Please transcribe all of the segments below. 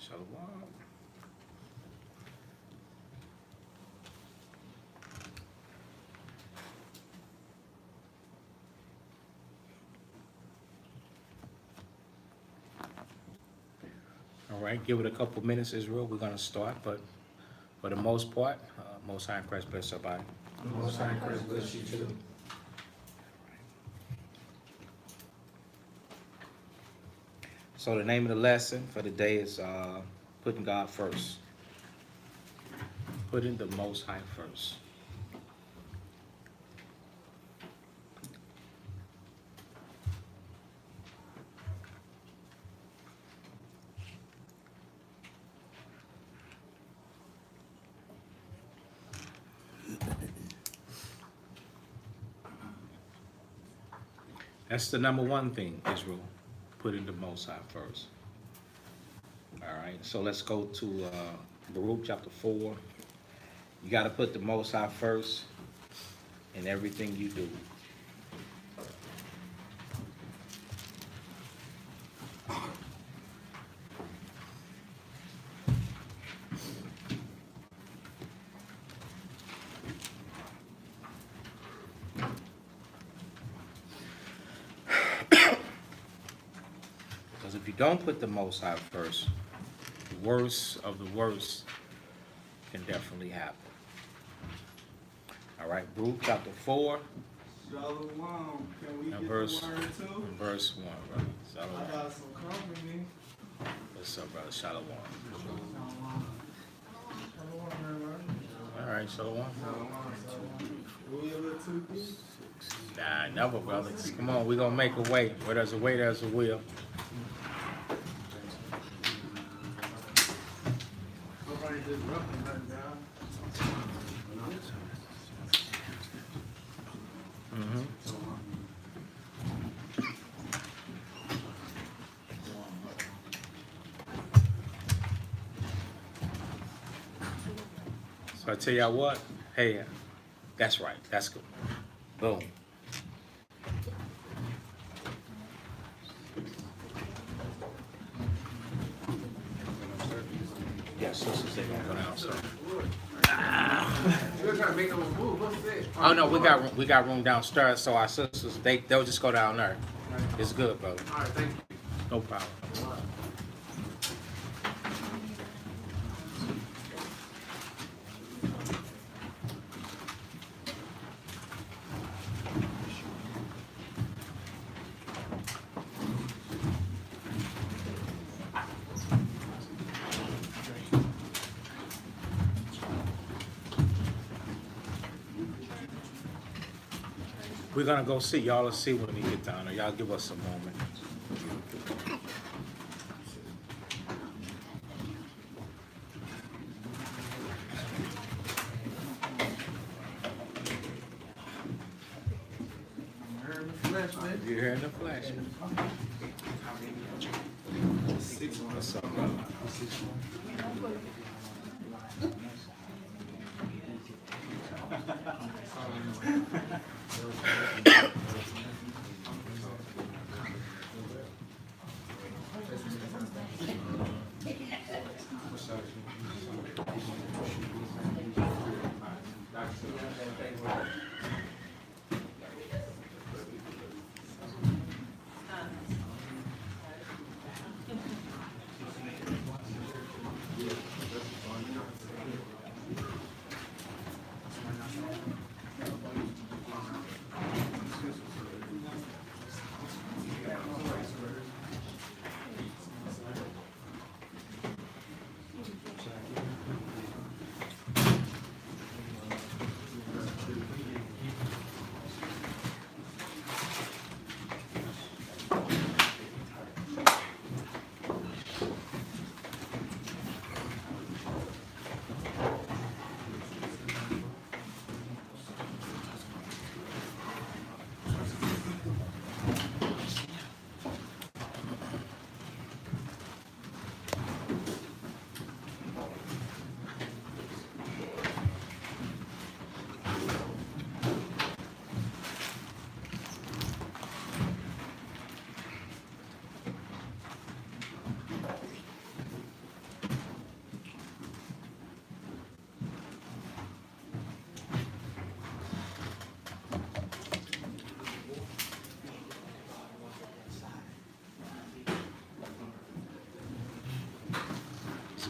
Shalom. All right, give it a couple minutes, Israel. We're gonna start, but for the most part, Most High in Christ bless everybody. Most High in Christ bless you too. So the name of the lesson for the day is putting God first. Putting the Most High first. That's the number one thing, Israel, putting the Most High first. All right, so let's go to Baruch chapter 4. You got to put the Most High first in everything you do. Because if you don't put the Most High first, the worst of the worst can definitely happen. All right, Baruch chapter 4. Shalom. Can we And get verse, the word too? and verse 1, brother. Shalom. I got some company. What's up, brother? Shalom. Shalom, everybody. All right, shalom. Will you look too deep? Nah, never, brother. Come on, we gonna make a way. Where there's a way, there's a will. Nobody just roughing nothing down. Mm-hmm. So I tell y'all what, hey, that's right, that's good. Boom. Yeah, sisters, they gonna go down, so. We're trying to make them move. What's this? Oh no, we got room downstairs, so our sisters they'll just go down there. It's good, brother. All right, thank you. No problem. We're gonna go see. Y'all will see when we get down there. Y'all give us a moment. You're in the flesh, man. You're here in the flesh. What's up, brother?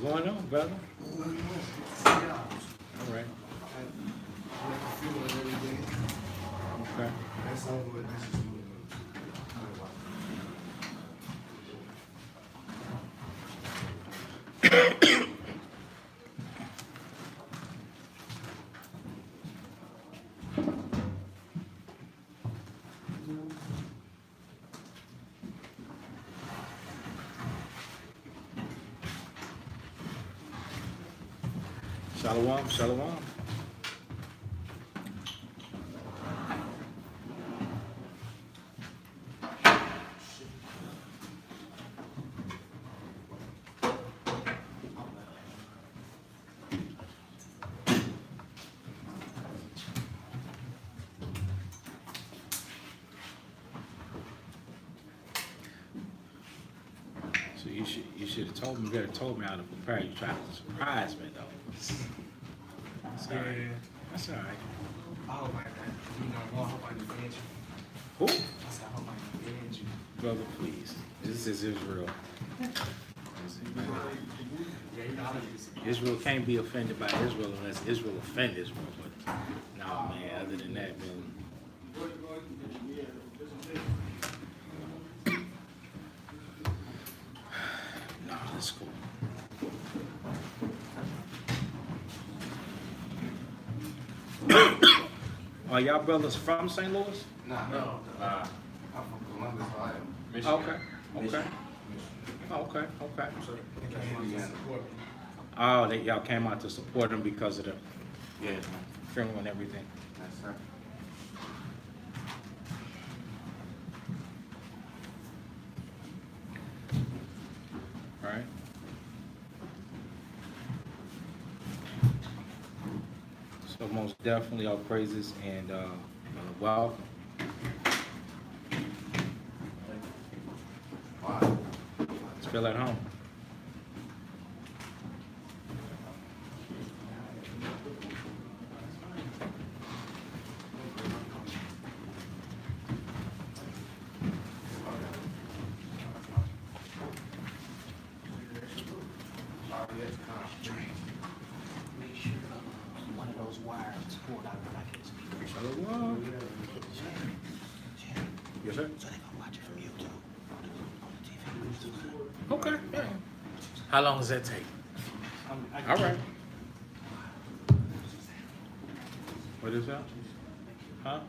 going on, brother? Yeah. All right. Like a funeral every day. Okay. That's all what this is. Shalom, shalom. So you should have told me. You better told me how to prepare. You tried to surprise me though. That's all right. That's all right. I hope I hope I defend you. Who? I said, I hope I defend you. Brother, please. This is Israel. Yeah, you know, Israel can't be offended by Israel unless Israel offend Israel. But no, man. Other than that, man. No, that's cool. Are y'all brothers from St. Louis? No. I'm from Columbus, Ohio. Okay. Okay. Okay. Okay. Indiana. Oh, y'all came out to support them because of the funeral and everything. Yes, sir. Right. So most definitely our praises and welcome. Wow. Let's feel at home. make sure one of those wires is pulled out of the back of the speaker. Shalom. Yes, sir. So they can watch it from YouTube on the TV. Okay. Yeah. How long does that take? All right. What is that? Huh?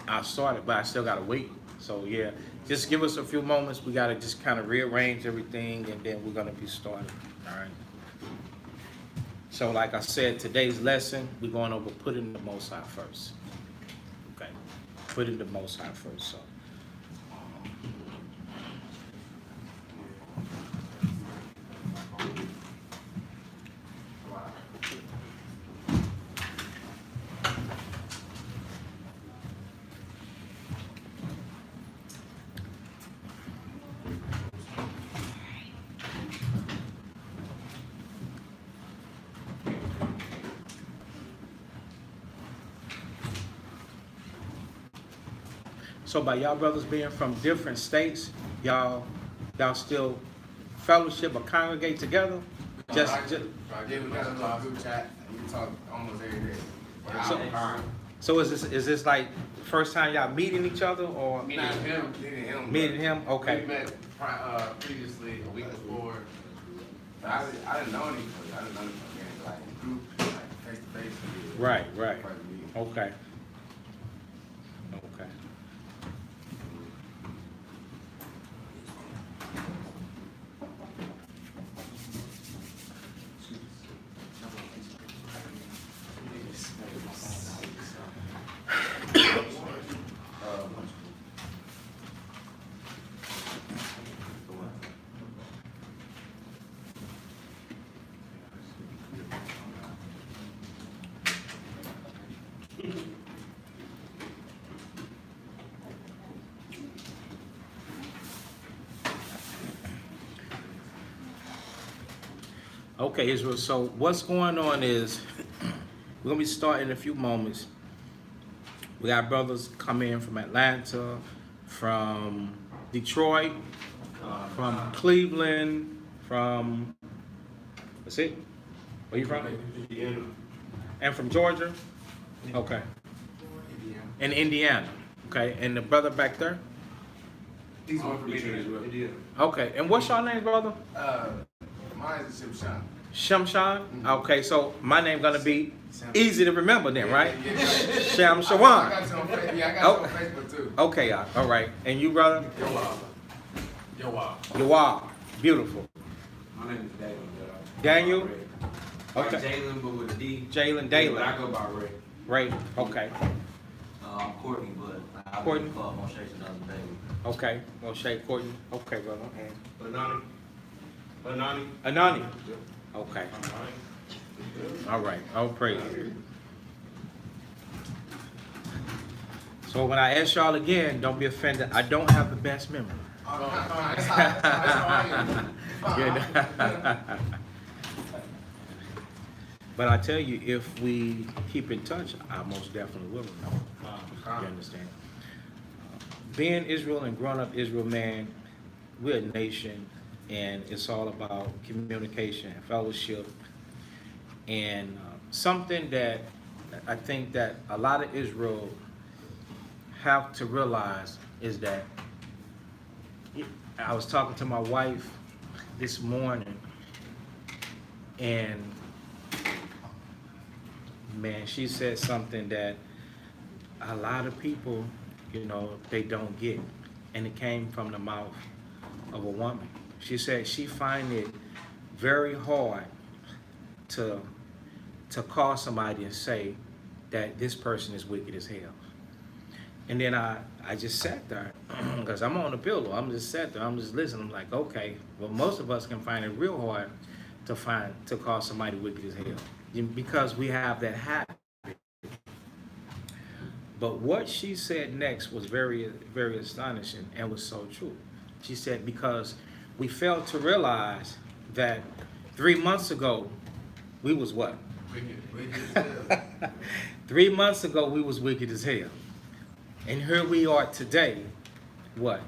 I started, but I still gotta wait. So yeah, just give us a few moments. We gotta just kind of rearrange everything, and then we're gonna be started. All right. So like I said, today's lesson, we're going over putting the Most High first. Okay. Putting the Most High first. So. So by y'all brothers being from different states, y'all still fellowship or congregate together? Just I did. We got a little group chat. And we talk almost every day. so is this like first time y'all meeting each other or Meeting him. meeting him? Okay. We met previously a week before. But I didn't know anything. I didn't know anything. Like in group, like face to face. Right. Okay. Okay. Okay, Israel. So what's going on is we're gonna be starting in a few moments. We got brothers coming in from Atlanta, from Detroit, from Cleveland, from That's it? Where you from? Indiana. And from Georgia? Okay. In Indiana. Okay. And the brother back there? He's one from Indiana as well. Okay. And what's your name, brother? Mine is Shimshan. Shamshan? Okay, so my name gonna be easy to remember then, right? Sham I Shawan. got you on Facebook. Yeah, I got Oh. you on Facebook too. Okay, all right. And you, brother? Yawab. Beautiful. My name is Daniel. Daniel? Like Okay. Jalen, but with a D. Jalen But I Dalen. go by Ray. Right. Okay. I'm Courtney, but I Courtney. call Moshe another baby. Okay. Moshe Courtney. Okay, brother. And Banani. Anani. Okay. All right. I'll pray. So when I ask y'all again, don't be offended. I don't have the best memory. That's how I am. But I tell you, if we keep in touch, I most definitely will remember. You understand? Being Israel and growing up Israel, man, we're a nation, and it's all about communication, fellowship, and something that I think that a lot of Israel have to realize is that I was talking to my wife this morning, and man, she said something that a lot of people, you know, they don't get, and it came from the mouth of a woman. She said she find it very hard to call somebody and say that this person is wicked as hell. And then I just sat there because I'm on the pillow. I'm just sat there. I'm just listening. I'm like, okay. Well, most of us can find it real hard to call somebody wicked as hell because we have that habit. But what she said next was very, very astonishing and was so true. She said because we failed to realize that 3 months ago we was what? Wicked. 3 months ago we was wicked as hell. And here we are today, what?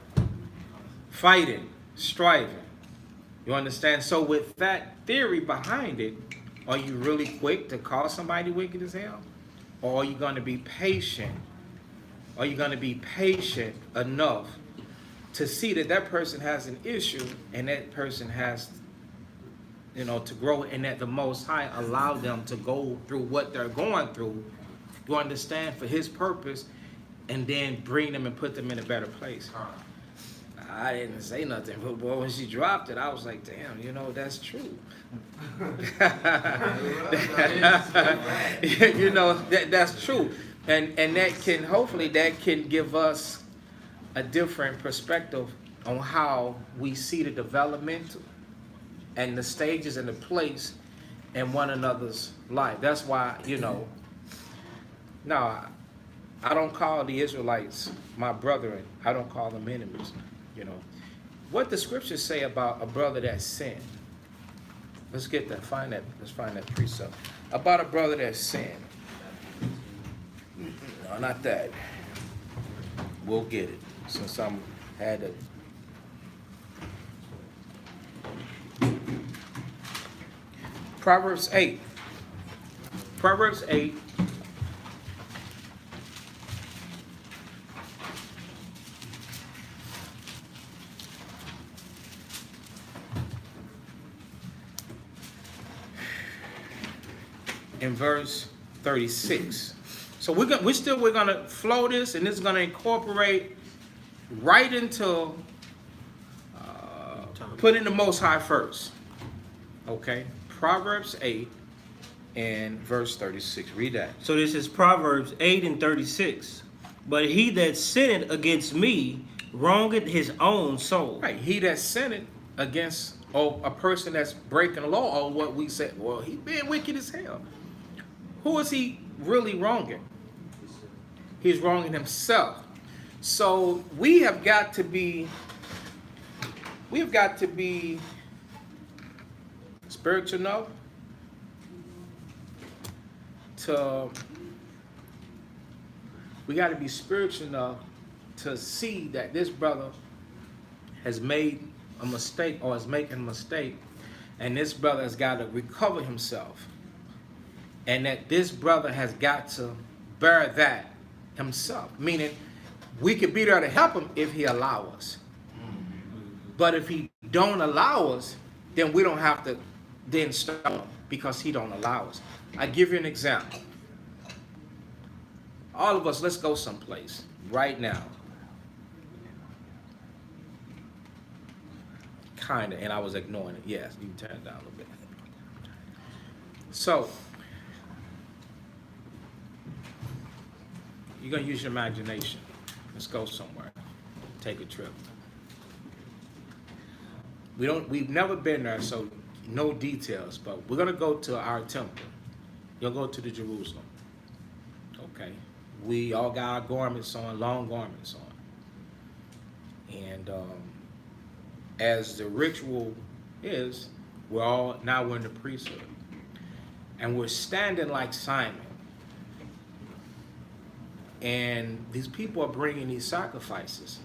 Fighting, striving. You understand? So with that theory behind it, are you really quick to call somebody wicked as hell? Or are you going to be patient? Are you going to be patient enough to see that that person has an issue and that person has, you know, to grow, and that the Most High allowed them to go through what they're going through, you understand, for His purpose, and then bring them and put them in a better place. I didn't say nothing, but boy, when she dropped it, I was like, damn, you know, that's true. You know, that's true. And that can, hopefully, that can give us a different perspective on how we see the development and the stages and the place in one another's life. That's why, you know, no, I don't call the Israelites my brethren. I don't call them enemies, you know. What the scriptures say about a brother that sinned. Let's get that, let's find that precept. About a brother that sinned. No, not that. We'll get it, since I'm had it. Proverbs 8. Proverbs 8. In verse 36. So we're gonna flow this, and this is gonna incorporate right into putting the Most High first. Okay, Proverbs 8 and verse 36. Read that. So this is Proverbs 8 and 36. But he that sinned against me wrongeth his own soul. Right, he that sinned against a person that's breaking the law, or what we say, well, he being wicked as hell. Who is he really wronging? He's wronging himself. So we have got to be spiritual enough we got to be spiritual enough to see that this brother has made a mistake or is making a mistake, and this brother has got to recover himself, and that this brother has got to bear that himself, meaning we could be there to help him if he allow us. But if he don't allow us, then we don't have to then stop him because he don't allow us. I give you an example. All of us, let's go someplace right now. Kinda, and I was ignoring it. Yes, you can turn it down a little bit. So, you're gonna use your imagination. Let's go somewhere. Take a trip. We've never been there, so no details, but we're gonna go to our temple. You'll go to the Jerusalem. Okay. We all got our garments on, long garments on. And as the ritual is, we're in the priesthood. And we're standing like Simon. And these people are bringing these sacrifices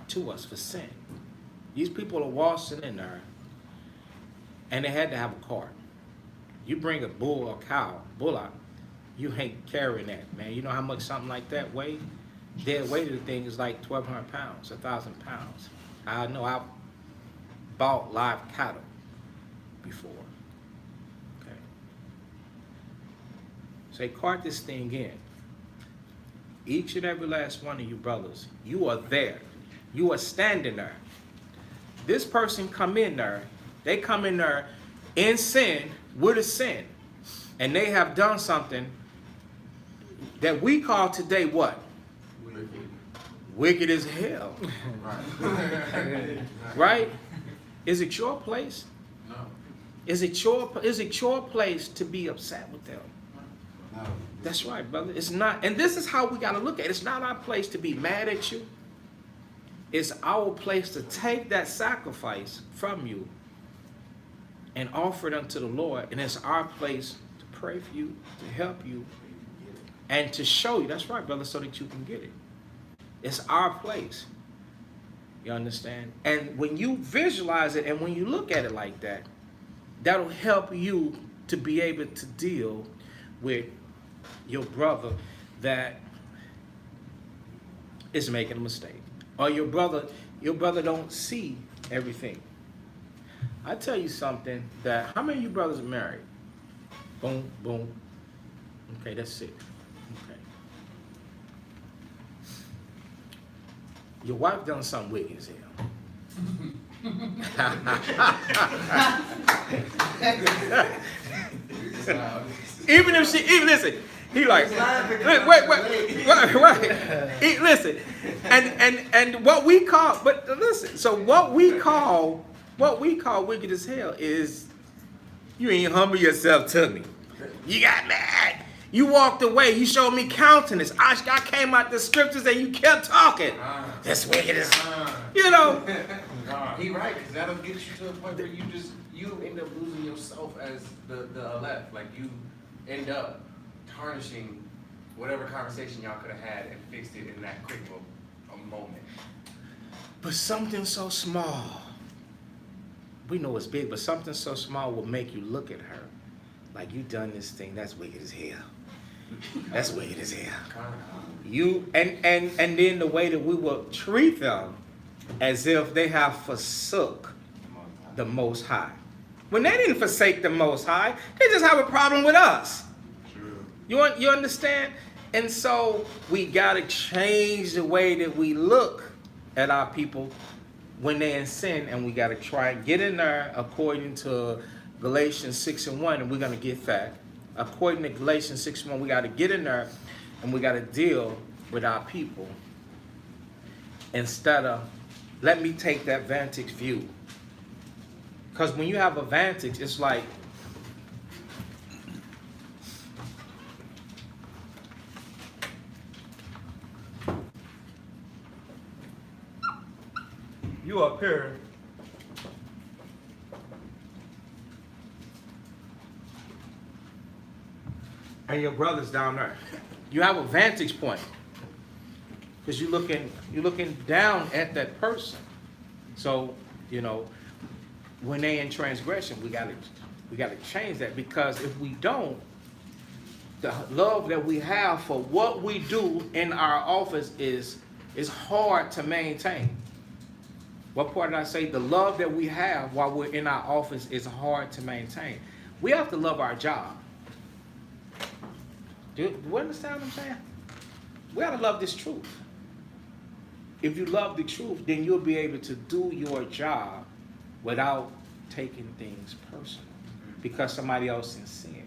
to us for sin. These people are waltzing in there, and they had to have a cart. You bring a bull or cow, bullock, you ain't carrying that, man. You know how much something like that weighs? Dead weight of the thing is like 1,200 pounds, 1,000 pounds. I know I've bought live cattle before. Okay. So they cart this thing in. Each and every last one of you brothers, you are there. You are standing there. This person come in there, they come in there in sin, with a sin. And they have done something that we call today what? Wicked as hell. Right? Is it your place? No. Is it your place to be upset with them? No. That's right, brother. It's not. And this is how we got to look at it. It's not our place to be mad at you. It's our place to take that sacrifice from you and offer it unto the Lord. And it's our place to pray for you, to help you, and to show you. That's right, brother, so that you can get it. It's our place. You understand? And when you visualize it and when you look at it like that, that'll help you to be able to deal with your brother that is making a mistake. Or your brother don't see everything. I tell you something that, how many of you brothers are married? Boom, boom. Okay, that's it. Okay. Your wife done something wicked as hell. Even listen, he like, wait. Listen, and what we call, but listen, so what we call wicked as hell is you ain't humble yourself to me. You got mad. You walked away. You showed me countenance. I came out the scriptures and you kept talking. That's wicked as you know. He right, because that'll get you to a point where you end up losing yourself as the elect. Like you end up tarnishing whatever conversation y'all could have had and fixed it in that quick moment. But something so small, we know it's big, but something so small will make you look at her like you done this thing. That's wicked as hell. That's wicked as hell. You and then the way that we will treat them as if they have forsook the Most High. When they didn't forsake the Most High, they just have a problem with us. True. You understand? And so we gotta change the way that we look at our people when they're in sin, and we gotta try and get in there according to Galatians 6:1, and we're gonna get that. According to Galatians 6:1, we gotta get in there and we gotta deal with our people instead of let me take that vantage view. Because when you have a vantage, it's like you up here and your brother's down there. You have a vantage point because you're looking down at that person. So, you know, when they in transgression, we gotta change that, because if we don't, the love that we have for what we do in our office is hard to maintain. What part did I say? The love that we have while we're in our office is hard to maintain. We have to love our job. Do you understand what I'm saying? We gotta love this truth. If you love the truth, then you'll be able to do your job without taking things personal because somebody else is sin.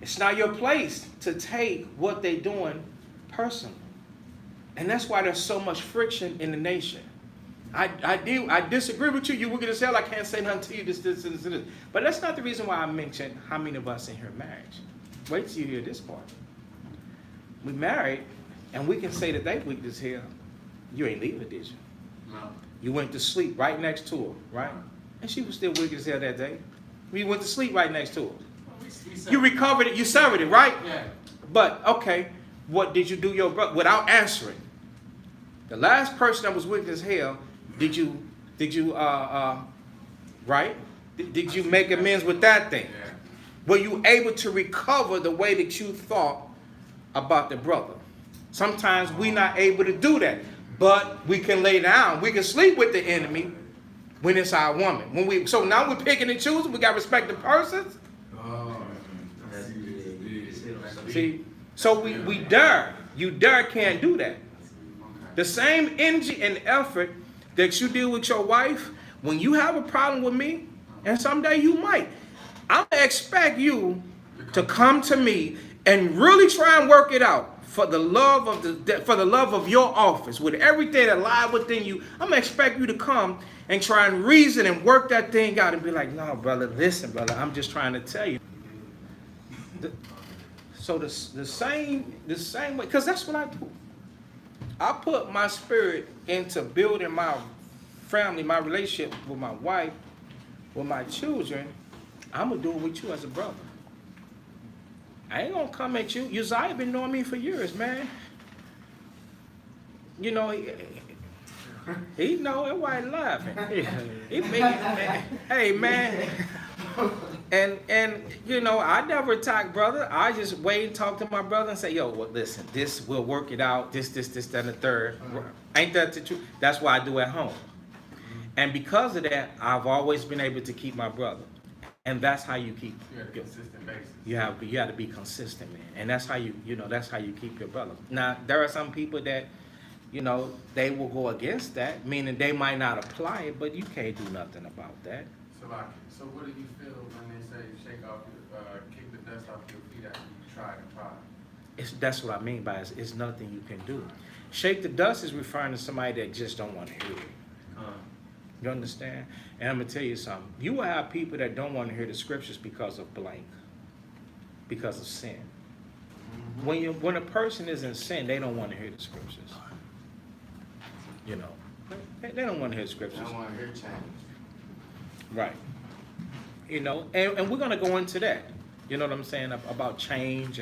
It's not your place to take what they're doing personal. And that's why there's so much friction in the nation. I disagree with you. You were going to say, I can't say nothing to you, this. But that's not the reason why I mentioned how many of us in here marriage. Wait till you hear this part. We married, and we can say that they weakness here. You ain't leaving, did you? No. You went to sleep right next to her, right? And she was still wicked as hell that day. You went to sleep right next to her. You recovered it, you severed it, right? Yeah. But, okay, what did you do your brother without answering? The last person that was wicked as hell, did you right? Did you make amends with that thing? Yeah. Were you able to recover the way that you thought about the brother? Sometimes we're not able to do that, but we can lay down. We can sleep with the enemy when it's our woman. So now we're picking and choosing. We got to respect the persons. See, so we dare. You dare can't do that. The same energy and effort that you deal with your wife, when you have a problem with me, and someday you might, I'm gonna expect you to come to me and really try and work it out for the love of your office, with everything that lies within you. I'm gonna expect you to come and try and reason and work that thing out and be like, no, brother, listen, brother, I'm just trying to tell you. So the same way, because that's what I do. I put my spirit into building my family, my relationship with my wife, with my children. I'm going to do it with you as a brother. I ain't going to come at you. Uzziah been knowing me for years, man. You know, he know it. Why he laughing? Hey, man. And you know, I never attack brother. I just wait and talk to my brother and say, yo, well, listen, this will work it out. This, that, and the third. Ain't that the truth? That's why I do at home. And because of that, I've always been able to keep my brother. And that's how you keep. You had a consistent basis. You have to be consistent, man. And that's how that's how you keep your brother. Now, there are some people that, you know, they will go against that, meaning they might not apply it, but you can't do nothing about that. So what do you feel when they say shake off kick the dust off your feet after you tried and tried? That's what I mean by it's nothing you can do. Shake the dust is referring to somebody that just don't want to hear it. You understand? And I'm going to tell you something. You will have people that don't want to hear the scriptures because of blank, because of sin. When a person is in sin, they don't want to hear the scriptures. You know, they don't want to hear the scriptures. I don't want to hear change. Right. You know, and we're going to go into that. You know what I'm saying? About change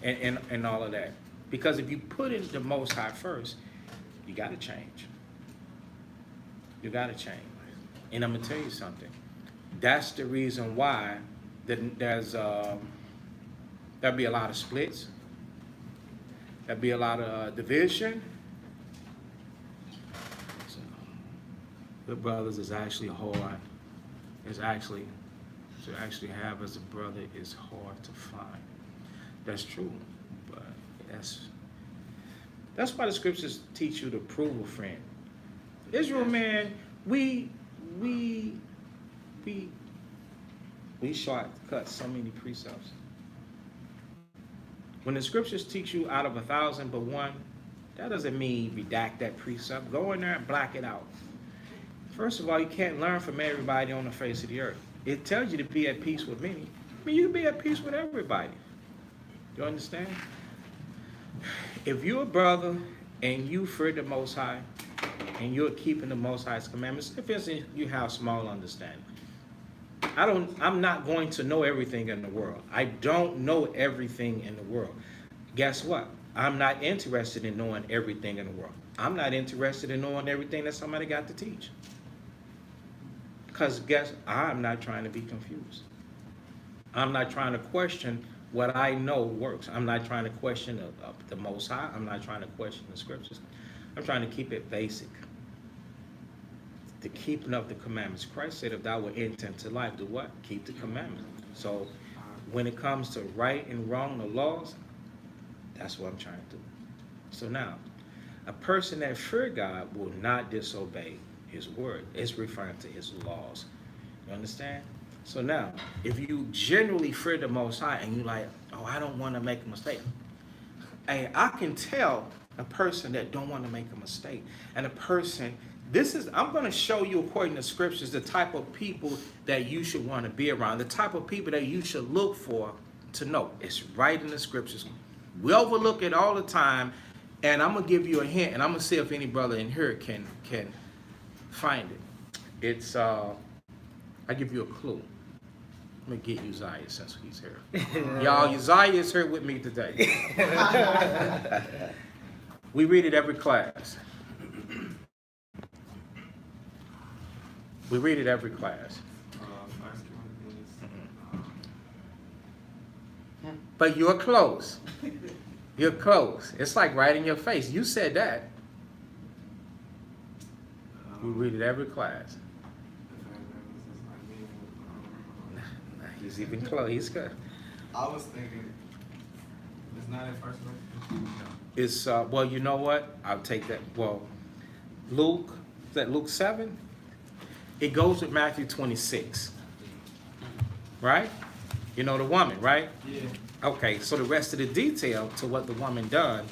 and all of that. Because if you put in the Most High first, you got to change. You got to change. And I'm going to tell you something. That's the reason why there'll be a lot of splits. There'll be a lot of division. So, good brothers is actually hard. To actually have as a brother is hard to find. That's true. But that's why the scriptures teach you to prove a friend. Israel, man, we shortcut so many precepts. When the scriptures teach you out of 1,000 but one, that doesn't mean redact that precept. Go in there and black it out. First of all, you can't learn from everybody on the face of the earth. It tells you to be at peace with many. I mean, you can be at peace with everybody. You understand? If you're a brother and you fear the Most High, and you're keeping the Most High's commandments, if it's you have small understanding. I'm not going to know everything in the world. I don't know everything in the world. Guess what? I'm not interested in knowing everything in the world. I'm not interested in knowing everything that somebody got to teach. Because I'm not trying to be confused. I'm not trying to question what I know works. I'm not trying to question the Most High. I'm not trying to question the scriptures. I'm trying to keep it basic. The keeping of the commandments. Christ said, if thou will enter into life, do what? Keep the commandments. So when it comes to right and wrong, the laws, that's what I'm trying to do. So now, a person that fear God will not disobey his word. It's referring to his laws. You understand? So now, if you genuinely fear the Most High and you like, oh, I don't want to make a mistake. Hey, I can tell a person that don't want to make a mistake. And a person, I'm going to show you according to scriptures the type of people that you should want to be around, the type of people that you should look for to know. It's right in the scriptures. We overlook it all the time, and I'm going to give you a hint, and I'm going to see if any brother in here can find it. It's, I'll give you a clue. Let me get Uzziah since he's here. Y'all, Uzziah is here with me today. We read it every class. We read it every class. But you're close. You're close. It's like right in your face. You said that. We read it every class. He's even close. He's good. I was thinking, it's not in First Corinthians. It's, well, you know what? I'll take that. Well, Luke, is that Luke 7? It goes with Matthew 26. Right? You know the woman, right? Yeah. Okay, so the rest of the detail to what the woman done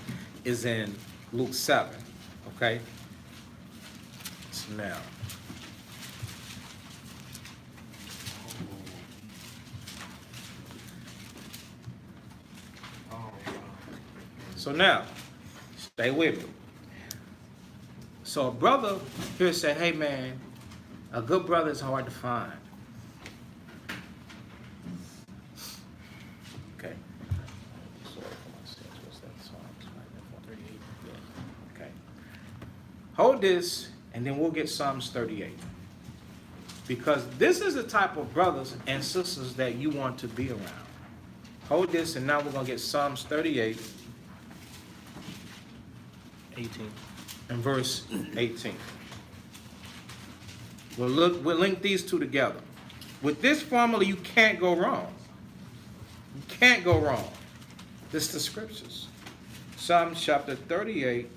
is in Luke 7. Okay? So now. So now, stay with me. So a brother here said, hey man, a good brother is hard to find. Okay. Okay. Hold this, and then we'll get Psalms 38. Because this is the type of brothers and sisters that you want to be around. Hold this, and now we're going to get Psalms 38. 18. And verse 18. We'll link these two together. With this formula, you can't go wrong. You can't go wrong. This is the scriptures. Psalm chapter 38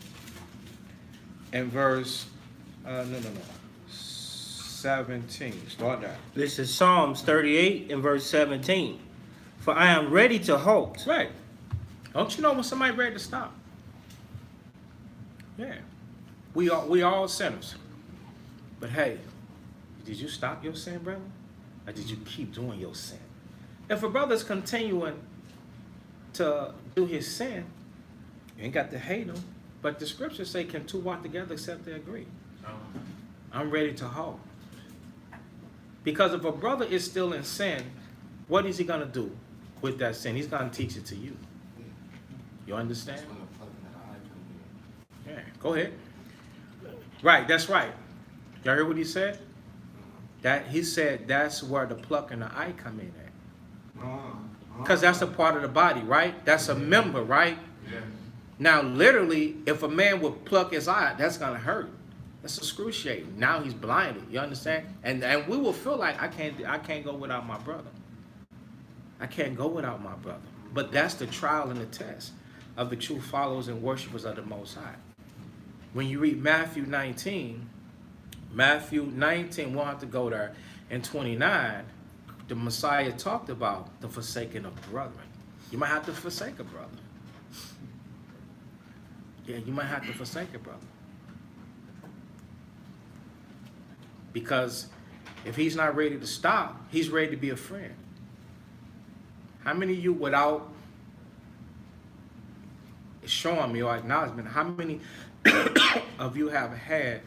and verse 17. Start that. This is Psalms 38 and verse 17. For I am ready to halt. Right. Don't you know when somebody ready to stop? Yeah. We all sinners. But hey, did you stop your sin, brother? Or did you keep doing your sin? If a brother's continuing to do his sin, you ain't got to hate him. But the scriptures say, can two walk together except they agree? I'm ready to halt. Because if a brother is still in sin, what is he going to do with that sin? He's going to teach it to you. You understand? Yeah, go ahead. Right, that's right. Y'all hear what he said? That he said that's where the pluck and the eye come in at. Because that's a part of the body, right? That's a member, right? Yeah. Now, literally, if a man would pluck his eye, that's gonna hurt. That's excruciating. Now he's blinded. You understand? And we will feel like I can't go without my brother. I can't go without my brother. But that's the trial and the test of the true followers and worshipers of the Most High. When you read Matthew 19, we'll have to go there, in 29, the Messiah talked about the forsaking of brethren. You might have to forsake a brother. Yeah, you might have to forsake a brother. Because if he's not ready to stop, he's ready to be a friend. How many of you, without showing me or acknowledgement, how many of you have had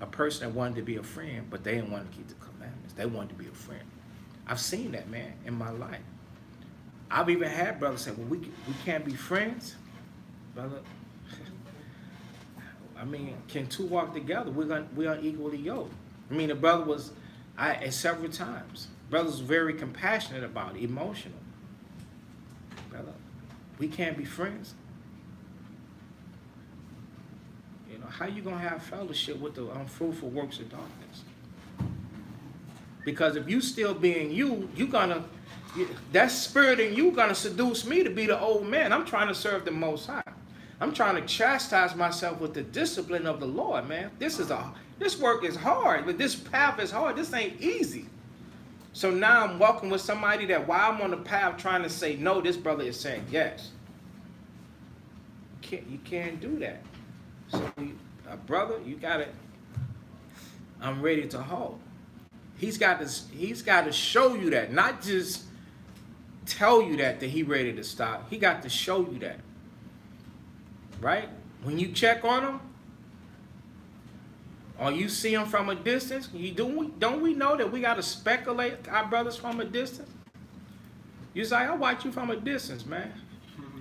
a person that wanted to be a friend, but they didn't want to keep the commandments? They wanted to be a friend. I've seen that, man, in my life. I've even had brothers say, well, we can't be friends. Brother, I mean, can two walk together? We are equally yoked. I mean, the brother was And several times. Brothers very compassionate about it, emotional. Brother, we can't be friends. You know, how you gonna have fellowship with the unfruitful works of darkness? Because if you still being you, that spirit in you gonna seduce me to be the old man. I'm trying to serve the Most High. I'm trying to chastise myself with the discipline of the Lord, man. This work is hard, but this path is hard. This ain't easy. So now I'm walking with somebody that while I'm on the path trying to say no, this brother is saying yes. You can't do that. So, brother, you gotta. I'm ready to halt. He's got to show you that, not just tell you that he ready to stop. He got to show you that. Right? When you check on him, or you see him from a distance, don't we know that we got to speculate our brothers from a distance? You say, I watch you from a distance, man.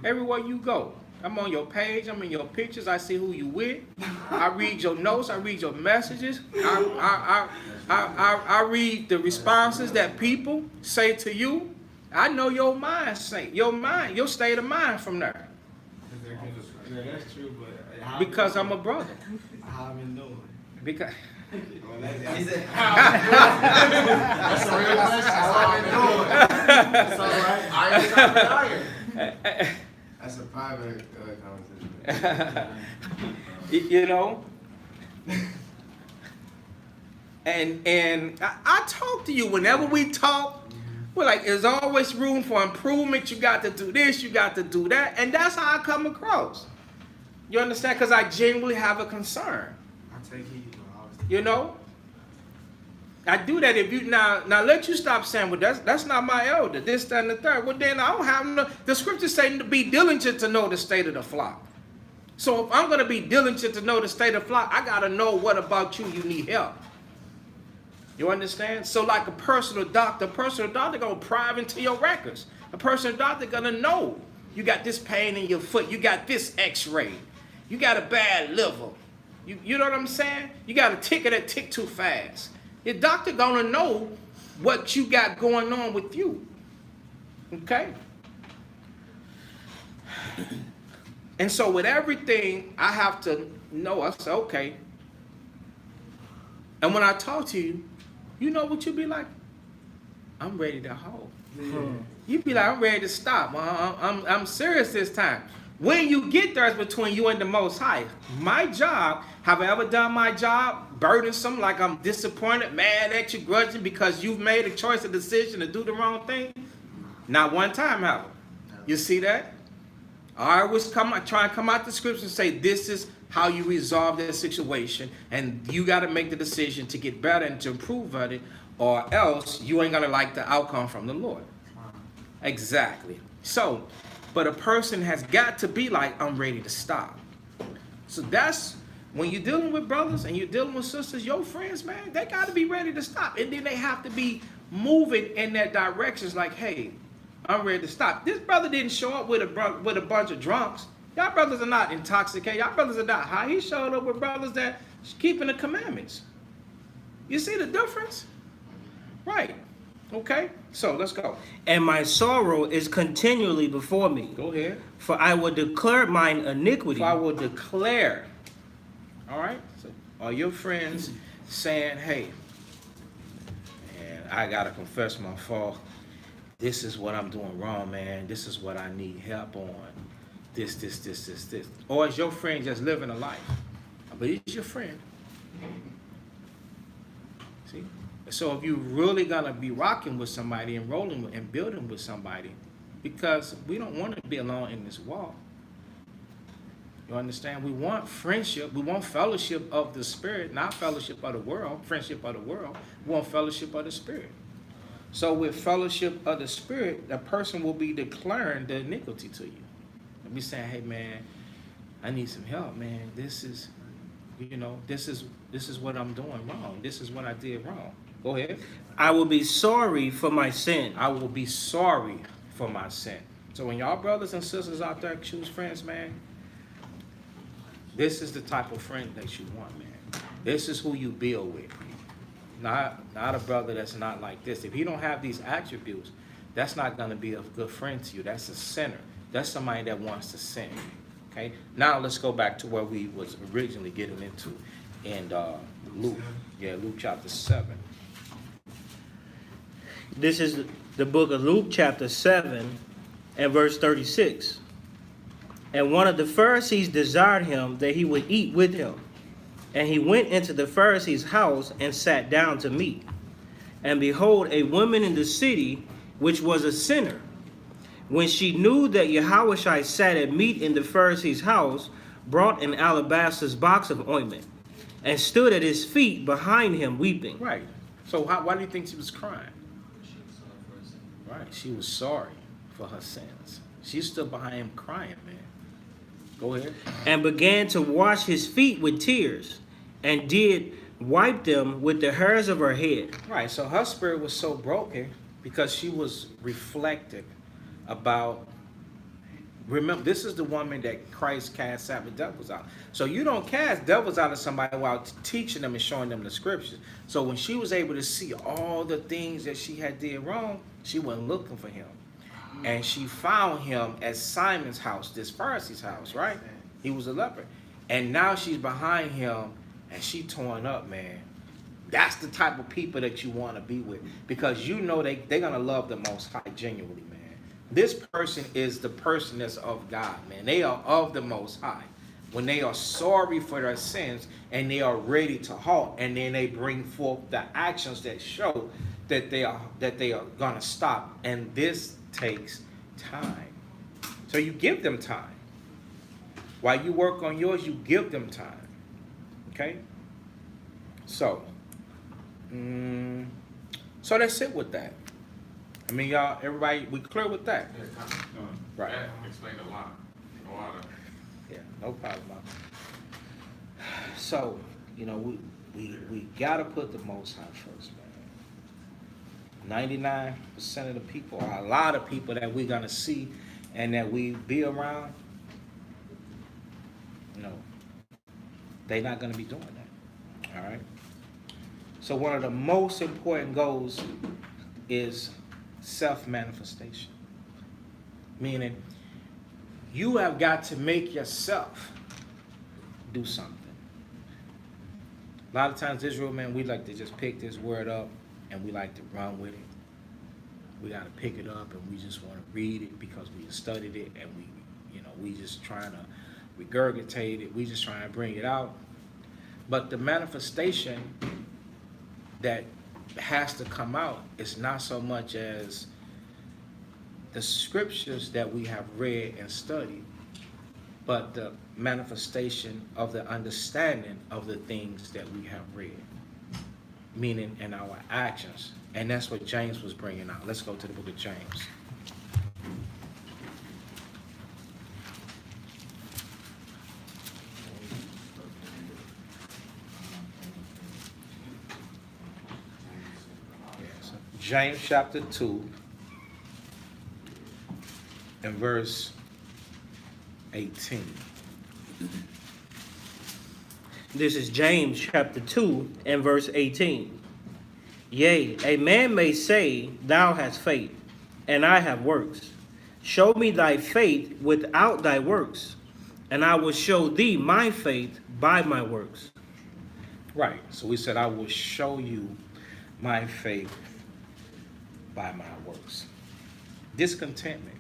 Everywhere you go. I'm on your page, I'm in your pictures, I see who you with. I read your notes, I read your messages. I read the responses that people say to you. I know your mind state, your state of mind from there. Yeah, that's true, but how Because I'm a brother. how I've been doing. Because Well, that's That's a real question. How I've been doing. That's all right. Iron sharpens iron. That's a private conversation. you know, and I talk to you whenever we talk. We're like, there's always room for improvement. You got to do this, you got to do that, and that's how I come across. You understand? Because I genuinely have a concern. I take heed, bro. You know, I do that. If you now let you stop saying, well, that's not my elder, this, that, and the third. Well, then I don't have no. The scriptures say to be diligent to know the state of the flock. So if I'm going to be diligent to know the state of the flock, I got to know what about you need help. You understand? So like a personal doctor going to pry into your records. A personal doctor going to know you got this pain in your foot. You got this x-ray. You got a bad liver. You know what I'm saying? You got a ticker that tick too fast. Your doctor going to know what you got going on with you. Okay? And so with everything, I have to know. I say, okay. And when I talk to you, you know what you be like? I'm ready to hold. You be like, I'm ready to stop. I'm serious this time. When you get there, it's between you and the Most High. My job, have I ever done my job burdensome, like I'm disappointed, mad at you, grudging because you've made a choice, a decision to do the wrong thing? Not one time, have I? You see that? I always try and come out the scripture and say, this is how you resolve that situation, and you got to make the decision to get better and to improve at it, or else you ain't going to like the outcome from the Lord. Exactly. So, but a person has got to be like, I'm ready to stop. So that's, when you're dealing with brothers and you're dealing with sisters, your friends, man, they got to be ready to stop. And then they have to be moving in that direction. It's like, hey, I'm ready to stop. This brother didn't show up with a bunch of drunks. Y'all brothers are not intoxicated. Y'all brothers are not high. He showed up with brothers that keeping the commandments. You see the difference? Right. Okay. So let's go. And my sorrow is continually before me. Go ahead. For I will declare mine iniquity. For I will declare. All right. So are your friends saying, hey, man, I got to confess my fault. This is what I'm doing wrong, man. This is what I need help on. This. Or is your friend just living a life? But he's your friend. See? So if you're really going to be rocking with somebody and rolling with, and building with somebody, because we don't want to be alone in this walk. You understand? We want friendship. We want fellowship of the Spirit, not fellowship of the world, friendship of the world. We want fellowship of the Spirit. So with fellowship of the Spirit, the person will be declaring the iniquity to you. And be saying, hey, man, I need some help, man. This is what I'm doing wrong. This is what I did wrong. Go ahead. I will be sorry for my sin. I will be sorry for my sin. So when y'all brothers and sisters out there choose friends, man, this is the type of friend that you want, man. This is who you build with. not a brother that's not like this. If he don't have these attributes, that's not gonna be a good friend to you. That's a sinner. That's somebody that wants to sin. Okay. Now let's go back to where we was originally getting into in Luke. Yeah, Luke chapter 7. This is the book of Luke chapter 7 and verse 36. And one of the Pharisees desired him that he would eat with him. And he went into the Pharisee's house and sat down to meat. And behold, a woman in the city, which was a sinner, when she knew that Yahushua sat at meat in the Pharisee's house, brought an alabaster box of ointment, and stood at his feet behind him weeping. Right. So why do you think she was crying? Right. She was sorry for her sins. She stood behind him crying, man. Go ahead. And began to wash his feet with tears, and did wipe them with the hairs of her head. Right. So her spirit was so broken because she was reflecting about. Remember, this is the woman that Christ cast out the devils out. So you don't cast devils out of somebody while teaching them and showing them the scriptures. So when she was able to see all the things that she had did wrong, she went looking for him. And she found him at Simon's house, this Pharisee's house, right? He was a leper. And now she's behind him and she torn up, man. That's the type of people that you want to be with, because you know they're going to love the Most High genuinely, man. This person is the person that's of God, man. They are of the Most High. When they are sorry for their sins and they are ready to halt, and then they bring forth the actions that show that they are going to stop. And this takes time. So you give them time. While you work on yours, you give them time. Okay? So let's sit with that. I mean, y'all, everybody, we clear with that? Right. That explained a lot. A lot of. Yeah, no problem. So, you know, we gotta put the Most High first, man. 99% of the people, or a lot of people that we're gonna see and that we be around, you know, they're not gonna be doing that. All right. So one of the most important goals is self-manifestation. Meaning, you have got to make yourself do something. A lot of times, Israel, man, we like to just pick this word up and we like to run with it. We got to pick it up and we just want to read it because we studied it, and we just trying to regurgitate it. We just trying to bring it out. But the manifestation that has to come out is not so much as the scriptures that we have read and studied, but the manifestation of the understanding of the things that we have read, meaning in our actions. And that's what James was bringing out. Let's go to the book of James. James chapter 2 and verse 18. This is James chapter 2 and verse 18. Yea, a man may say, thou hast faith, and I have works. Show me thy faith without thy works, and I will show thee my faith by my works. Right. So we said, I will show you my faith by my works. Discontentment.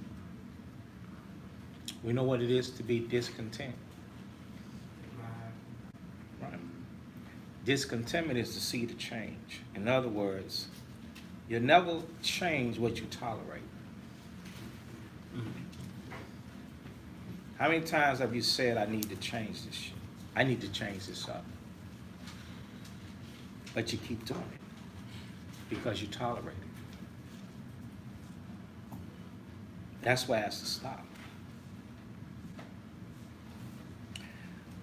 We know what it is to be discontent. Right. Discontentment is to see the change. In other words, you'll never change what you tolerate. How many times have you said, I need to change this shit? I need to change this up. But you keep doing it because you tolerate it. That's why it has to stop.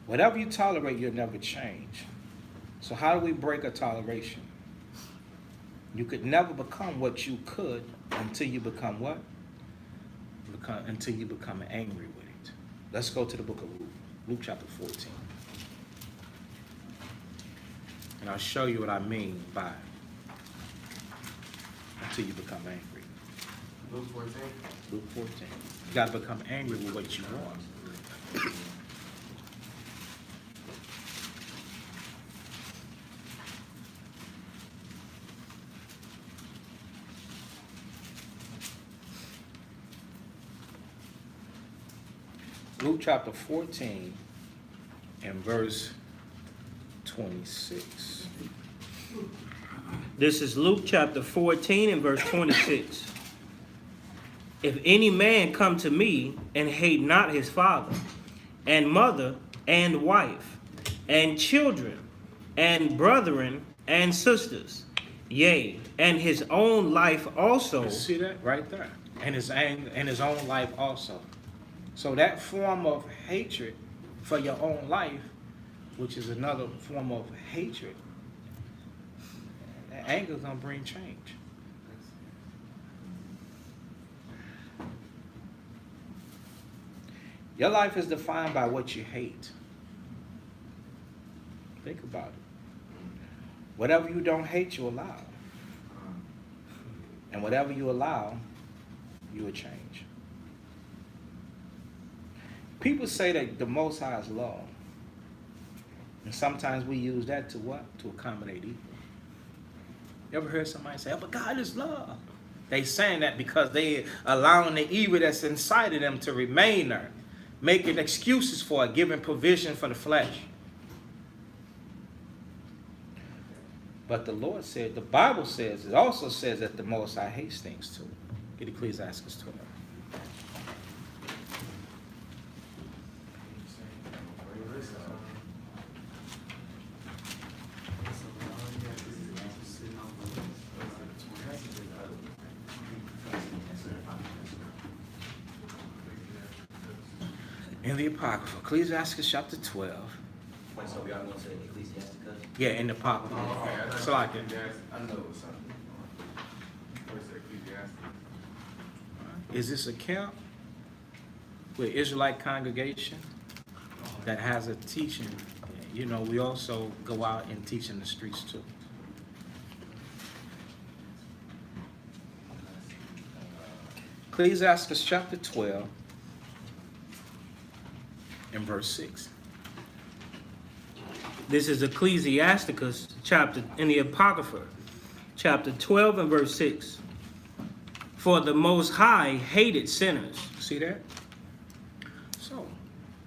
Whatever you tolerate, you'll never change. So how do we break a toleration? You could never become what you could until you become what? Until you become angry with it. Let's go to the book of Luke, Luke chapter 14. And I'll show you what I mean by until you become angry. Luke 14. Luke 14. You got to become angry with what you want. Luke chapter 14 and verse 26. This is Luke chapter 14 and verse 26. If any man come to me and hate not his father and mother and wife and children and brethren and sisters, yea, and his own life also. See that right there? And his own life also. So that form of hatred for your own life, which is another form of hatred, that anger is gonna bring change. Your life is defined by what you hate. Think about it. Whatever you don't hate, you allow. And whatever you allow, you will change. People say that the Most High is love. And sometimes we use that to what? To accommodate evil. You ever heard somebody say, oh, but God is love? They saying that because they allowing the evil that's inside of them to remain there, making excuses for it, giving provision for the flesh. But the Lord said, the Bible says, it also says that the Most High hates things too. Get Ecclesiastes 12. In the Apocrypha, Ecclesiastes chapter 12. Wait, so we are going to Ecclesiasticus? Yeah, in the Apocrypha. Oh, okay. So like it. I know it was something. Where's Ecclesiastes? Is this a camp with Israelite congregation that has a teaching? You know, we also go out and teach in the streets too. Ecclesiastes chapter 12 and verse 6. This is Ecclesiasticus chapter in the Apocrypha, chapter 12 and verse 6. For the Most High hated sinners. See that? So,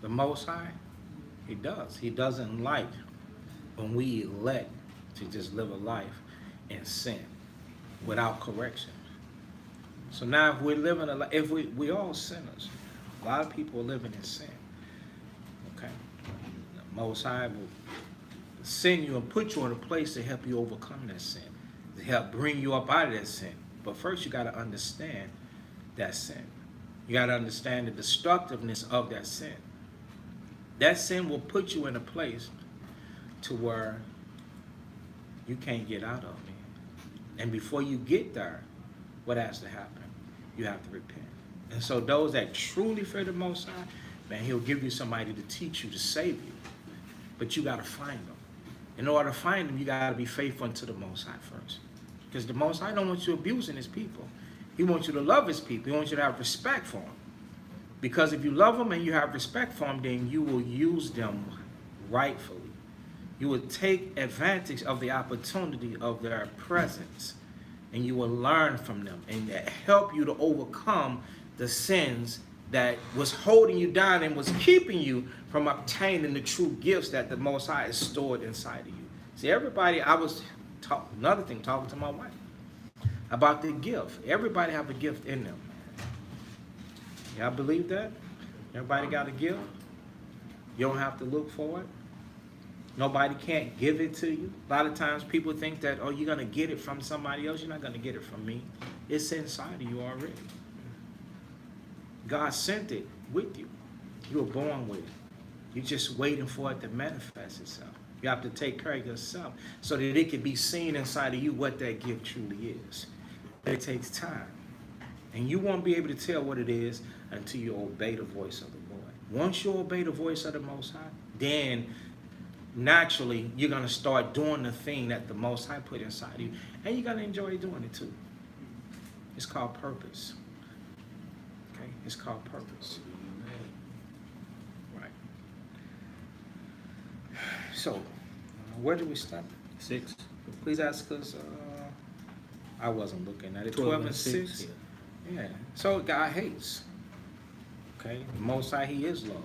the Most High, He does. He doesn't like when we elect to just live a life in sin without correction. So now if we're living a life, if we all sinners, a lot of people are living in sin. Okay? The Most High will send you and put you in a place to help you overcome that sin, to help bring you up out of that sin. But first you got to understand that sin. You got to understand the destructiveness of that sin. That sin will put you in a place to where you can't get out of it. And before you get there, what has to happen? You have to repent. And so those that truly fear the Most High, man, He'll give you somebody to teach you, to save you. But you got to find them. In order to find them, you got to be faithful unto the Most High first. Because the Most High don't want you abusing His people. He wants you to love His people. He wants you to have respect for them. Because if you love them and you have respect for them, then you will use them rightfully. You will take advantage of the opportunity of their presence. And you will learn from them and help you to overcome the sins that was holding you down and was keeping you from obtaining the true gifts that the Most High has stored inside of you. See, everybody, another thing, talking to my wife about the gift. Everybody have a gift in them. Y'all believe that? Everybody got a gift? You don't have to look for it. Nobody can't give it to you. A lot of times people think that, oh, you're going to get it from somebody else. You're not going to get it from me. It's inside of you already. God sent it with you. You were born with it. You're just waiting for it to manifest itself. You have to take care of yourself so that it can be seen inside of you what that gift truly is. It takes time. And you won't be able to tell what it is until you obey the voice of the Lord. Once you obey the voice of the Most High, then naturally you're going to start doing the thing that the Most High put inside of you. And you're going to enjoy doing it too. It's called purpose. Okay? It's called purpose. Right. So, where do we stop? 6. Please ask us. I wasn't looking at it. 12 and 6. Yeah. So God hates. Okay. Most High, He is love,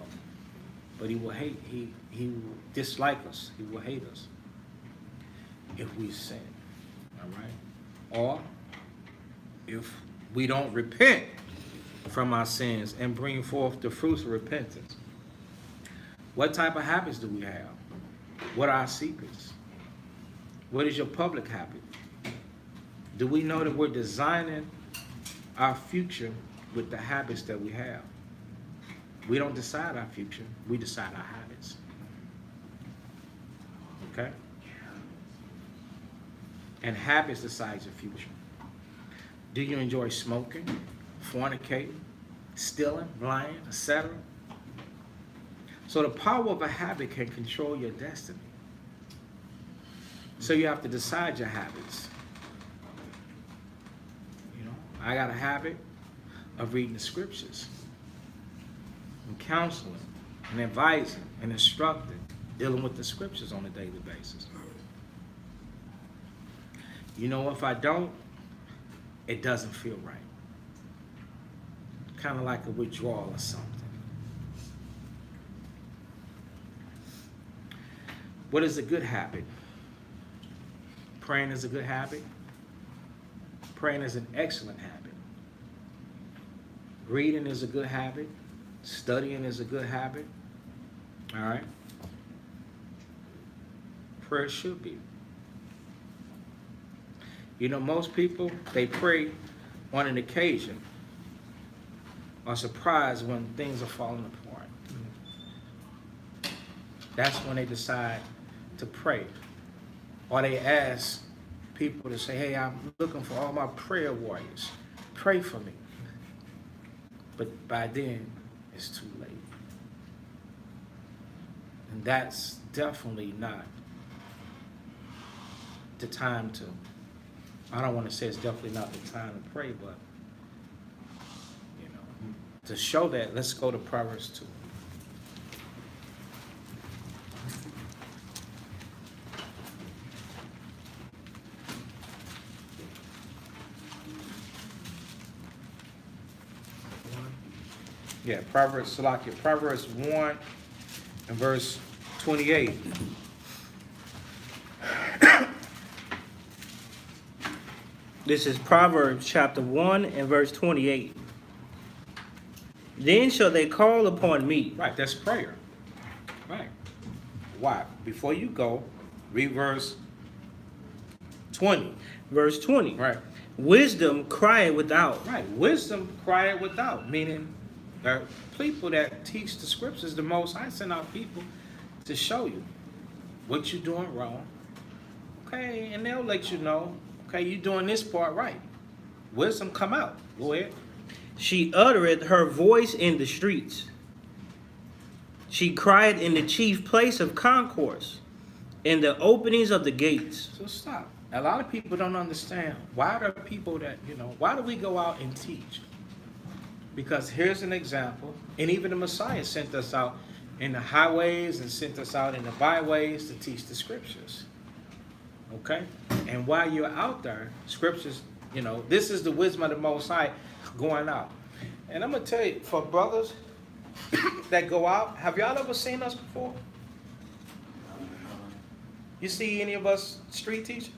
but He will hate. He will dislike us. He will hate us if we sin. All right. Or if we don't repent from our sins and bring forth the fruits of repentance. What type of habits do we have? What are our secrets? What is your public habit? Do we know that we're designing our future with the habits that we have? We don't decide our future, we decide our habits. Okay? And habits decide your future. Do you enjoy smoking, fornicating, stealing, lying, etc.? So the power of a habit can control your destiny. So you have to decide your habits. You know, I got a habit of reading the scriptures and counseling and advising and instructing, dealing with the scriptures on a daily basis. You know, if I don't, it doesn't feel right. Kind of like a withdrawal or something. What is a good habit? Praying is a good habit. Praying is an excellent habit. Reading is a good habit. Studying is a good habit. All right? Prayer should be. You know, most people, they pray on an occasion, are surprised when things are falling apart. That's when they decide to pray. Or they ask people to say, hey, I'm looking for all my prayer warriors. Pray for me. But by then, it's too late. And that's definitely not the time to, I don't want to say it's definitely not the time to pray, but, you know, to show that, let's go to Proverbs 2. Yeah, Proverbs 1 and verse 28. This is Proverbs chapter 1 and verse 28. Then shall they call upon me. Right, that's prayer. Right. Why? Before you go, read verse 20. Verse 20. Right. Wisdom crieth without. Right. Wisdom cried without, meaning there are people that teach the scriptures the most. I send out people to show you what you're doing wrong. Okay, and they'll let you know, okay, you're doing this part right. Wisdom come out. Go ahead. She uttereth her voice in the streets. She cried in the chief place of concourse, in the openings of the gates. So stop. A lot of people don't understand why there are people that, you know, why do we go out and teach? Because here's an example, and even the Messiah sent us out in the highways and sent us out in the byways to teach the scriptures. Okay? And while you're out there, scriptures, you know, this is the wisdom of the Most High going out. And I'm going to tell you, for brothers that go out, have y'all ever seen us before? You see any of us street teaching?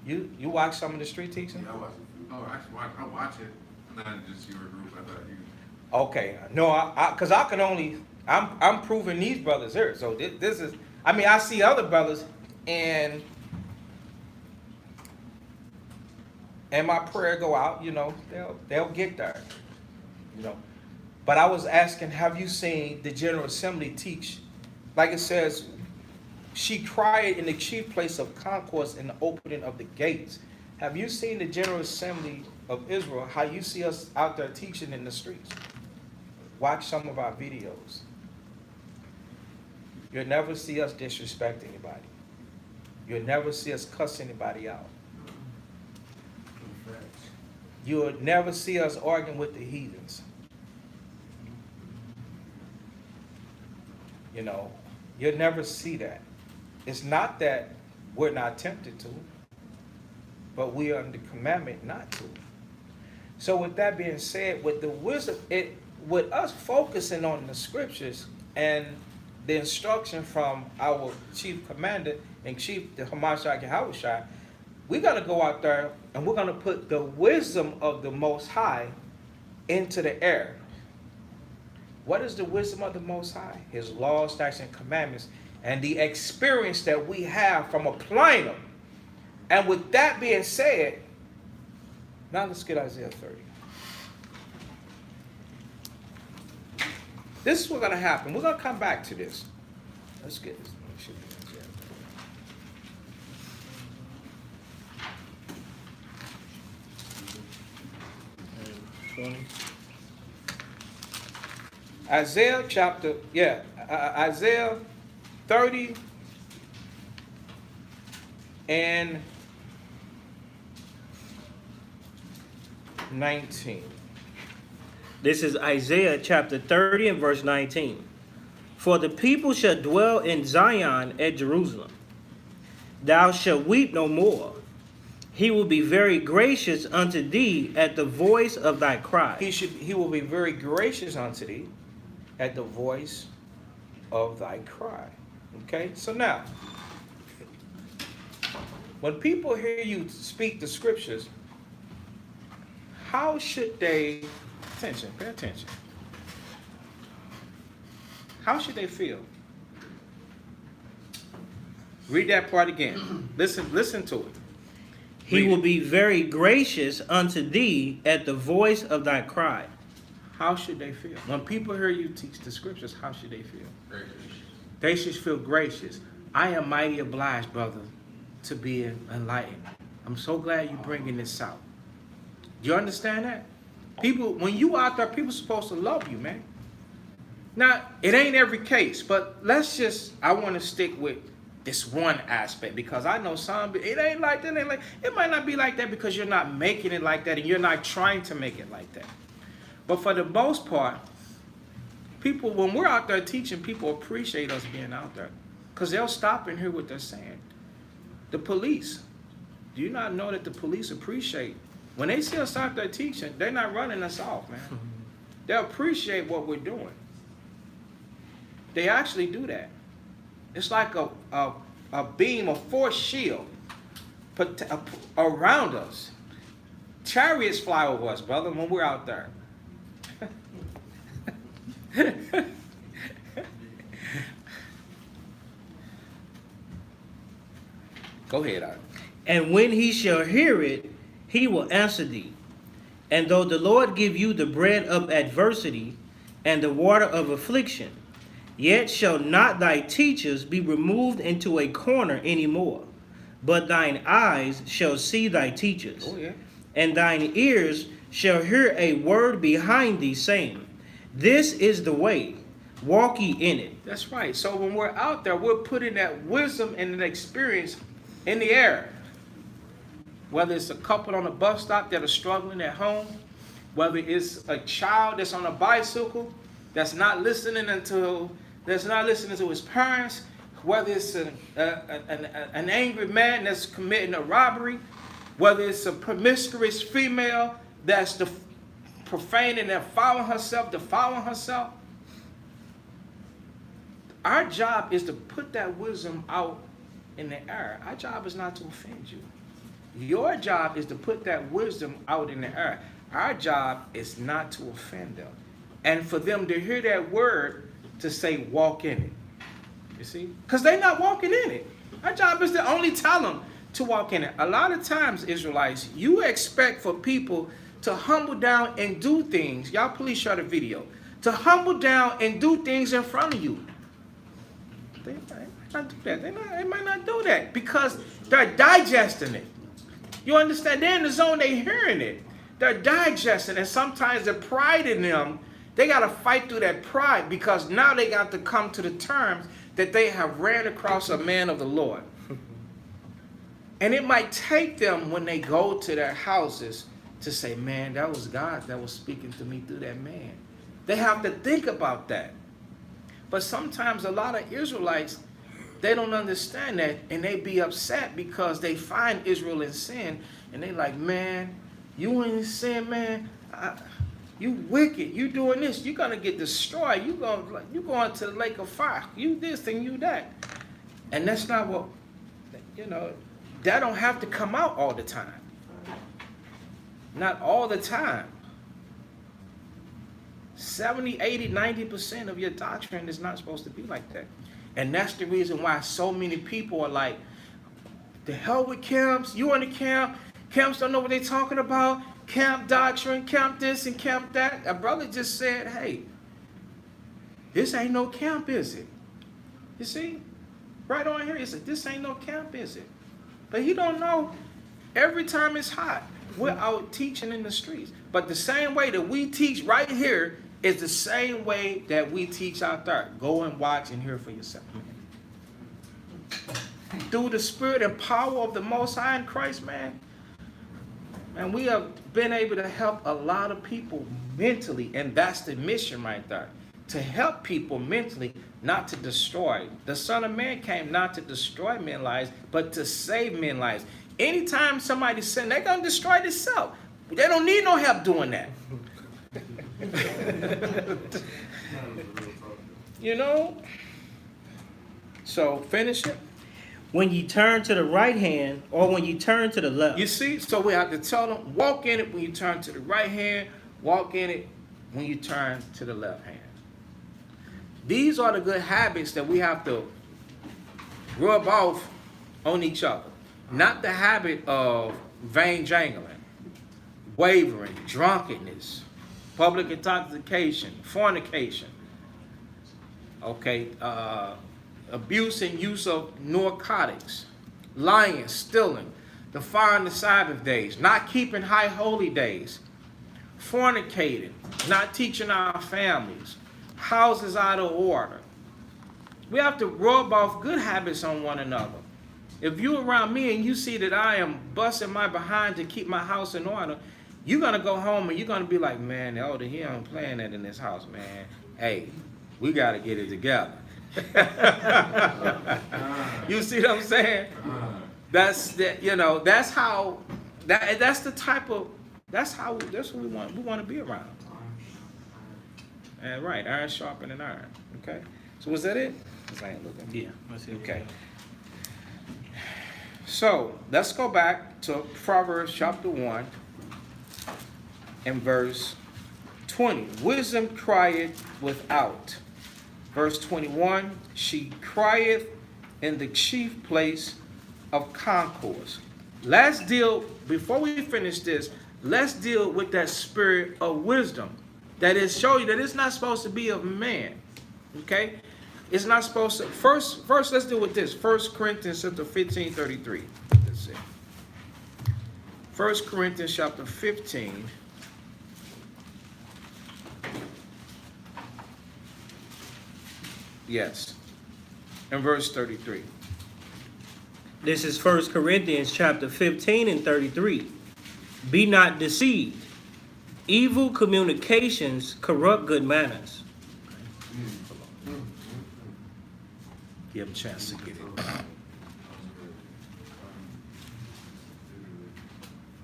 You watch some of the street teaching? Yeah, I watch it. Oh, actually, I watch it. Not just your group. I thought you. Okay, no, because I can only, I'm proving these brothers here. So this is, I mean, I see other brothers, and my prayer go out. You know, they'll get there. You know, but I was asking, have you seen the General Assembly teach? Like it says, she cried in the chief place of concourse in the opening of the gates. Have you seen the General Assembly of Israel, how you see us out there teaching in the streets? Watch some of our videos. You'll never see us disrespect anybody. You'll never see us cuss anybody out. You'll never see us arguing with the heathens. You know, you'll never see that. It's not that we're not tempted to, but we are under commandment not to. So with that being said, with the wisdom, with us focusing on the scriptures and the instruction from our chief commander and chief, the Hamashiach Yahushua, we're going to go out there and we're going to put the wisdom of the Most High into the air. What is the wisdom of the Most High? His laws, statutes, and commandments, and the experience that we have from applying them. And with that being said, now let's get Isaiah 30. This is what's going to happen. We're going to come back to this. Let's get this. It should be Isaiah 30. 20. Isaiah chapter, Isaiah 30 and 19. This is Isaiah chapter 30 and verse 19. For the people shall dwell in Zion at Jerusalem. Thou shalt weep no more. He will be very gracious unto thee at the voice of thy cry. He will be very gracious unto thee at the voice of thy cry. Okay, so now, when people hear you speak the scriptures, how should they, pay attention. How should they feel? Read that part again. Listen to it. He will be very gracious unto thee at the voice of thy cry. How should they feel? When people hear you teach the scriptures, how should they feel? Very gracious. They should feel gracious. I am mighty obliged, brother, to be enlightened. I'm so glad you're bringing this out. Do you understand that? People, when you out there, people supposed to love you, man. Now, it ain't every case, but I want to stick with this one aspect, because I know some, it ain't like that. It might not be like that because you're not making it like that and you're not trying to make it like that. But for the most part, people, when we're out there teaching, people appreciate us being out there because they'll stop and hear what they're saying. The police, do you not know that the police appreciate, when they see us out there teaching, they're not running us off, man. They appreciate what we're doing. They actually do that. It's like a beam, a force shield around us. Chariots fly over us, brother, when we're out there. Go ahead, Art. And when he shall hear it, he will answer thee. And though the Lord give you the bread of adversity and the water of affliction, yet shall not thy teachers be removed into a corner any more, but thine eyes shall see thy teachers. Oh, yeah. And thine ears shall hear a word behind thee, saying, This is the way, walk ye in it. That's right. So when we're out there, we're putting that wisdom and an experience in the air. Whether it's a couple on a bus stop that are struggling at home, whether it's a child that's on a bicycle that's not listening to his parents, whether it's an angry man that's committing a robbery, whether it's a promiscuous female that's profaning and defiling herself. Our job is to put that wisdom out in the air. Our job is not to offend you. Your job is to put that wisdom out in the air. Our job is not to offend them. And for them to hear that word to say, walk in it. You see? Because they're not walking in it. Our job is to only tell them to walk in it. A lot of times, Israelites, you expect for people to humble down and do things. Y'all please share the video. To humble down and do things in front of you. They might not do that. They might not do that because they're digesting it. You understand? They're in the zone, they're hearing it. They're digesting, and sometimes the pride in them, they got to fight through that pride because now they got to come to the terms that they have ran across a man of the Lord. And it might take them when they go to their houses to say, man, that was God that was speaking to me through that man. They have to think about that. But sometimes a lot of Israelites, they don't understand that, and they be upset because they find Israel in sin, and they like, man, you in sin, man. You wicked. You doing this. You're gonna get destroyed. You going to the lake of fire. You this and you that. And that's not what, that don't have to come out all the time. Not all the time. 70, 80, 90% of your doctrine is not supposed to be like that. And that's the reason why so many people are like, the hell with camps. You in the camp. Camps don't know what they're talking about. Camp doctrine, camp this and camp that. A brother just said, hey, this ain't no camp, is it? You see? Right on here, he said, this ain't no camp, is it? But he don't know. Every time it's hot, we're out teaching in the streets. But the same way that we teach right here is the same way that we teach out there. Go and watch and hear for yourself. Through the spirit and power of the Most High in Christ, man. And we have been able to help a lot of people mentally, and that's the mission right there. To help people mentally, not to destroy. The Son of Man came not to destroy men's lives, but to save men's lives. Anytime somebody sin, they're going to destroy themselves. They don't need no help doing that. So, finish it. When you turn to the right hand or when you turn to the left. You see, so we have to tell them, walk in it when you turn to the right hand, walk in it when you turn to the left hand. These are the good habits that we have to rub off on each other. Not the habit of vain jangling, wavering, drunkenness, public intoxication, fornication, abuse and use of narcotics, lying, stealing, defying the Sabbath days, not keeping high holy days, fornicating, not teaching our families, houses out of order. We have to rub off good habits on one another. If you're around me and you see that I am busting my behind to keep my house in order, you're going to go home and you're going to be like, man, the elder here, I'm playing that in this house, man. Hey, we got to get it together. You see what I'm saying? That's how we want to be around. And right, iron sharpening iron. Okay. So was that it? 'Cause I ain't looking. Yeah, that's it. Okay. So let's go back to Proverbs chapter 1 and verse 20. Wisdom crieth without. Verse 21, she crieth in the chief place of concourse. Before we finish this, let's deal with that spirit of wisdom. That is, show you that it's not supposed to be of man. Okay? It's not supposed to. First, let's deal with this. 1 Corinthians chapter 15, 33. That's it. 1 Corinthians chapter 15. Yes. And verse 33. This is 1 Corinthians chapter 15 and 33. Be not deceived. Evil communications corrupt good manners. Give him a chance to get it.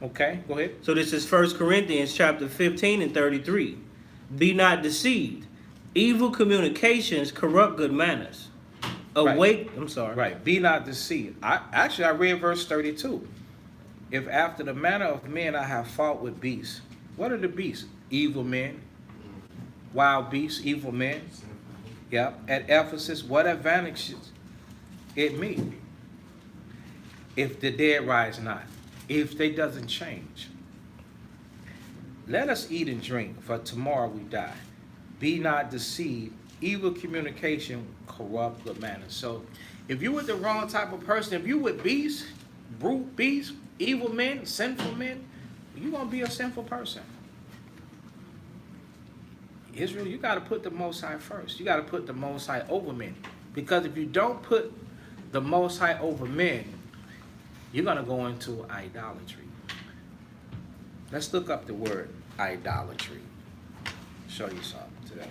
Okay, go ahead. So this is 1 Corinthians chapter 15 and 33. Be not deceived. Evil communications corrupt good manners. Awake, I'm sorry. Right, be not deceived. I read verse 32. If after the manner of men I have fought with beasts. What are the beasts? Evil men. Wild beasts, evil men. Yep. At Ephesus, what advantages it me? If the dead rise not. If they doesn't change. Let us eat and drink, for tomorrow we die. Be not deceived. Evil communication corrupt good manners. So if you with the wrong type of person, if you with beasts, brute beasts, evil men, sinful men, you're going to be a sinful person. Israel, you got to put the Most High first. You got to put the Most High over men. Because if you don't put the Most High over men, you're going to go into idolatry. Let's look up the word idolatry. Show you something today.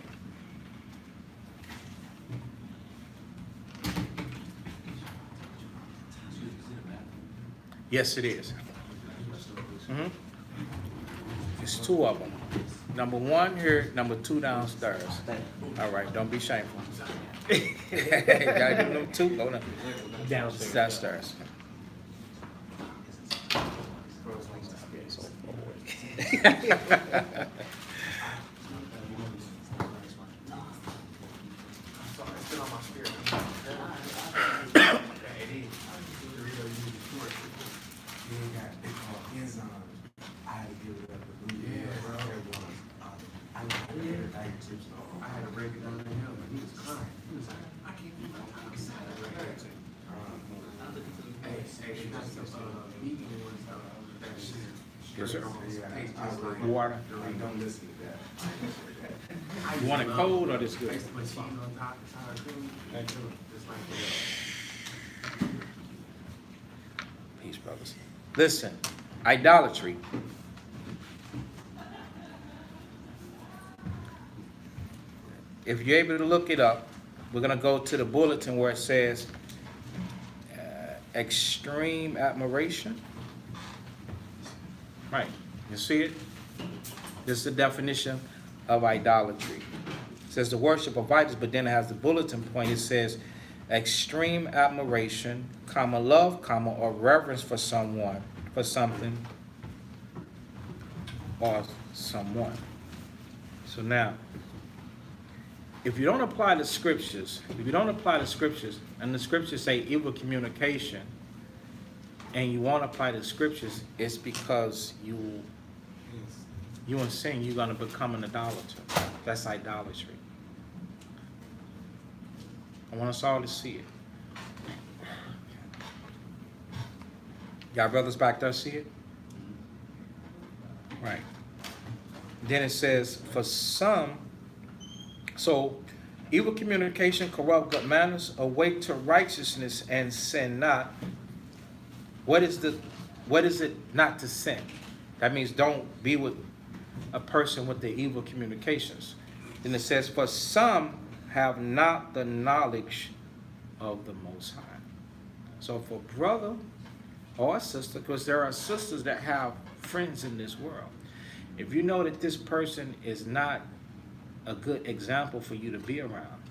Yes, it is. Mhm. It's two of them. Number one here, number two downstairs. All right, don't be shameful. Gotta do them two, go down. Downstairs. Downstairs. It's been on my spirit. I had to break it down to him, and he was crying. He was like, I can't believe I'm outside of that. Hey, she got some, vegan ones, that shit. Yes, sir. Tastes just like Water. Don't listen to that. You want it cold or this I good? used to put cheese on top, sour cream, just like that. Peace, brothers. Listen, idolatry. If you're able to look it up, we're going to go to the bulletin where it says extreme admiration. Right. You see it? This is the definition of idolatry. It says the worship of idols, but then it has the bulletin point. It says extreme admiration, comma, love, comma, or reverence for someone, for something, or someone. So now, if you don't apply the scriptures, and the scriptures say evil communication, and you won't apply the scriptures, it's because you in sin, you're gonna become an idolater. That's idolatry. I want us all to see it. Y'all brothers back there see it? Right. Then it says, for some, so evil communication, corrupt good manners, awake to righteousness and sin not. What is it not to sin? That means don't be with a person with the evil communications. Then it says, for some have not the knowledge of the Most High. So for brother or sister, because there are sisters that have friends in this world, if you know that this person is not a good example for you to be around,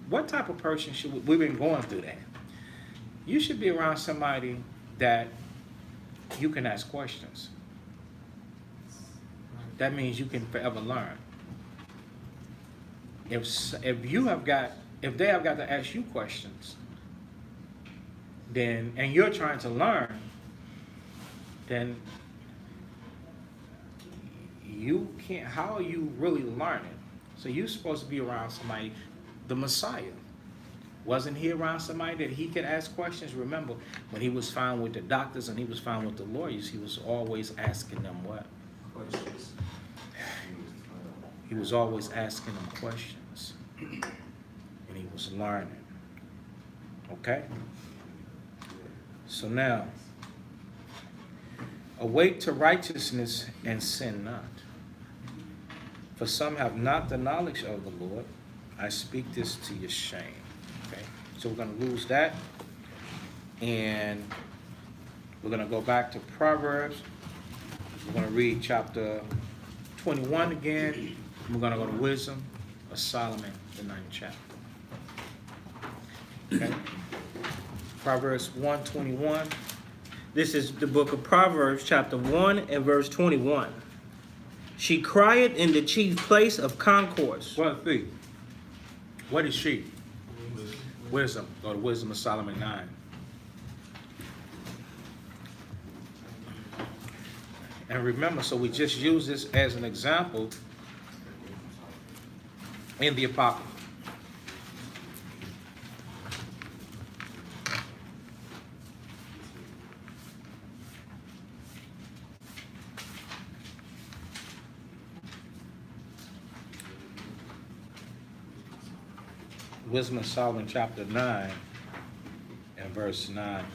what type of person should we've been going through that? You should be around somebody that you can ask questions. That means you can forever learn. If they have got to ask you questions, then and you're trying to learn, then you can't. How are you really learning? So you're supposed to be around somebody, the Messiah. Wasn't he around somebody that he could ask questions? Remember, when he was found with the doctors and he was found with the lawyers, he was always asking them what? Questions. He was always asking them questions. And he was learning. Okay? So now, awake to righteousness and sin not. For some have not the knowledge of the Lord. I speak this to your shame. Okay? So we're going to lose that. And we're going to go back to Proverbs. We're going to read chapter 21 again. We're going to go to Wisdom of Solomon, the 9th chapter. Okay? Proverbs 1:21. This is the book of Proverbs, chapter 1 and verse 21. She cried in the chief place of concourse. What is she? Wisdom. Go to Wisdom of Solomon 9. And remember, so we just use this as an example in the Apocrypha. Wisdom of Solomon chapter 9 and verse 9.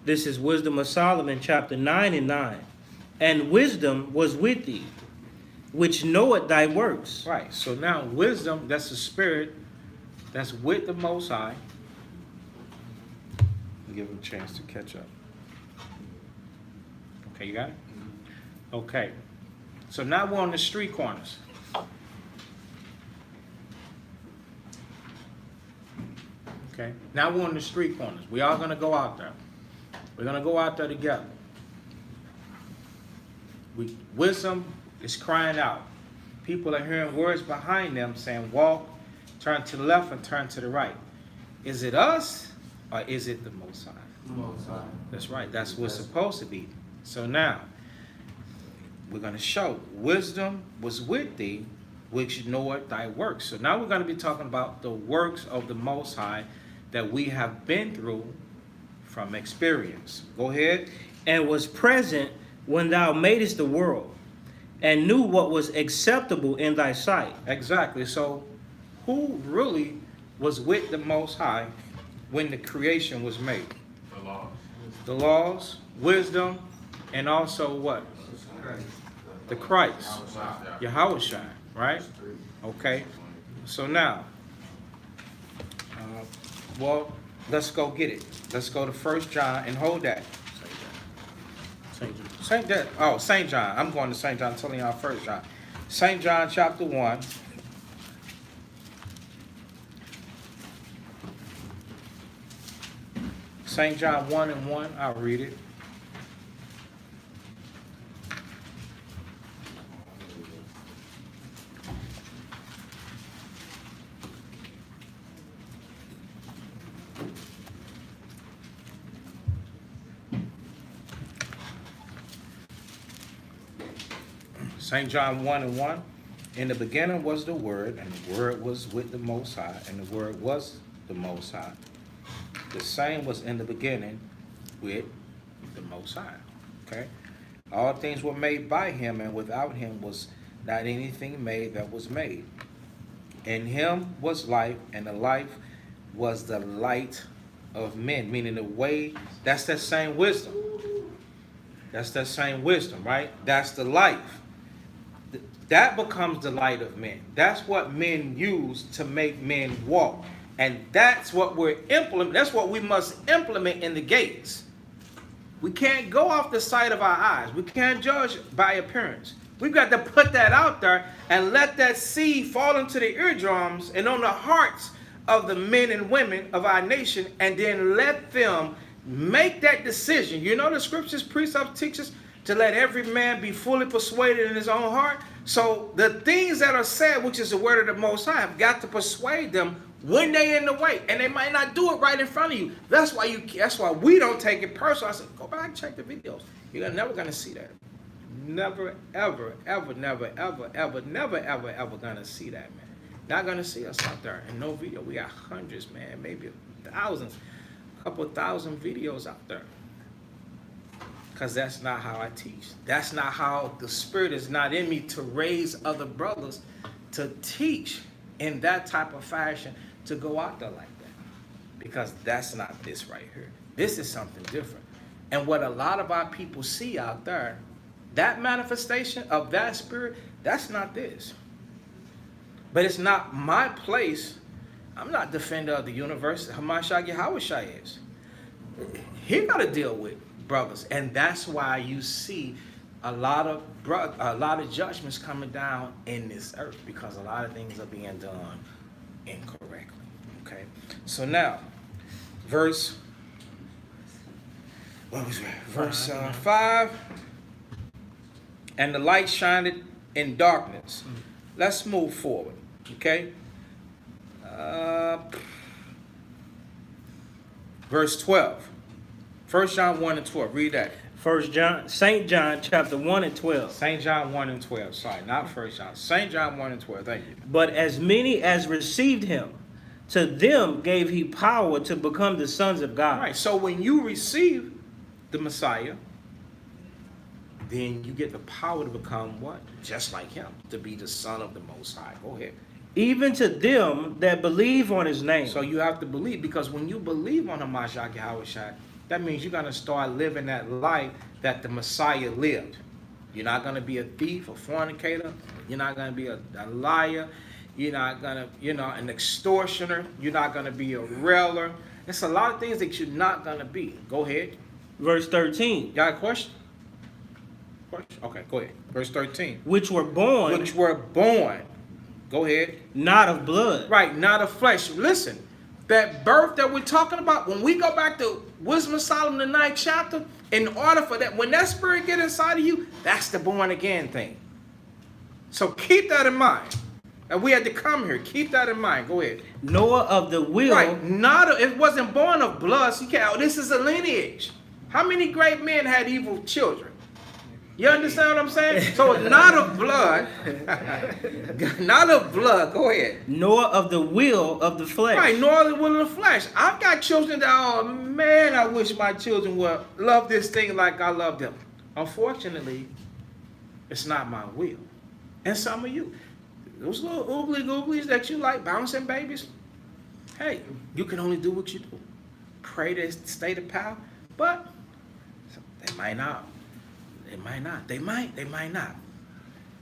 This is Wisdom of Solomon, chapter 9 and 9. And wisdom was with thee, which knoweth thy works. Right, so now wisdom, that's the spirit that's with the Most High. Give him a chance to catch up. Okay, you got it? Okay, so now we're on the street corners. Okay, now we're on the street corners. We are gonna go out there. We're gonna go out there together. Wisdom is crying out. People are hearing words behind them saying, walk, turn to the left and turn to the right. Is it us or is it the Most High? The Most High. That's right. That's what it's supposed to be. So now, we're going to show wisdom was with thee, which knoweth thy works. So now we're going to be talking about the works of the Most High that we have been through from experience. Go ahead. And was present when thou madest the world, and knew what was acceptable in thy sight. Exactly. So who really was with the Most High when the creation was made? The law. The laws, wisdom, and also what? The Christ. Yahushua, right? Okay. So now, well, let's go get it. Let's go to 1 John and hold that. St. John. I'm going to St. John. I'm telling y'all 1 John. St. John chapter 1. St. John 1 and 1. I'll read it. St. John 1 and 1. In the beginning was the Word, and the Word was with the Most High, and the Word was the Most High. The same was in the beginning with the Most High. Okay? All things were made by him, and without him was not anything made that was made. In him was life, and the life was the light of men. Meaning the way, that's that same wisdom. That's that same wisdom, right? That's the life. That becomes the light of men. That's what men use to make men walk. And that's what we're implementing. That's what we must implement in the gates. We can't go off the sight of our eyes. We can't judge by appearance. We've got to put that out there and let that seed fall into the eardrums and on the hearts of the men and women of our nation, and then let them make that decision. You know the scriptures, precepts, teaches to let every man be fully persuaded in his own heart. So the things that are said, which is the word of the Most High, have got to persuade them when they in the way, and they might not do it right in front of you. That's why we don't take it personal. I said, go back and check the videos. You're never gonna see that. Never, ever, ever, never, ever, ever, never, ever, ever gonna see that, man. Not gonna see us out there in no video. We got hundreds, man, maybe thousands, a couple thousand videos out there. Because that's not how I teach. That's not how the Spirit is not in me to raise other brothers to teach in that type of fashion, to go out there like that. Because that's not this right here. This is something different. And what a lot of our people see out there, that manifestation of that Spirit, that's not this. But it's not my place. I'm not defender of the universe. Hamashiach Yahushua is. He got to deal with brothers, and that's why you see a lot of judgments coming down in this earth, because a lot of things are being done incorrectly. Okay, so now verse 5. And the light shined in darkness. Let's move forward. Okay, verse 12. 1 John 1 and 12. Read that. St. John chapter 1 and 12. St. John 1 and 12. Sorry, not 1 John. St. John 1 and 12. Thank you. But as many as received him, to them gave he power to become the sons of God. All right. So when you receive the Messiah, then you get the power to become what? Just like him, to be the Son of the Most High. Go ahead. Even to them that believe on his name. So you have to believe, because when you believe on Hamashiach Yahushua, that means you're gonna start living that life that the Messiah lived. You're not gonna be a thief, a fornicator. You're not gonna be a liar. You're not gonna, an extortioner. You're not gonna be a railer. It's a lot of things that you're not gonna be. Go ahead. Verse 13. You got a question? Okay, go ahead. Verse 13. Which were born Which were born. Go ahead. not of blood. Right, not of flesh. Listen, that birth that we're talking about, when we go back to Wisdom of Solomon, the 9th chapter, in order for that, when that spirit get inside of you, that's the born again thing. So keep that in mind. And we had to come here. Keep that in mind. Go ahead. Nor of the will. Right, it wasn't born of blood. So you can't, this is a lineage. How many great men had evil children? You understand what I'm saying? So not of blood. Not of blood. Go ahead. Nor of the will of the flesh. Right, nor the will of the flesh. I've got children that, oh man, I wish my children would love this thing like I love them. Unfortunately, it's not my will. And some of you, those little oogly googlies that you like, bouncing babies, hey, you can only do what you do. Pray to stay the power, but they might not. They might not. They might not.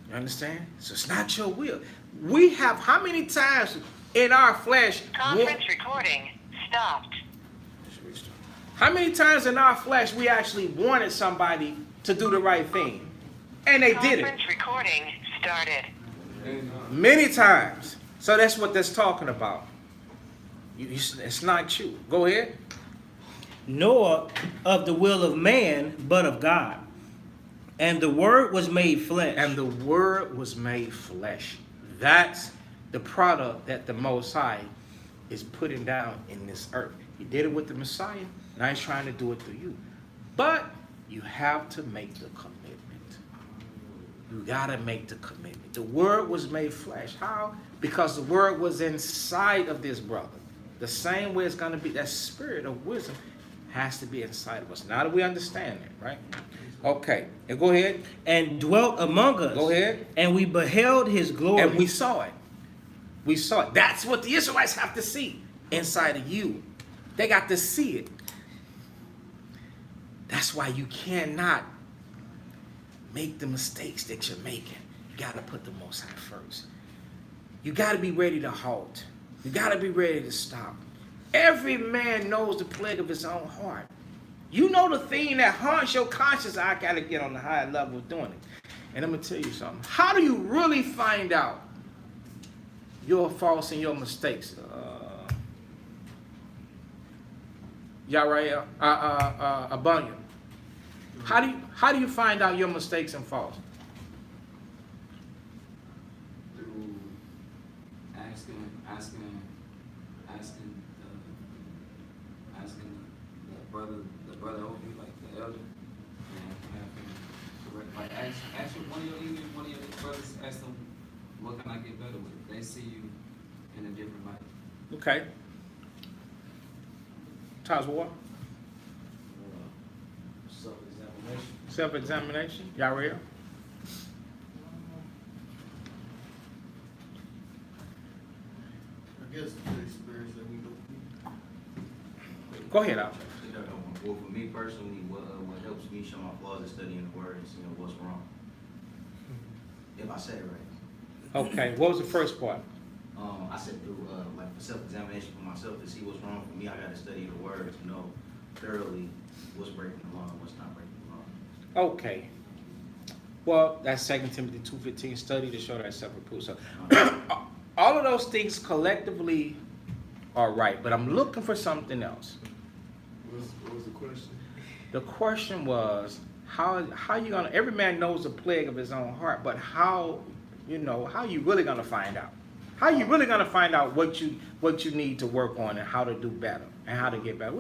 You understand? So it's not your will. We have how many times in our flesh? Conference recording stopped. How many times in our flesh we actually wanted somebody to do the right thing? And they did it. Conference recording started. Many times. So that's what that's talking about. It's not you. Go ahead. Nor of the will of man, but of God. And the word was made flesh. And the word was made flesh. That's the product that the Most High is putting down in this earth. He did it with the Messiah. Now he's trying to do it through you. But you have to make the commitment. You got to make the commitment. The word was made flesh. How? Because the word was inside of this brother. The same way it's going to be, that spirit of wisdom has to be inside of us. Now that we understand that, right? Okay. And go ahead. And dwelt among us. Go ahead. And we beheld his glory. And we saw it. We saw it. That's what the Israelites have to see inside of you. They got to see it. That's why you cannot make the mistakes that you're making. You got to put the Most High first. You got to be ready to halt. You got to be ready to stop. Every man knows the plague of his own heart. You know the thing that haunts your conscience. I got to get on the higher level of doing it. And I'm going to tell you something. How do you really find out your faults and your mistakes? Yahweh, Abanya. How do you find out your mistakes and faults? Through asking the brother over you, like the elder, and have him correct. Like ask one of your brothers, ask them, what can I get better with? They see you in a different light. Okay. Taz, what? Self-examination. Self-examination. Yahweh. I guess the experience that we go through. Go ahead, Al. Well, for me personally, what helps me show my flaws is studying the word and seeing what's wrong. If I said it right. Okay. What was the first part? I said through like for self-examination for myself to see what's wrong for me, I got to study the word to know thoroughly what's breaking the law and what's not breaking the law. Okay. Well, that's 2 Timothy 2:15 study to show that self-reproof. So all of those things collectively are right, but I'm looking for something else. What was the question? The question was how you gonna? Every man knows the plague of his own heart, but how you really gonna find out? How you really gonna find out what you need to work on and how to do better and how to get better?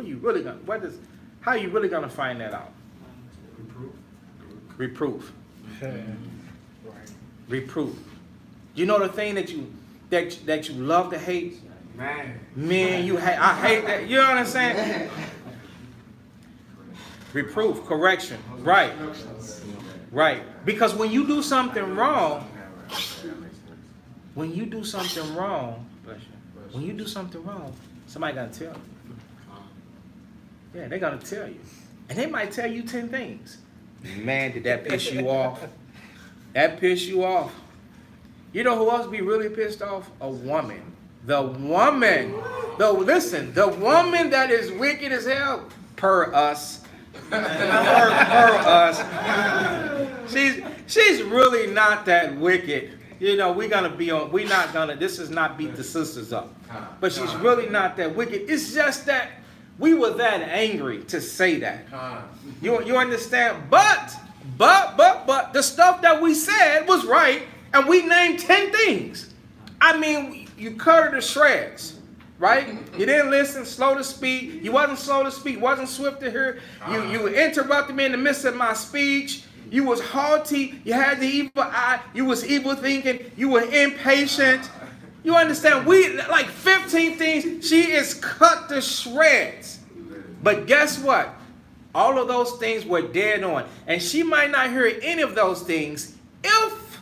How you really gonna find that out? Reproof. Reproof. You know the thing that you love to hate? Man, I hate that. You know what I'm saying? Reproof, correction. Right. Right. Because when you do something wrong, somebody gotta tell you. Yeah, they're gonna tell you. And they might tell you 10 things. Man, did that piss you off? That pissed you off. You know who else be really pissed off? A woman. The woman. Listen, the woman that is wicked as hell, per us. per us. She's really not that wicked. You know, we're not gonna, this is not beat the sisters up. But she's really not that wicked. It's just that we were that angry to say that. You understand? But the stuff that we said was right, and we named 10 things. I mean, you cut her to shreds, right? You didn't listen, slow to speak. You wasn't slow to speak, wasn't swift to hear. You interrupted me in the midst of my speech. You was haughty. You had the evil eye. You was evil thinking. You were impatient. You understand? We like 15 things. She is cut to shreds. But guess what? All of those things were dead on. And she might not hear any of those things if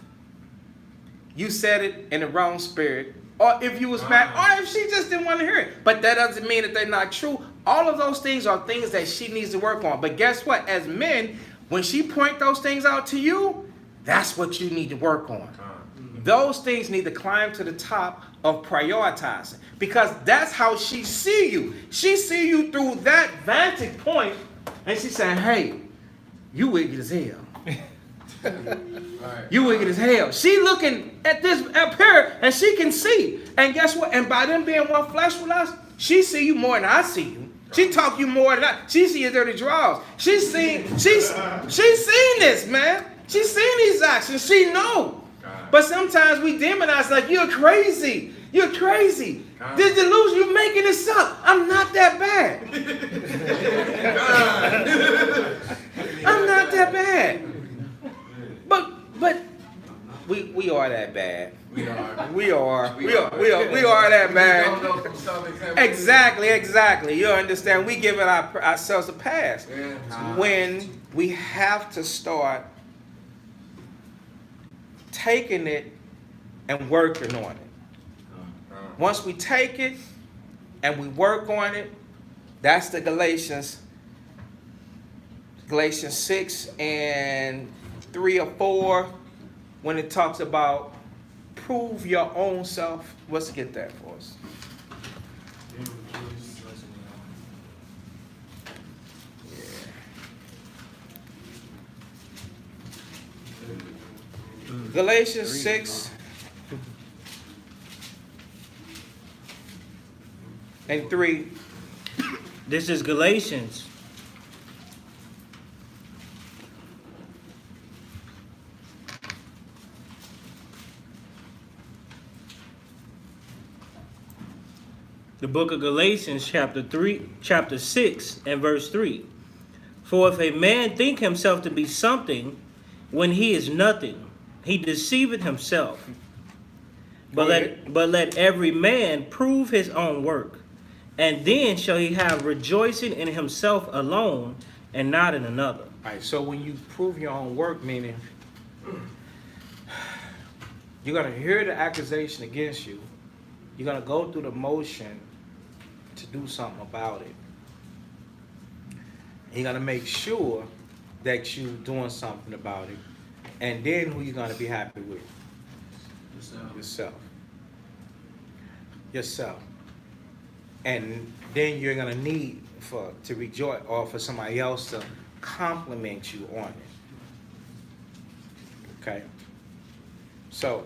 you said it in the wrong spirit, or if you was mad, or if she just didn't want to hear it. But that doesn't mean that they're not true. All of those things are things that she needs to work on. But guess what? As men, when she point those things out to you, that's what you need to work on. Those things need to climb to the top of prioritizing, because that's how she see you. She see you through that vantage point, and she saying, hey, you wicked as hell. You wicked as hell. She looking at this up here, and she can see. And guess what? And by them being one flesh with us, she see you more than I see you. She talk you more than I. She see your dirty draws. She's seen this, man. She's seen these actions. She know. But sometimes we demonize like, you're crazy. You're crazy. This delusion, you're making this up. I'm not that bad. I'm not that bad. But we are that bad. We are that bad. Exactly. You understand? We give ourselves a pass. When we have to start taking it and working on it. Once we take it and we work on it, that's the Galatians 6 and 3 or 4, when it talks about prove your own self. Let's get that for us. Galatians 6 and 3. This is Galatians. The book of Galatians, chapter 6 and verse 3. For if a man think himself to be something when he is nothing, he deceiveth himself. But let every man prove his own work, and then shall he have rejoicing in himself alone and not in another. All right, so when you prove your own work, meaning you're going to hear the accusation against you, you're going to go through the motion to do something about it. You're going to make sure that you're doing something about it. And then who you going to be happy with? Yourself. And then you're going to need to rejoice, or for somebody else to compliment you on it. Okay? So,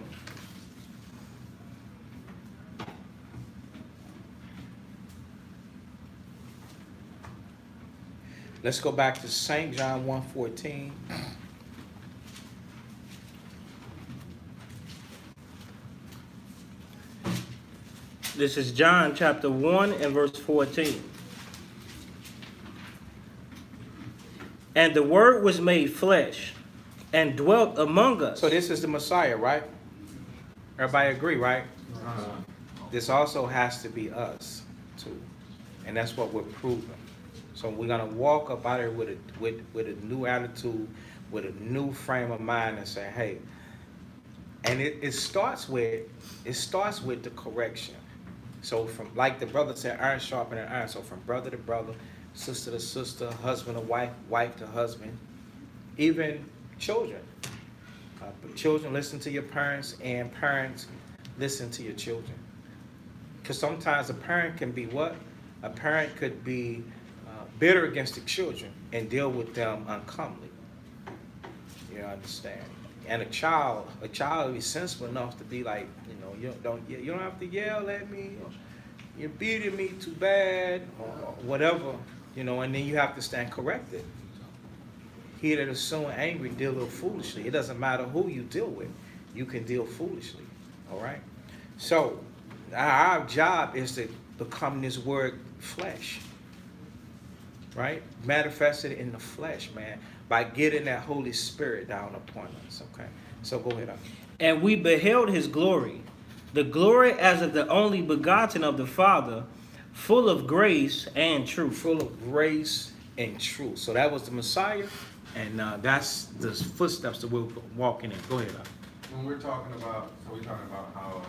let's go back to St. John 1:14. This is John chapter 1 and verse 14. And the Word was made flesh and dwelt among us. So this is the Messiah, right? Everybody agree, right? This also has to be us, too. And that's what we're proving. So we're going to walk up out here with a new attitude, with a new frame of mind, and say, hey, and it starts with the correction. So from, like the brother said, iron sharpening iron. So from brother to brother, sister to sister, husband to wife, wife to husband, even children. Children listen to your parents, and parents listen to your children. Because sometimes a parent can be what? A parent could be bitter against the children and deal with them uncomely. You understand? And a child will be sensible enough to be like, you don't have to yell at me, or you're beating me too bad, or whatever, and then you have to stand corrected. He that is soon angry deal foolishly. It doesn't matter who you deal with, you can deal foolishly. All right. So our job is to become this word flesh, right? Manifested in the flesh, man, by getting that Holy Spirit down upon us. Okay. So go ahead. And we beheld his glory, the glory as of the only begotten of the Father, full of grace and truth. Full of grace and truth. So that was the Messiah, and that's the footsteps that we're walking in. Go ahead. When we're talking about how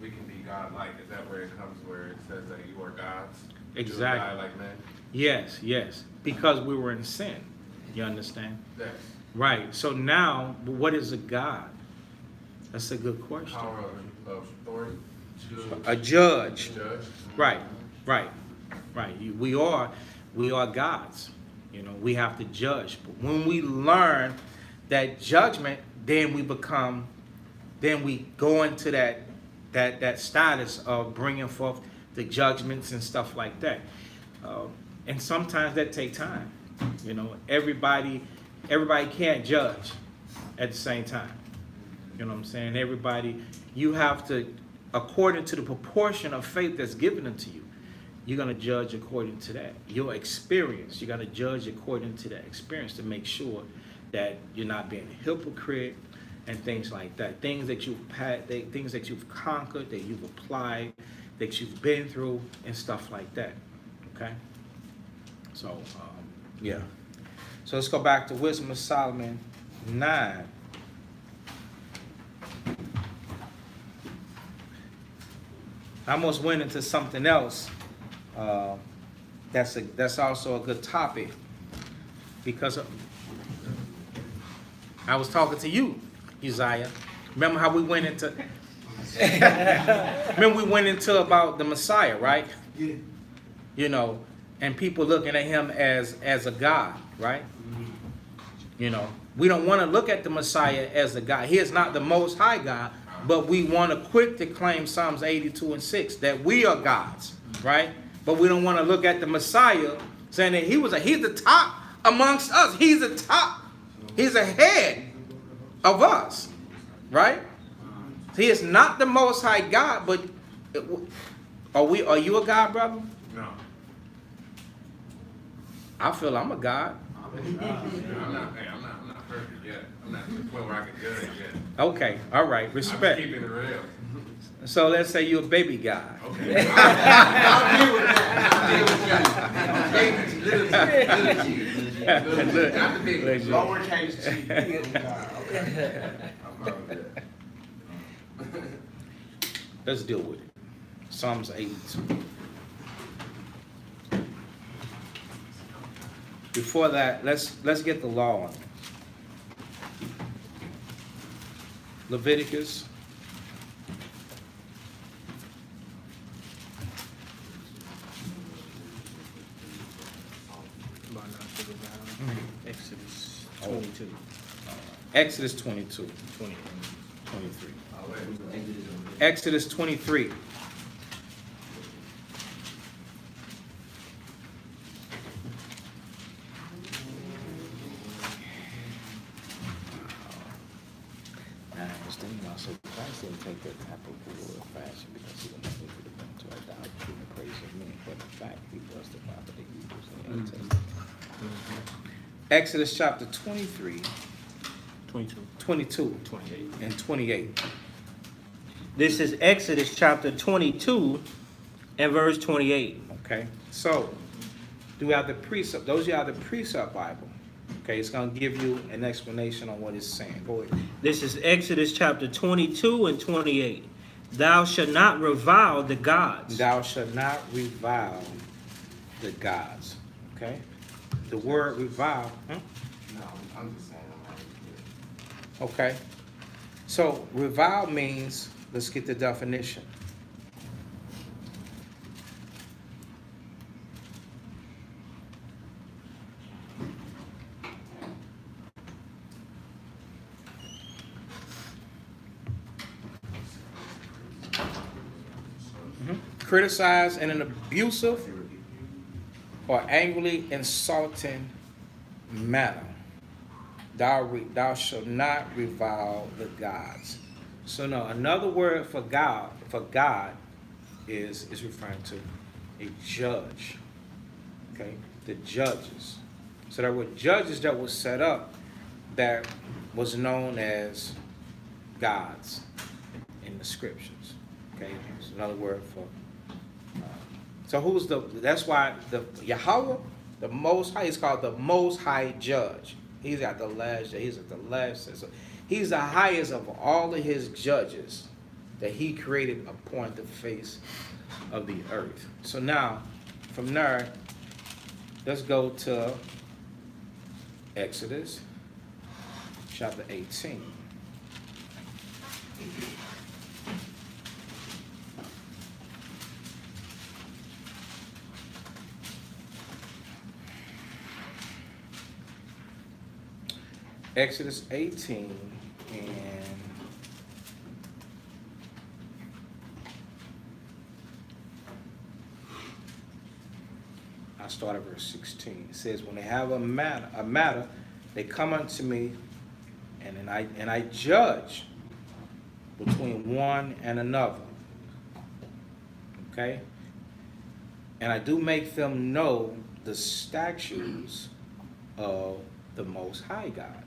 we can be God-like, is that where it comes where it says that you are gods? Exactly. You are God like men? Yes. Because we were in sin. You understand? Yes. Right. So now, what is a God? That's a good question. Power of authority. A judge. Judge. Right. We are gods. We have to judge. But when we learn that judgment, then we go into that status of bringing forth the judgments and stuff like that. And sometimes that takes time. Everybody can't judge at the same time. You know what I'm saying? You have to, according to the proportion of faith that's given unto you, you're going to judge according to that. Your experience, you got to judge according to that experience to make sure that you're not being a hypocrite and things like that. Things that you've had, things that you've conquered, that you've applied, that you've been through, and stuff like that. Okay? So, yeah. So let's go back to Wisdom of Solomon 9. I almost went into something else. That's also a good topic, because I was talking to you, Uzziah. Remember how we went into? Remember we went into about the Messiah, right? Yeah. And people looking at him as a God, right? We don't want to look at the Messiah as a God. He is not the Most High God, but we want to quick to claim Psalms 82:6 that we are gods, right? But we don't want to look at the Messiah saying that he's the top amongst us. He's the top. He's the head of us, right? He is not the Most High God, but are you a God, brother? No. I feel I'm a God. I'm not perfect yet. I'm not to the point where I can judge yet. Okay, all right, I'm respect. keeping it real. So let's say you're a baby God. Okay. I'll deal with that. Not the big one. Lowercase g. Okay. I'm fine with that. Let's deal with it. Psalms 82. Before that, let's get the law on it. Leviticus. Exodus 22. Exodus 22. 23. Exodus 23. I was thinking about, so Christ didn't take that type of rule or fashion because he would never would have been to idolatry and the praise of men. But in fact, he was the father of the Hebrews in the Old Testament. Exodus chapter 23, 22, 28. and 28. This is Exodus chapter 22 and verse 28. Okay, so do we have the precept? Those of you have the precept Bible. Okay, it's going to give you an explanation on what it's saying. Go ahead. This is Exodus chapter 22 and 28. Thou shalt not revile the gods. Thou shalt not revile the gods. Okay? The word revile, No, I'm just saying, I'm already good. okay? So revile means, let's get the definition. Criticize in an abusive or angrily insulting manner. Thou shalt not revile the gods. So no, another word for God is referring to a judge. Okay, the judges. So there were judges that were set up that was known as gods in the scriptures. Okay, it's another word for. So who's that's why the Yahweh, the Most High, is called the Most High Judge. He's at the last, he's at the last. So he's the highest of all of his judges that he created upon the face of the earth. So now, from there, let's go to Exodus chapter 18. Exodus 18 and I start at verse 16. It says, when they have a matter, they come unto me, and I judge between one and another. Okay? And I do make them know the statutes of the Most High God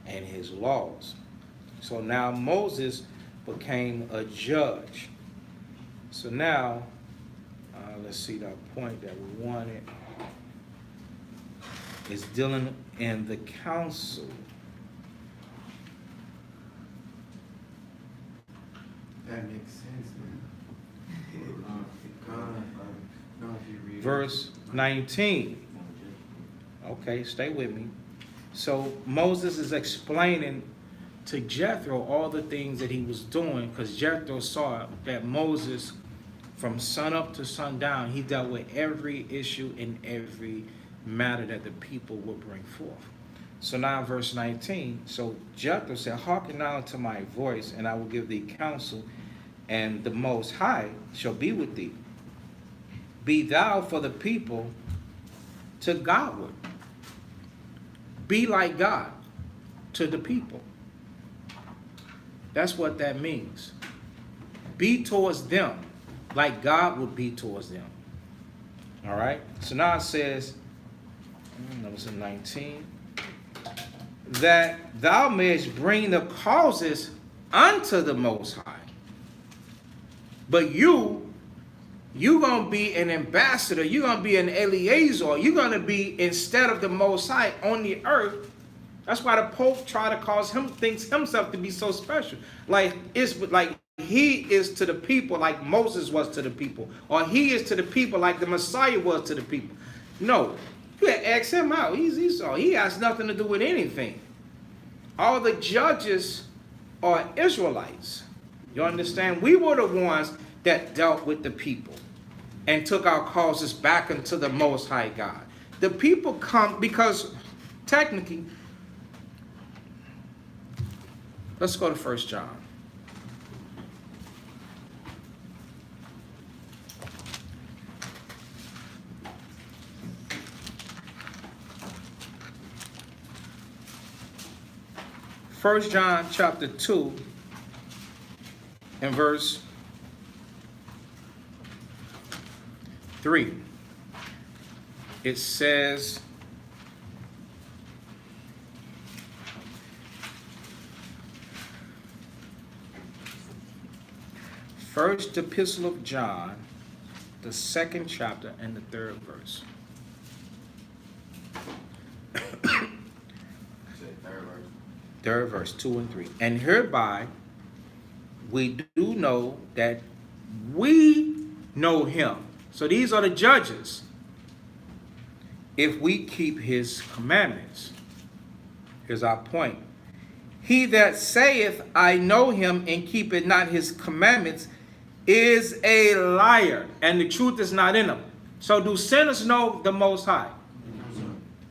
and his laws. So now Moses became a judge. So now, let's see, the point that we wanted is dealing in the council. That makes sense, man. No, if you read Verse 19. Okay, stay with me. So Moses is explaining to Jethro all the things that he was doing, because Jethro saw that Moses, from sun up to sundown, he dealt with every issue and every matter that the people would bring forth. So now verse 19, so Jethro said, hearken now unto my voice, and I will give thee counsel, and the Most High shall be with thee. Be thou for the people to Godward. Be like God to the people. That's what that means. Be towards them like God would be towards them. All right? So now it says, Numbers 19, that thou mayest bring the causes unto the Most High. But you're going to be an ambassador. You're going to be an Eliezer. You're going to be, instead of the Most High on the earth. That's why the Pope tried to thinks himself to be so special. Like, it's like he is to the people like Moses was to the people. Or he is to the people like the Messiah was to the people. No, you had to ask him out. He has nothing to do with anything. All the judges are Israelites. You understand? We were the ones that dealt with the people and took our causes back into the Most High God. The people come because technically, let's go to 1 John. First John chapter 2 and verse 3. It says, First Epistle of John, the 2nd chapter and the 3rd verse. Third verse, 2 and 3. And hereby we do know that we know him. So these are the judges. if we keep his commandments. Here's our point. He that saith, I know him, and keepeth not his commandments, is a liar, and the truth is not in him. So do sinners know the Most High?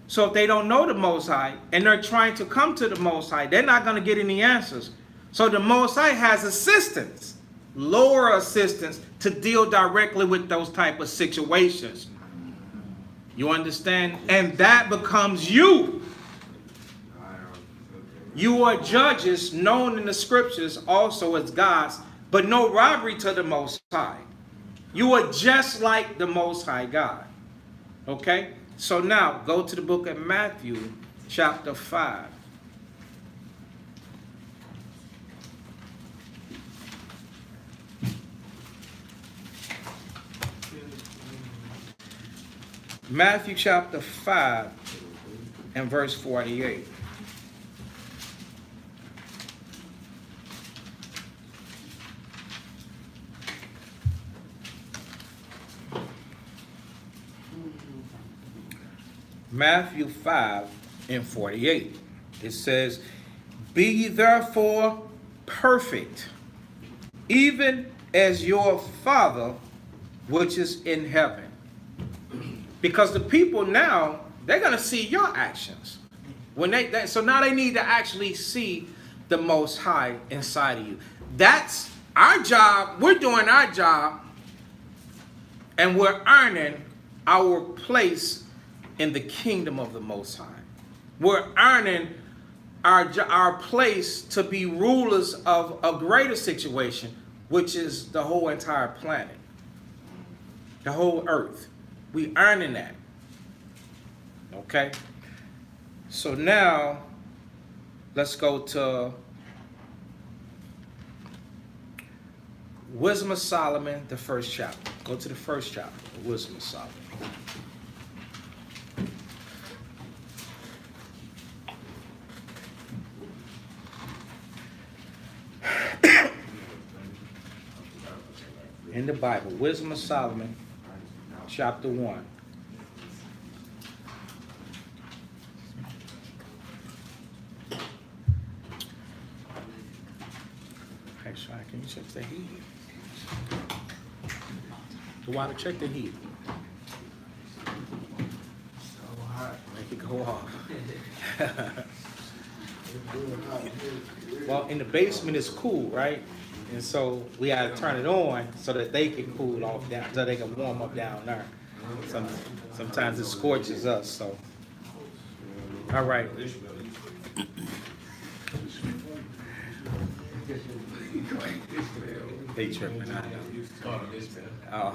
So if they don't know the Most High, and they're trying to come to the Most High, they're not going to get any answers. So the Most High has assistants, lower assistants, to deal directly with those type of situations. You understand? And that becomes you. You are judges known in the scriptures also as gods, but no robbery to the Most High. You are just like the Most High God. Okay? So now, go to the book of Matthew, chapter 5. Matthew chapter 5 and verse 48. Matthew 5 and 48. It says, be ye therefore perfect, even as your Father which is in heaven. Because the people now, they're going to see your actions. When so now they need to actually see the Most High inside of you. That's our job. We're doing our job, and we're earning our place in the kingdom of the Most High. We're earning our place to be rulers of a greater situation, which is the whole entire planet, the whole earth. We earning that. Okay? So now, let's go to Wisdom of Solomon, the first chapter. Go to the first chapter, Wisdom of Solomon. In the Bible, Wisdom of Solomon, chapter 1. Hey, Shai, can you check the heat? The water, check the heat. Make it go off. Well, in the basement it's cool, right? And so we had to turn it on so that they can cool off down, so they can warm up down there. Sometimes it scorches us, so. All right. They tripping, I know. Oh.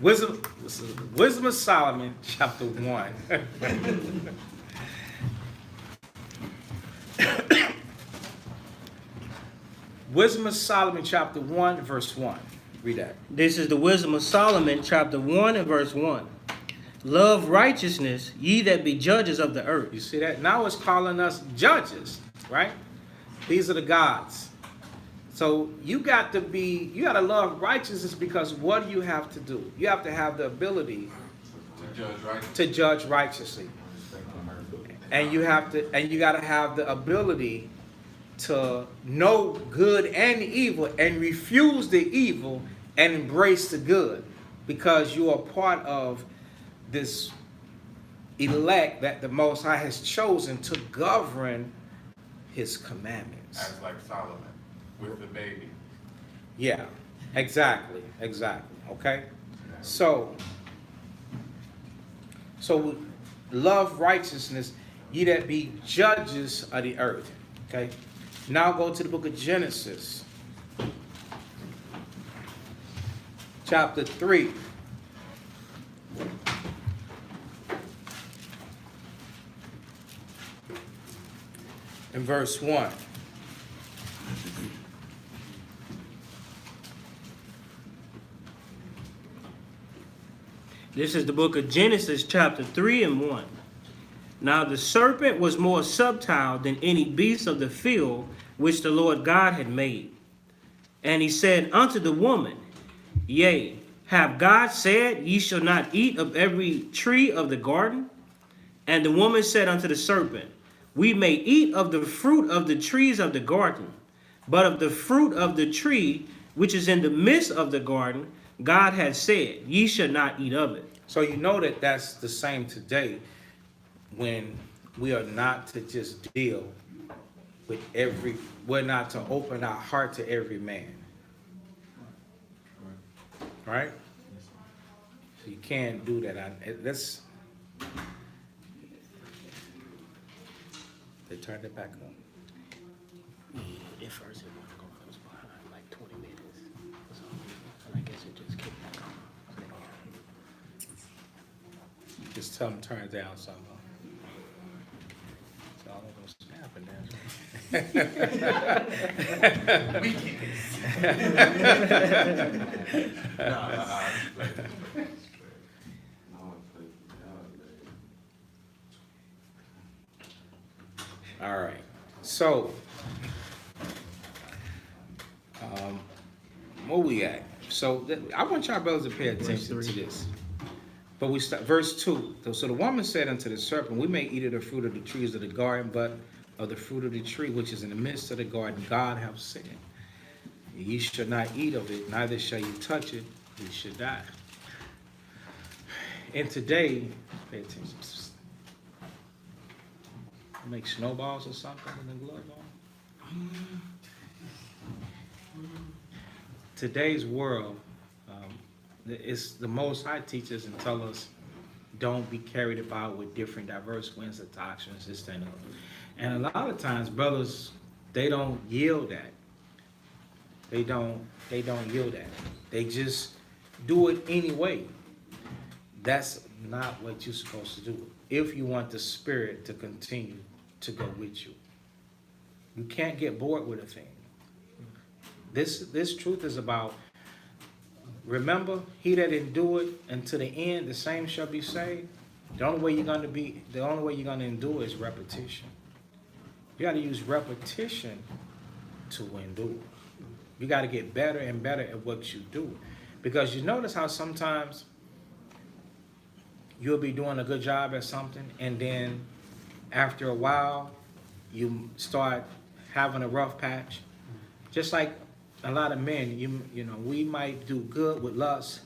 Wisdom of Solomon, chapter 1. Wisdom of Solomon, chapter 1, verse 1. Read that. This is the Wisdom of Solomon, chapter 1 and verse 1. Love righteousness, ye that be judges of the earth. You see that? Now it's calling us judges, right? These are the gods. So you got to love righteousness, because what do you have to do? You have to have the ability to judge righteously. And you got to have the ability to know good and evil and refuse the evil and embrace the good, because you are part of this elect that the Most High has chosen to govern his commandments. As like Solomon with the baby. Yeah, exactly. Okay? So love righteousness, ye that be judges of the earth. Okay? Now go to the book of Genesis, chapter 3. And verse 1. This is the book of Genesis, chapter 3 and 1. Now the serpent was more subtile than any beast of the field which the Lord God had made. And he said unto the woman, Yea, have God said, Ye shall not eat of every tree of the garden? And the woman said unto the serpent, We may eat of the fruit of the trees of the garden, but of the fruit of the tree which is in the midst of the garden, God hath said, Ye shall not eat of it. So you know that that's the same today, when we are not to just deal with we're not to open our heart to every man. Right? So you can't do that. That's, they turned it back on. At first it was behind like 20 minutes. So, and I guess it just kicked back on. Just tell them to turn it down some. It's all over snapping now. We keep it. All right, so, where we at? So, I want y'all brothers to pay attention to this. But we start, verse 2. So the woman said unto the serpent, We may eat of the fruit of the trees of the garden, but of the fruit of the tree which is in the midst of the garden, God hath said, Ye shall not eat of it, neither shall you touch it, ye should die. And today, pay attention. Make snowballs or something with the glove on. Today's world, it's the Most High teaches and tell us, don't be carried about with different diverse winds of doctrines, this, that, and the other. And a lot of times, brothers, they don't yield that. They don't yield that. They just do it anyway. That's not what you're supposed to do if you want the Spirit to continue to go with you. You can't get bored with a thing. This truth is about, remember, he that endure unto the end, the same shall be saved. The only way you're going to endure is repetition. You got to use repetition to endure. You got to get better and better at what you do. Because you notice how sometimes you'll be doing a good job at something, and then after a while, you start having a rough patch. Just like a lot of men, you know, we might do good with lust,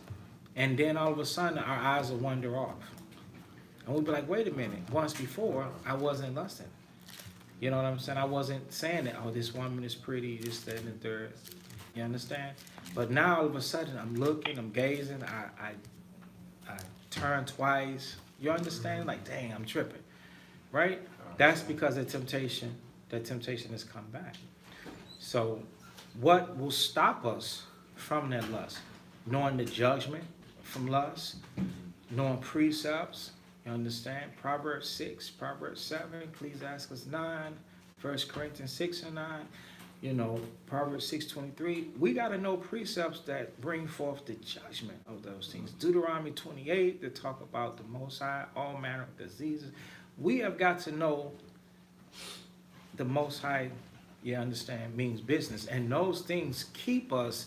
and then all of a sudden our eyes will wander off. And we'll be like, wait a minute, once before I wasn't lusting. You know what I'm saying? I wasn't saying that, oh, this woman is pretty, this, that, and the third. You understand? But now all of a sudden I'm looking, I'm gazing, I turn twice. You understand? Like, dang, I'm tripping. Right? That's because that temptation has come back. So what will stop us from that lust? Knowing the judgment from lust, knowing precepts, you understand? Proverbs 6, Proverbs 7, Ecclesiastes 9, 1 Corinthians 6 and 9, you know, Proverbs 6:23. We got to know precepts that bring forth the judgment of those things. Deuteronomy 28, that talk about the Most High, all manner of diseases. We have got to know the Most High, you understand, means business. And those things keep us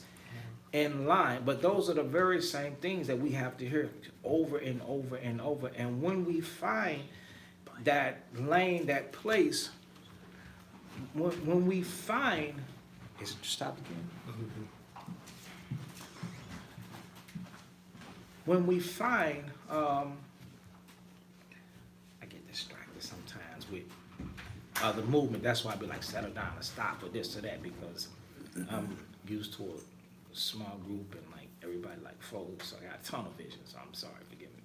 in line. But those are the very same things that we have to hear over and over and over. And when we find that lane, that place, when we find, is it stop again? When we find, I get distracted sometimes with the movement. That's why I be like, settle down and stop or this or that, because I'm used to a small group and like everybody like folds, so I got tunnel vision, so I'm sorry, forgive me.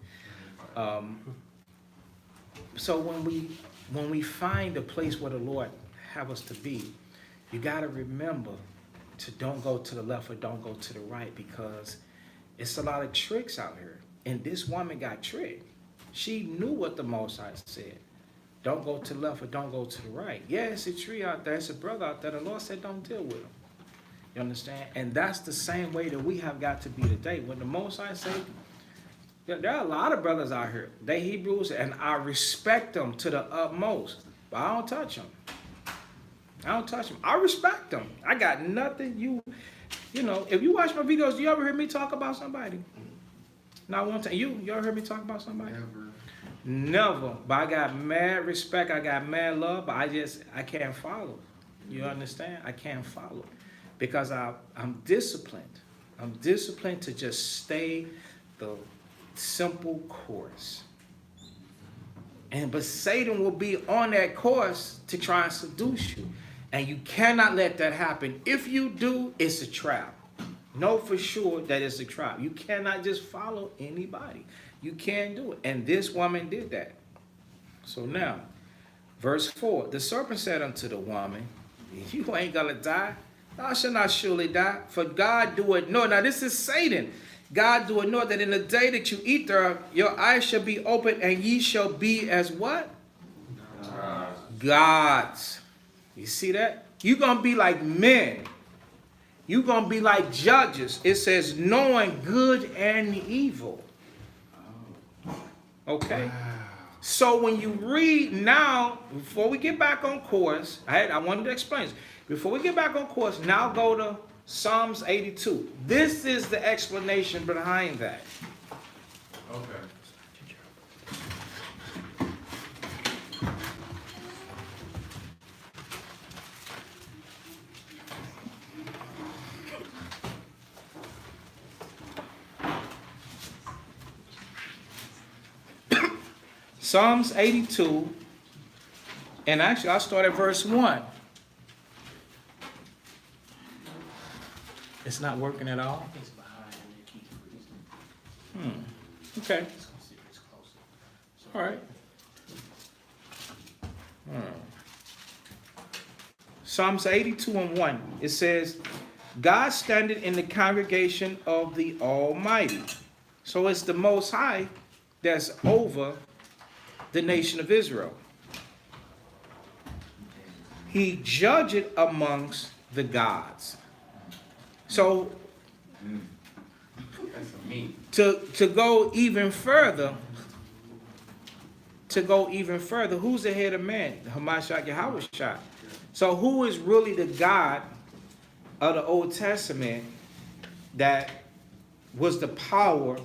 So when we find a place where the Lord have us to be, you got to remember to don't go to the left or don't go to the right, because it's a lot of tricks out here. And this woman got tricked. She knew what the Most High said. Don't go to the left or don't go to the right. Yeah, it's a tree out there, it's a brother out there. The Lord said don't deal with him. You understand? And that's the same way that we have got to be today. When the Most High say, there are a lot of brothers out here, they Hebrews, and I respect them to the utmost, but I don't touch them. I don't touch them. I respect them. I got nothing. You know, if you watch my videos, you ever hear me talk about somebody? Not one time. You ever heard me talk about somebody? Never. Never. But I got mad respect. I got mad love. But I can't follow. You understand? I can't follow because I'm disciplined. I'm disciplined to just stay the simple course. But Satan will be on that course to try and seduce you. And you cannot let that happen. If you do, it's a trap. Know for sure that it's a trap. You cannot just follow anybody. You can't do it. And this woman did that. So now, verse 4, the serpent said unto the woman, you ain't gonna die. Thou shalt not surely die. For God doeth know. Now this is Satan. God doeth know that in the day that you eat thereof, your eyes shall be opened, and ye shall be as what? Gods. You see that? You're going to be like men. You're going to be like judges. It says knowing good and evil. Okay? So when you read now, before we get back on course, I wanted to explain this. Before we get back on course, now go to Psalms 82. This is the explanation behind that. Okay. Psalms 82, and actually I'll start at verse 1. It's not working at all? It's behind and it keeps freezing. Okay, It's gonna see if it's closer. all right. Psalms 82 and 1, it says, God standeth in the congregation of the Almighty. So it's the Most High that's over the nation of Israel. He judgeth amongst the gods. So That's for me. to go even further, who's the head of man? Hamashiach Yahushua. So who is really the God of the Old Testament that was the power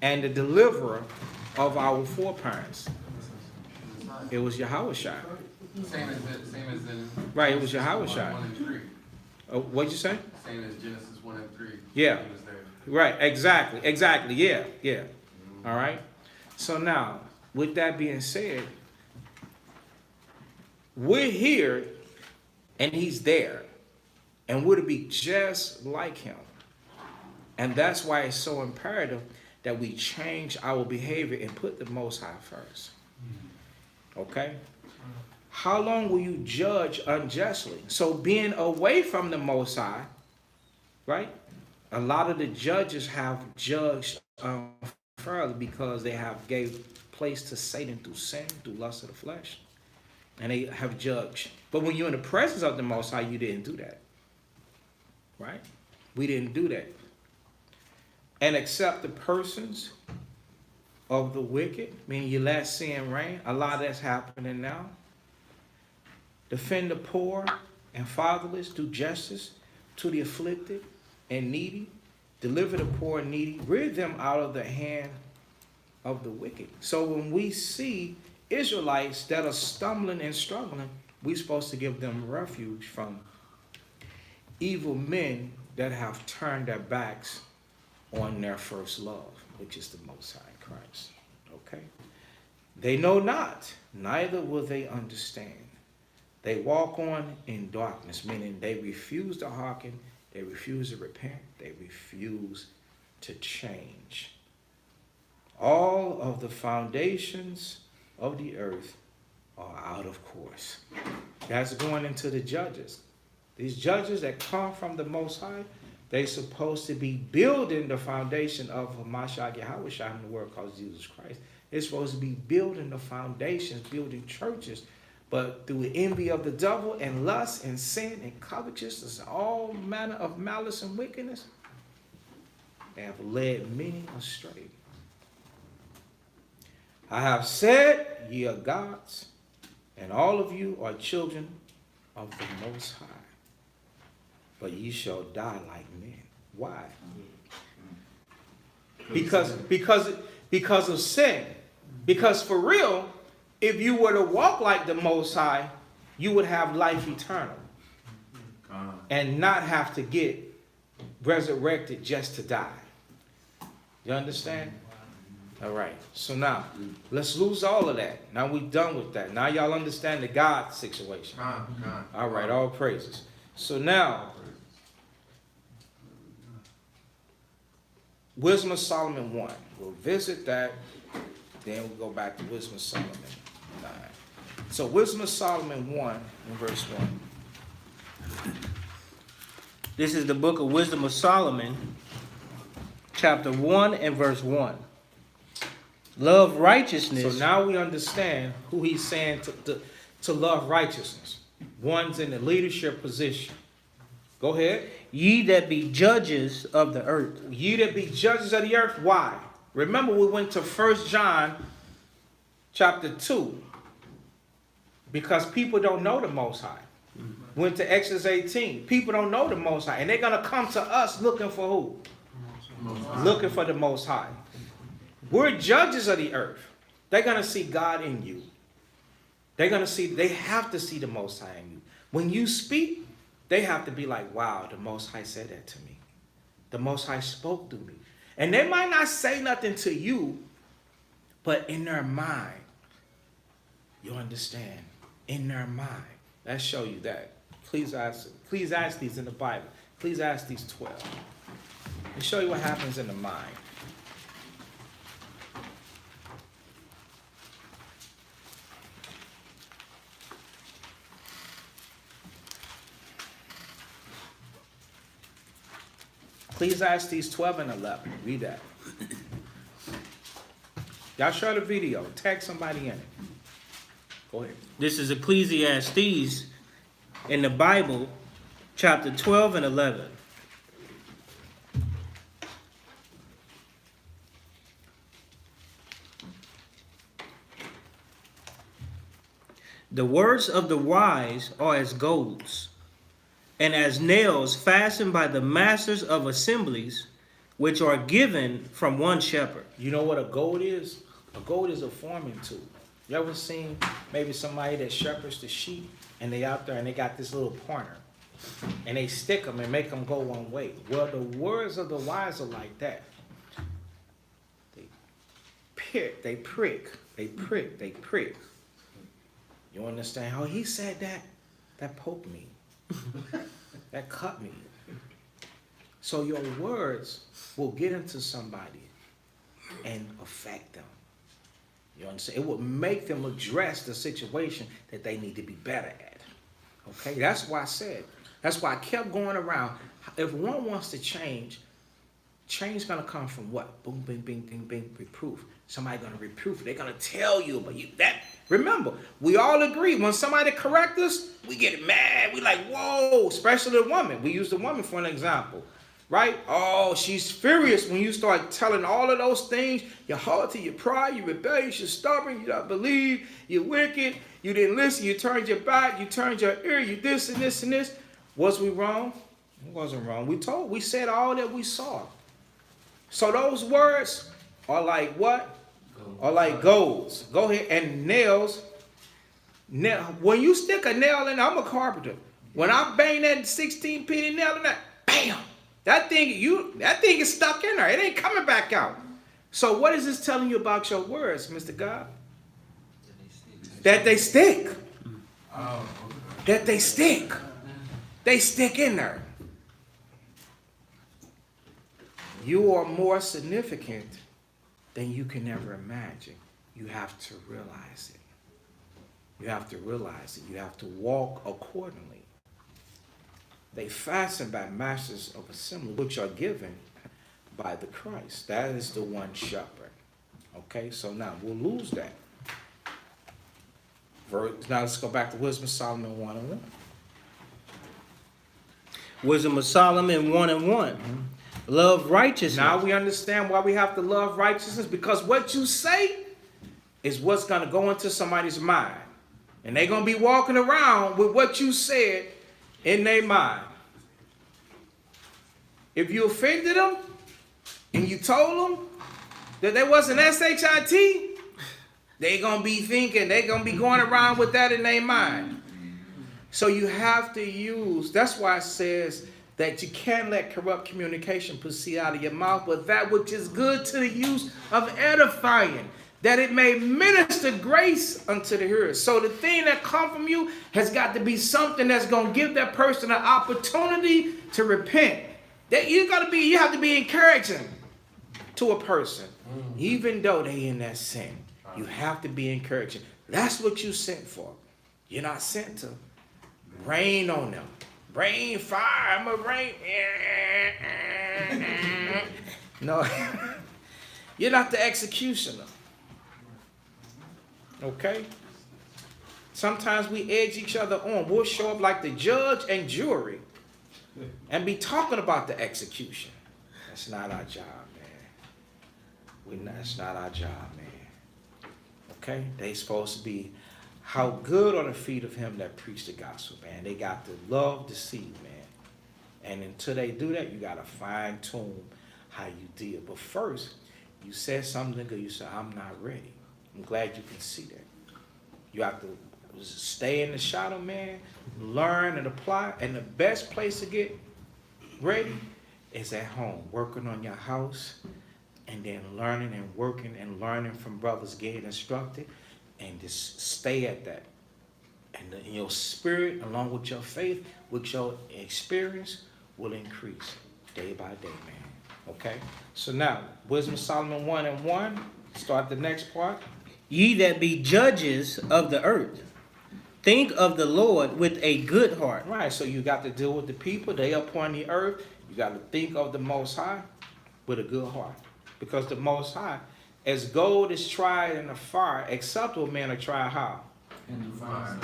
and the deliverer of our foreparents? It was Yahushua. Same as in. Right, it was Genesis Yahushua. 1 and 3. What'd you say? Same as Genesis 1 and 3. Yeah. He was there. Right, exactly, yeah. All right. So now, with that being said, we're here and he's there, and we're to be just like him. And that's why it's so imperative that we change our behavior and put the Most High first. Okay? How long will you judge unjustly? So being away from the Most High, right? A lot of the judges have judged unfairly because they have gave place to Satan through sin, through lust of the flesh. And they have judged. But when you're in the presence of the Most High, you didn't do that. Right? We didn't do that. And accept the persons of the wicked, meaning you let sin reign. A lot of that's happening now. Defend the poor and fatherless, do justice to the afflicted and needy. Deliver the poor and needy. Rid them out of the hand of the wicked. So when we see Israelites that are stumbling and struggling, we're supposed to give them refuge from evil men that have turned their backs on their first love, which is the Most High Christ. Okay? They know not, neither will they understand. They walk on in darkness, meaning they refuse to hearken, they refuse to repent, they refuse to change. All of the foundations of the earth are out of course. That's going into the judges. These judges that come from the Most High, they're supposed to be building the foundation of Hamashiach Yahushua in the world called Jesus Christ. They're supposed to be building the foundations, building churches, but through the envy of the devil and lust and sin and covetousness and all manner of malice and wickedness, they have led many astray. I have said, ye are gods, and all of you are children of the Most High. but ye shall die like men. Why? Because of sin. Because for real, if you were to walk like the Most High, you would have life eternal and not have to get resurrected just to die. You understand? All right. So now, let's lose all of that. Now we're done with that. Now y'all understand the God situation. All right. All praises. So now, Wisdom of Solomon 1. We'll visit that. Then we'll go back to Wisdom of Solomon 9. So Wisdom of Solomon 1 in verse 1. This is the book of Wisdom of Solomon, chapter 1 and verse 1. Love righteousness. So now we understand who he's saying to love righteousness. One's in the leadership position. Go ahead. Ye that be judges of the earth. Ye that be judges of the earth. Why? Remember we went to 1 John chapter 2. Because people don't know the Most High. Went to Exodus 18. People don't know the Most High. And they're going to come to us looking for who? Looking for the Most High. We're judges of the earth. They're going to see God in you. They have to see the Most High in you. When you speak, they have to be like, wow, the Most High said that to me. The Most High spoke to me. And they might not say nothing to you, but in their mind, you understand, in their mind. Let's show you that. Please ask these in the Bible. Please ask these 12. Let me show you what happens in the mind. Please ask these 12 and 11. Read that. Y'all share the video. Tag somebody in it. Go ahead. This is Ecclesiastes in the Bible, chapter 12 and 11. The words of the wise are as golds, and as nails fastened by the masters of assemblies, which are given from one shepherd. You know what a goad is? A goad is a farming tool. You ever seen maybe somebody that shepherds the sheep and they out there and they got this little pointer and they stick them and make them go one way? Well, the words of the wise are like that. They prick. You understand how he said that? That poked me. That cut me. So your words will get into somebody and affect them. You understand? It will make them address the situation that they need to be better at. Okay? That's why I said. That's why I kept going around. If one wants to change is going to come from what? Boom, bing, bing, bing, bing, reproof. Somebody going to reproof. They're going to tell you about you. That. Remember, we all agree. When somebody corrects us, we get mad. We like, whoa, especially the woman. We use the woman for an example. Right? Oh, she's furious when you start telling all of those things. You're haughty, you're pride, you're rebellious, you're stubborn, you don't believe, you're wicked, you didn't listen, you turned your back, you turned your ear, you this and this and this. Was we wrong? It wasn't wrong. We said all that we saw. So those words are like what? Are like golds. Go ahead. And nails. When you stick a nail in, I'm a carpenter. When I bang that 16-penny nail in that, bam! That thing is stuck in there. It ain't coming back out. So what is this telling you about your words, Mr. God? That they stick. That they stick. They stick in there. You are more significant than you can ever imagine. You have to realize it. You have to realize it. You have to walk accordingly. They fasten by masters of assembly, which are given by the Christ. That is the one shepherd. Okay, so now we'll lose that. Now let's go back to Wisdom of Solomon 1 and 1. Wisdom of Solomon 1 and 1. Love righteousness. Now we understand why we have to love righteousness, because what you say is what's going to go into somebody's mind. And they're going to be walking around with what you said in their mind. If you offended them and you told them that they wasn't SHIT, they gonna be thinking, they gonna be going around with that in their mind. So you have to use, that's why it says that you can't let corrupt communication proceed out of your mouth, but that which is good to the use of edifying, that it may minister grace unto the hearers. So the thing that come from you has got to be something that's going to give that person an opportunity to repent. That you have to be encouraging to a person, even though they in that sin. You have to be encouraging. That's what you sent for. You're not sent to rain on them. Rain, fire, I'm a rain. No, you're not the executioner. Okay? Sometimes we edge each other on. We'll show up like the judge and jury and be talking about the execution. That's not our job, man. That's not our job, man. Okay? They supposed to be how good on the feet of him that preached the gospel, man. They got to love the seed, man. And until they do that, you got to fine tune how you deal. But first, you said something good. You said, I'm not ready. I'm glad you can see that. You have to stay in the shadow, man, learn and apply. And the best place to get ready is at home, working on your house, and then learning and working and learning from brothers getting instructed, and just stay at that. And your spirit, along with your faith, with your experience, will increase day by day, man. Okay? So now, Wisdom of Solomon 1:1, start the next part. Ye that be judges of the earth, think of the Lord with a good heart. Right, so you got to deal with the people. They upon the earth. You got to think of the Most High with a good heart. Because the Most High, as gold is tried in the fire, acceptable men are tried how? In the fire.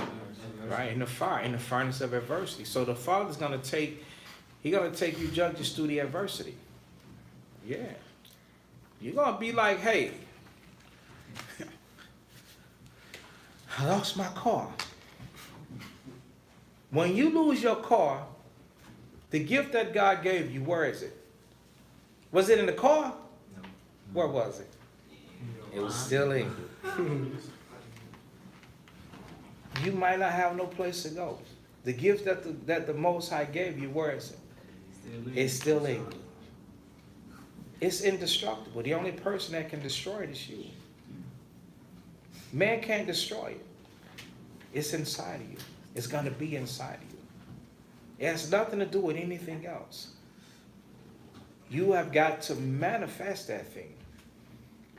Right, in the fire, in the furnace of adversity. So the Father's going to take, He's going to take you judges through the adversity. Yeah. You're going to be like, hey, I lost my car. When you lose your car, the gift that God gave you, where is it? Was it in the car? No. Where was it? It was still in you. You might not have no place to go. The gift that the Most High gave you, where is it? It's still in you. It's indestructible. The only person that can destroy it is you. Man can't destroy it. It's inside of you. It's going to be inside of you. It has nothing to do with anything else. You have got to manifest that thing.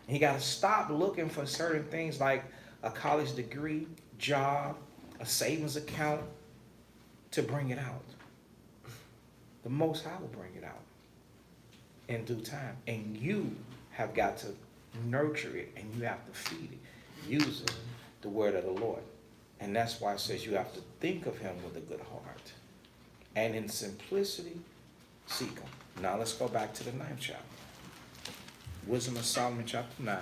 You got to stop looking for certain things like a college degree, job, a savings account to bring it out. The Most High will bring it out in due time. And you have got to nurture it, and you have to feed it using the word of the Lord. And that's why it says you have to think of him with a good heart. And in simplicity, seek him. Now let's go back to the 9th chapter. Wisdom of Solomon chapter 9.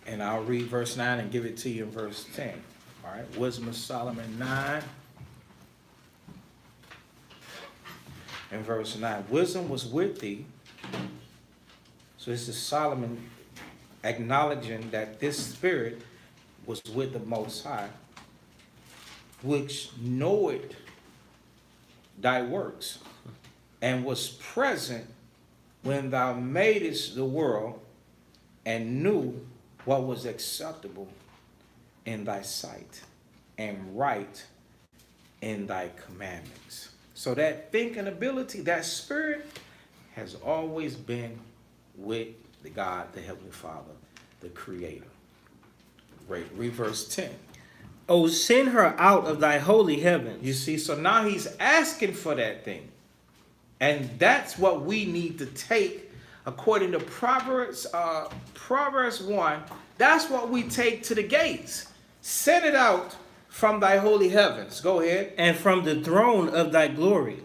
And I'll read verse 9 and give it to you in verse 10. All right, Wisdom of Solomon 9 and verse 9. Wisdom was with thee. So this is Solomon acknowledging that this spirit was with the Most High, which knoweth thy works, and was present when thou madest the world, and knew what was acceptable in thy sight, and right in thy commandments. So that thinking ability, that spirit, has always been with the God, the Heavenly Father, the Creator. Read verse 10. Oh, send her out of thy holy heavens. You see, so now he's asking for that thing. And that's what we need to take according to Proverbs 1. That's what we take to the gates. Send it out from thy holy heavens. Go ahead. And from the throne of thy glory,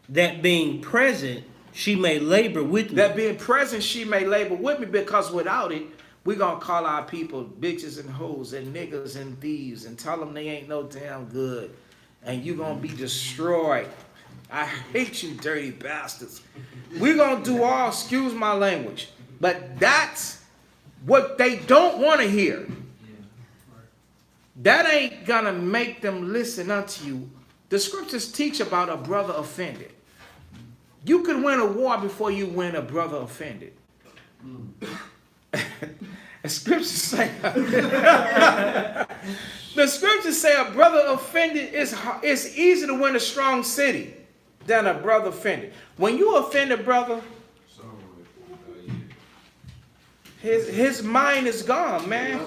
that being present, she may labor with me. That being present, she may labor with me, because without it, We gonna call our people bitches and hoes and niggas and thieves and tell them they ain't no damn good. And you gonna be destroyed. I hate you dirty bastards. We gonna do all, excuse my language. But that's what they don't want to hear. That ain't gonna make them listen unto you. The scriptures teach about a brother offended. You can win a war before you win a brother offended. The scriptures say the scriptures say a brother offended it's easier to win a strong city than a brother offended. When you offend a brother, his mind is gone, man.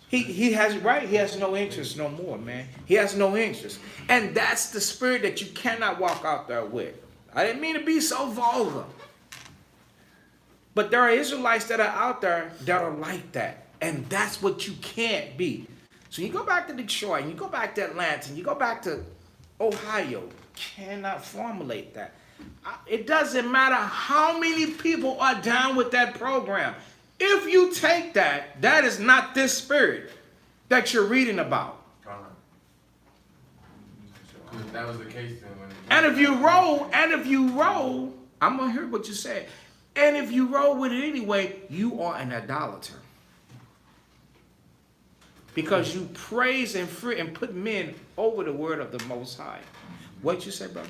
He has no interest no more, man. He has no interest. And that's the spirit that you cannot walk out there with. I didn't mean to be so vulgar. But there are Israelites that are out there that are like that. And that's what you can't be. So you go back to Detroit, and you go back to Atlanta, and you go back to Ohio, cannot formulate that. It doesn't matter how many people are down with that program. If you take that, that is not this spirit that you're reading about. If that was the case, then when And if you roll, I'm gonna hear what you said. And if you roll with it anyway, you are an idolater. Because you praise and put men over the word of the Most High. What you say, brother?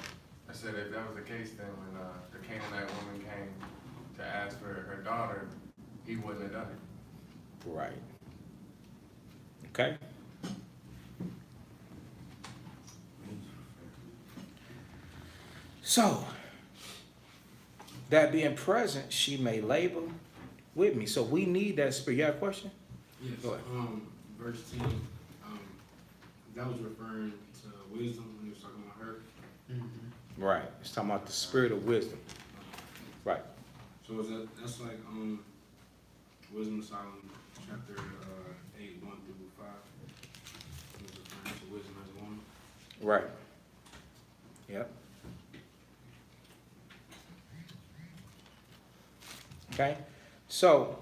I said if that was the case, then when the Canaanite woman came to ask for her daughter, he wouldn't have done it. Right. Okay. So, that being present, she may labor with me. So we need that spirit. You have a question? Yes, Go ahead. verse 10, that was referring to wisdom when he was talking about her. Right. It's talking about the spirit of wisdom. Right. So is that's like Wisdom of Solomon, chapter 8, 1 through 5. It was referring to wisdom as a woman. Right. Yep. Okay. So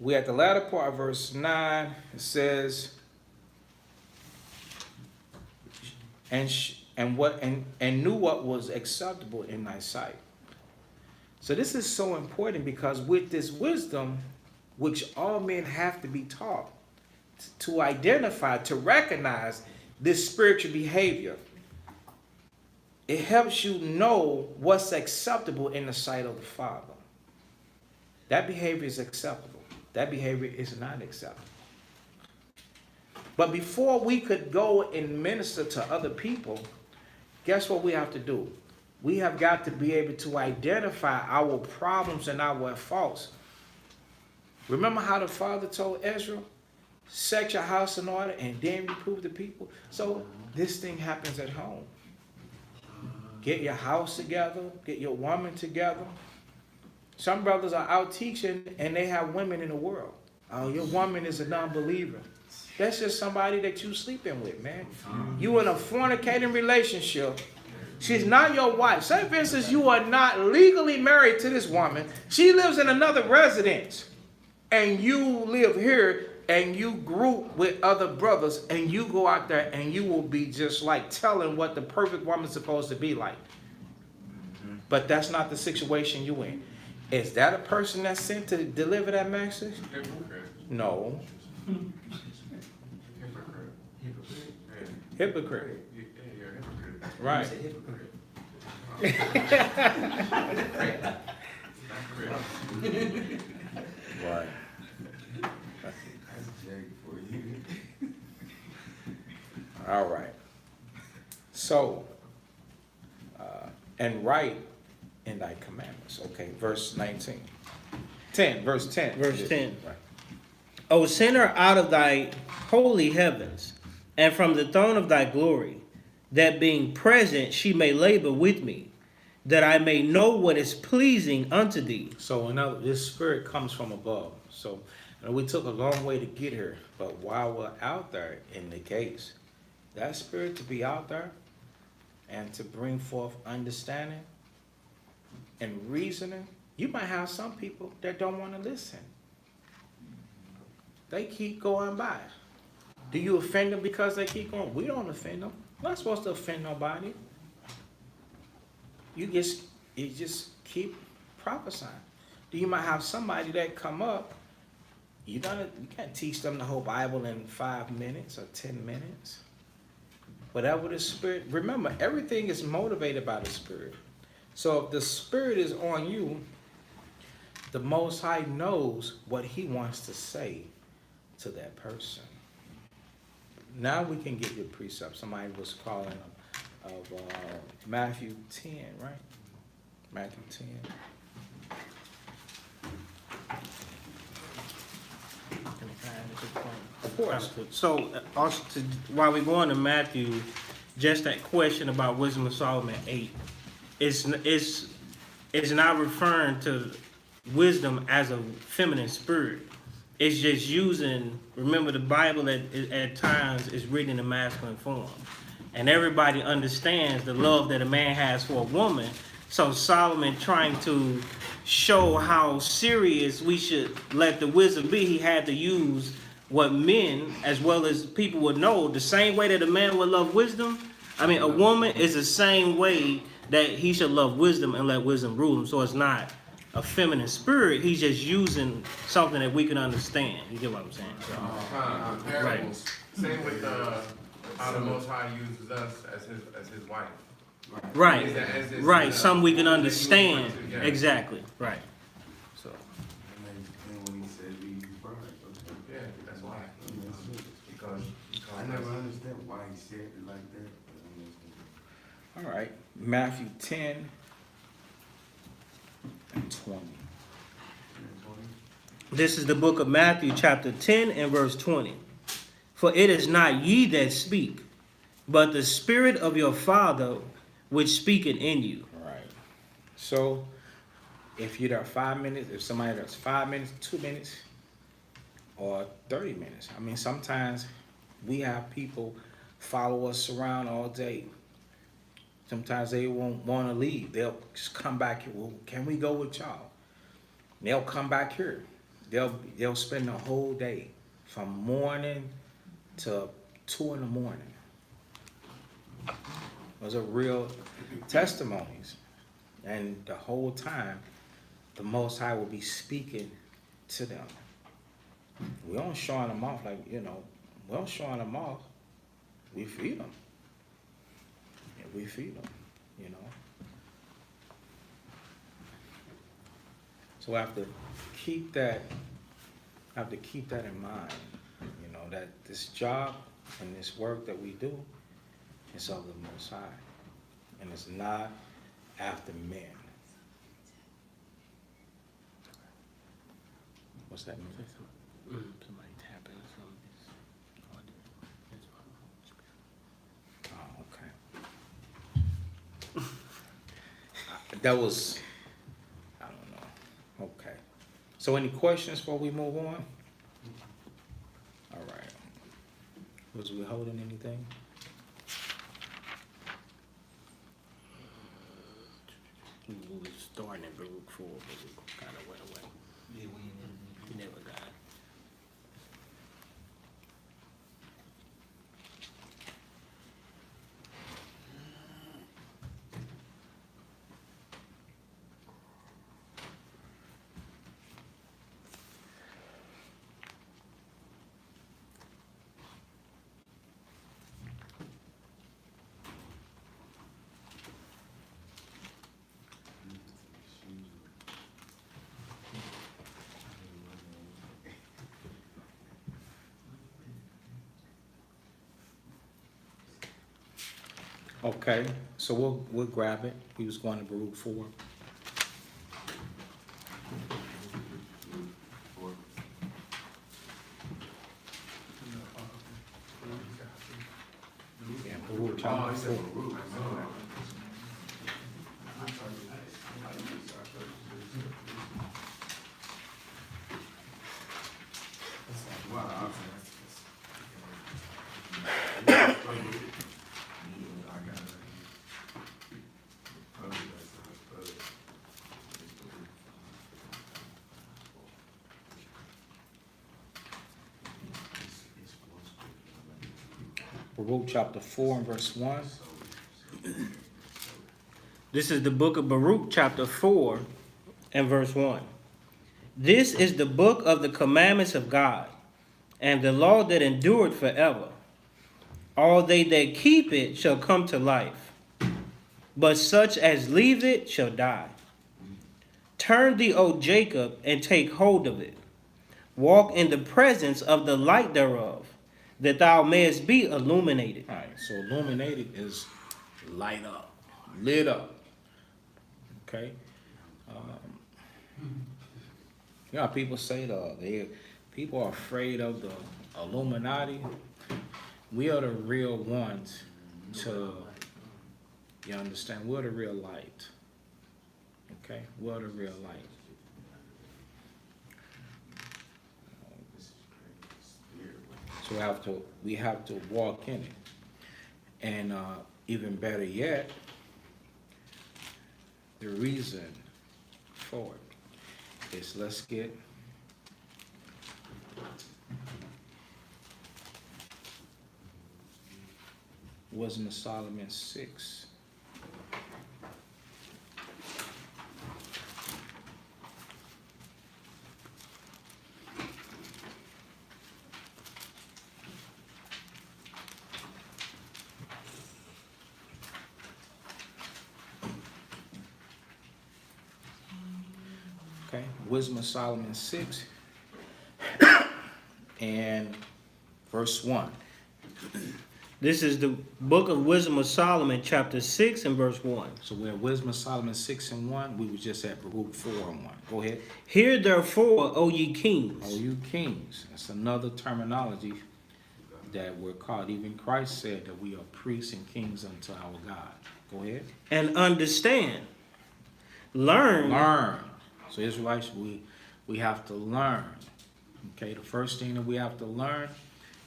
we at the latter part of verse 9. It says, and knew what was acceptable in thy sight. So this is so important because with this wisdom, which all men have to be taught to identify, to recognize this spiritual behavior, it helps you know what's acceptable in the sight of the Father. That behavior is acceptable. That behavior is not acceptable. But before we could go and minister to other people, guess what we have to do? We have got to be able to identify our problems and our faults. Remember how the Father told Ezra, set your house in order and then reprove the people? So this thing happens at home. Get your house together, get your woman together. Some brothers are out teaching and they have women in the world. Oh, your woman is a non-believer. That's just somebody that you sleeping with, man. You in a fornicating relationship. She's not your wife. Say, for instance, you are not legally married to this woman. She lives in another residence. And you live here and you group with other brothers and you go out there and you will be just like telling what the perfect woman's supposed to be like. But that's not the situation you in. Is that a person that's sent to deliver that message? Hypocrite. No. Hypocrite. Hypocrite. Yeah, you're a hypocrite. Right. Right. All right. So, and write in thy commandments. Okay, verse 19. 10, verse 10. Verse 10. Right. O send her out of thy holy heavens, and from the throne of thy glory, that being present she may labor with me, that I may know what is pleasing unto thee. So this spirit comes from above. So we took a long way to get here, but while we're out there in the gates, that spirit to be out there and to bring forth understanding and reasoning, you might have some people that don't want to listen. They keep going by. Do you offend them because they keep going? We don't offend them. We're not supposed to offend nobody. You just keep prophesying. You might have somebody that come up. You can't teach them the whole Bible in 5 minutes or 10 minutes. Whatever the Spirit, remember, everything is motivated by the Spirit. So if the Spirit is on you, the Most High knows what He wants to say to that person. Now we can get your precept. Somebody was calling of Matthew 10, right? Matthew 10. Of course. So, also, while we're going to Matthew, just that question about Wisdom of Solomon 8, it's not referring to wisdom as a feminine spirit. It's just using, remember the Bible at times is written in a masculine form. And everybody understands the love that a man has for a woman. So Solomon trying to show how serious we should let the wisdom be, he had to use what men as well as people would know. The same way that a man would love wisdom, a woman is the same way that he should love wisdom and let wisdom rule him. So it's not a feminine spirit, he's just using something that we can understand. You get what I'm saying? So, Parables. Same with how the Most High uses us as his wife. right, As his, right. Some we can that he understand. wants to, yeah. Exactly, right. So, when he said be bride, Yeah, that's why. Because I never understand why he said it like that. But All right. Matthew 10 and 20. this is the book of Matthew, chapter 10 and verse 20. For it is not ye that speak, but the Spirit of your Father which speaketh in you. Right. So, if you're there 5 minutes, if somebody does 5 minutes, 2 minutes, or 30 minutes. Sometimes we have people follow us around all day. Sometimes they won't want to leave. They'll just come back here. Well, can we go with y'all? They'll come back here. They'll spend the whole day from morning to 2 in the morning. Those are real testimonies. And the whole time, the Most High will be speaking to them. We don't showing them off we don't showing them off. We feed them. Yeah, we feed them, So I have to keep that in mind, that this job and this work that we do is of the Most High. And it's not after men. What's that mean? Somebody tapping something. Oh, okay. That was, I don't know. Okay. So any questions before we move on? All right. Was we holding anything? We was starting at Baruch 4, but we kind of went away. Yeah, We never got it. Okay, so we'll grab it. We was going to Baruch 4. Yeah, Baruch chapter 4. Baruch chapter 4 and verse 1. This is the book of Baruch, chapter 4, and verse 1. This is the book of the commandments of God, and the law that endured forever. All they that keep it shall come to life, but such as leave it shall die. Turn thee, O Jacob, and take hold of it. Walk in the presence of the light thereof, that thou mayest be illuminated. All right, so illuminated is light up, lit up. Okay? You know how people say people are afraid of the Illuminati? We are the real ones you understand? We're the real light. Okay? We're the real light. So we have to walk in it. And even better yet, the reason for it is, let's get Wisdom of Solomon 6. Okay, Wisdom of Solomon 6 and verse 1. This is the book of Wisdom of Solomon, chapter 6 and verse 1. So we're in Wisdom of Solomon 6 and 1. We were just at Baruch 4 and 1. Go ahead. Hear therefore, O ye kings. O you kings. That's another terminology that we're called. Even Christ said that we are priests and kings unto our God. Go ahead. And understand. Learn. Learn. So Israelites, we have to learn. Okay, the first thing that we have to learn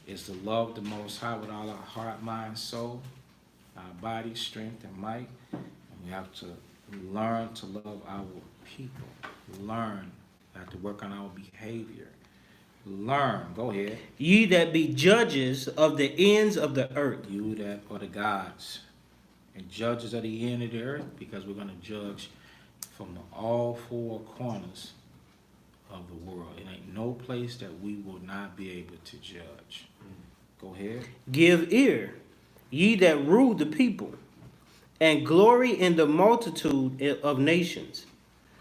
is to love the Most High with all our heart, mind, soul, our body, strength, and might. And we have to learn to love our people. Learn. We have to work on our behavior. Learn. Go ahead. Ye that be judges of the ends of the earth. You that are the gods and judges of the end of the earth, because we're going to judge from all four corners of the world. It ain't no place that we will not be able to judge. Go ahead. Give ear, ye that rule the people, and glory in the multitude of nations.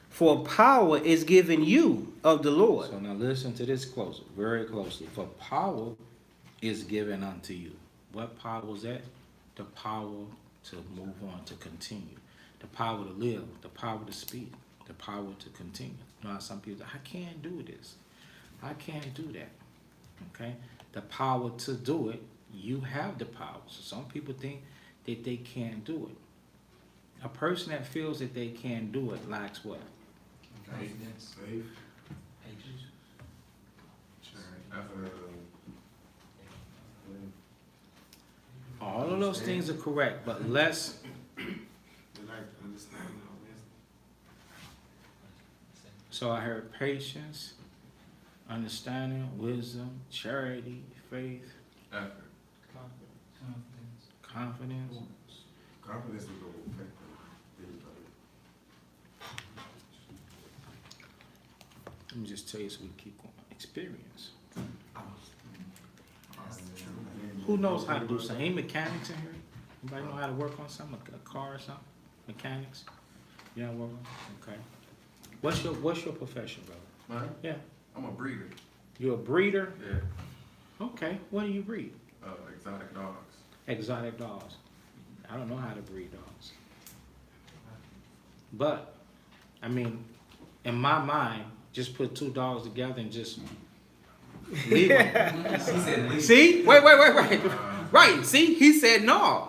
For power is given you of the Lord. So now listen to this closely, very closely. For power is given unto you. What power is that? The power to move on, to continue. The power to live, the power to speak, the power to continue. You know how some people say, I can't do this. I can't do that. Okay? The power to do it, you have the power. So some people think that they can't do it. A person that feels that they can't do it lacks what? Confidence. Faith. Patience. All of those things are correct, but less. They like understanding our wisdom. So I heard patience, understanding, wisdom, charity, faith, Effort. confidence. Confidence will go affect everybody. Let me just tell you so we keep going. Experience. Who knows how to do something? Any mechanics in here? Anybody know how to work on something? A car or something? Mechanics? You know what? Okay. What's your profession, brother? Mine? Yeah. I'm a breeder. You're a breeder? Yeah. Okay. What do you breed? Exotic dogs. Exotic dogs. I don't know how to breed dogs. But, I mean, in my mind, just put two dogs together and just leave them. He said leave. See? Wait. Right. See? He said no.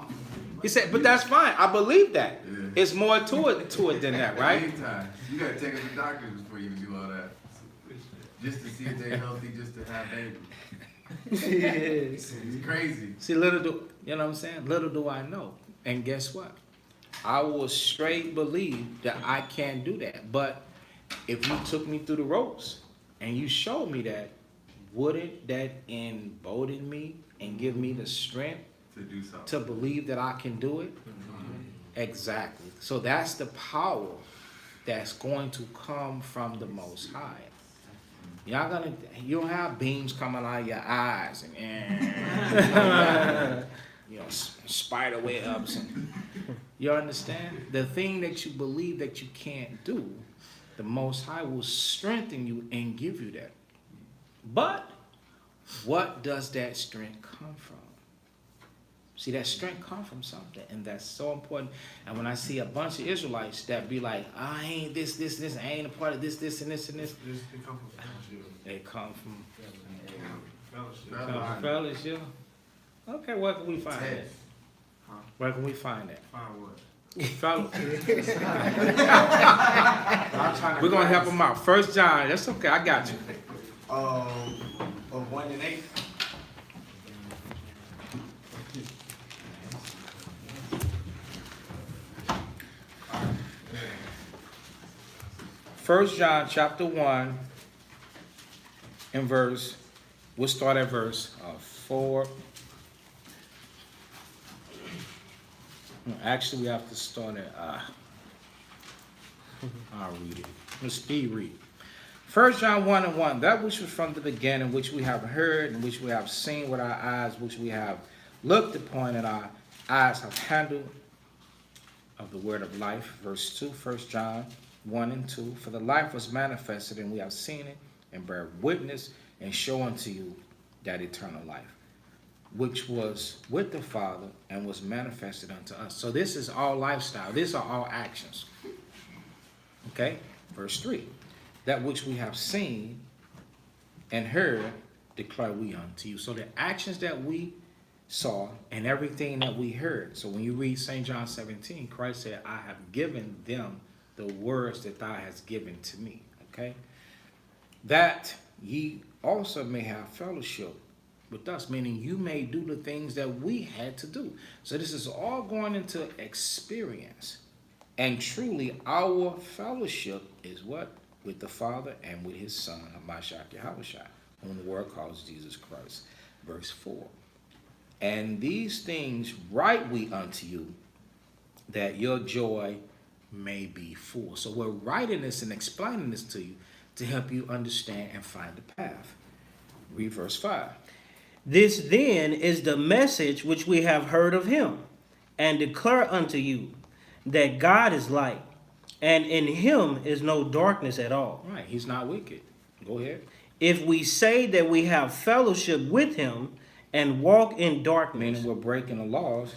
He said, but that's fine. I believe that. Yeah. It's more to it than that, right? Anytime. You gotta take them to doctors before you do all that. Just to see if they're healthy, just to have babies. It's crazy. See, little do you know what I'm saying? Little do I know. And guess what? I will straight believe that I can't do that. But if you took me through the ropes and you showed me that, wouldn't that embolden me and give me the strength To do so. to believe that I can do it? Exactly. So that's the power that's going to come from the Most High. You don't have beams coming out of your eyes and spider webs and you understand? The thing that you believe that you can't do, the Most High will strengthen you and give you that. But what does that strength come from? See, that strength comes from something, and that's so important. And when I see a bunch of Israelites that be like, I ain't this, I ain't a part of this, and this, and this. They come from fellowship. They come from Fellowship. fellowship. Okay, where can we find that? Where can we find that? Find what? We're gonna help them out. 1 John, that's okay, I got you. Of 1 and 8. First John chapter 1 and we'll start at verse 4. Actually, we have to start at, I'll read it. Let's speed read. 1 John 1 and 1, that which was from the beginning, which we have heard, and which we have seen with our eyes, which we have looked upon, and our eyes have handled of the word of life. Verse 2, 1 John 1 and 2, for the life was manifested, and we have seen it, and bear witness, and show unto you that eternal life, which was with the Father, and was manifested unto us. So this is all lifestyle. These are all actions. Okay? Verse 3, that which we have seen and heard, declare we unto you. So the actions that we saw and everything that we heard. So when you read St. John 17, Christ said, I have given them the words that thou hast given to me. Okay? That ye also may have fellowship with us, meaning you may do the things that we had to do. So this is all going into experience. And truly, our fellowship is what? With the Father and with his Son, Hamashiach Yahushua, whom the world calls Jesus Christ. Verse 4. And these things write we unto you, that your joy may be full. So we're writing this and explaining this to you to help you understand and find the path. Read verse 5. This then is the message which we have heard of him, and declare unto you, that God is light, and in him is no darkness at all. Right, he's not wicked. Go ahead. If we say that we have fellowship with him and walk in darkness, Meaning we're breaking the laws.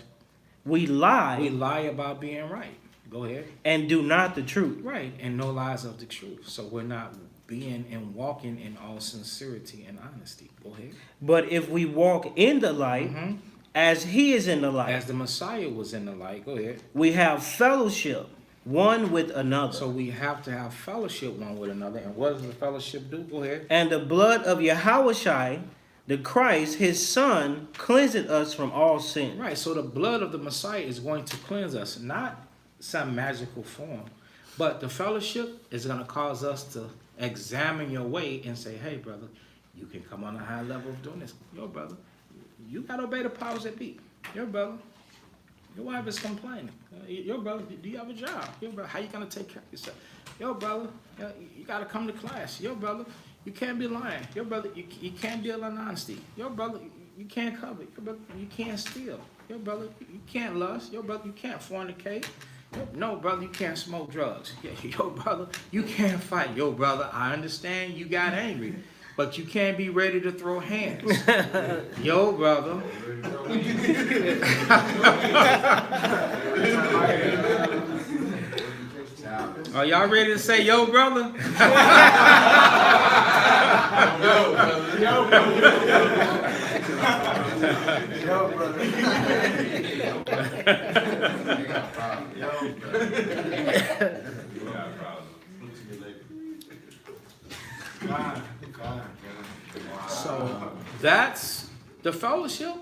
we lie We lie about being right. Go ahead. and do not the truth. Right, and no lies of the truth. So we're not being and walking in all sincerity and honesty. Go ahead. But if we walk in the light, Mhm. as he is in the light, As the Messiah was in the light. Go ahead. we have fellowship one with another. So we have to have fellowship one with another. And what does the fellowship do? Go ahead. And the blood of Yahushua, the Christ, his son, cleanseth us from all sin. Right, so the blood of the Messiah is going to cleanse us, not some magical form, but the fellowship is going to cause us to examine your way and say, hey, brother, you can come on a high level of doing this. Yo, brother, you got to obey the powers that be. Yo, brother, your wife is complaining. Yo, brother, do you have a job? Yo, brother, how you going to take care of yourself? Yo, brother, you got to come to class. Yo, brother, you can't be lying. Yo, brother, you can't deal in honesty. Yo, brother, you can't covet. Yo, brother, you can't steal. Yo, brother, you can't lust. Yo, brother, you can't fornicate. No, brother, you can't smoke drugs. Yo, brother, you can't fight. Yo, brother, I understand you got angry, but you can't be ready to throw hands. Yo, brother. Are y'all ready to say yo, brother? So that's the fellowship.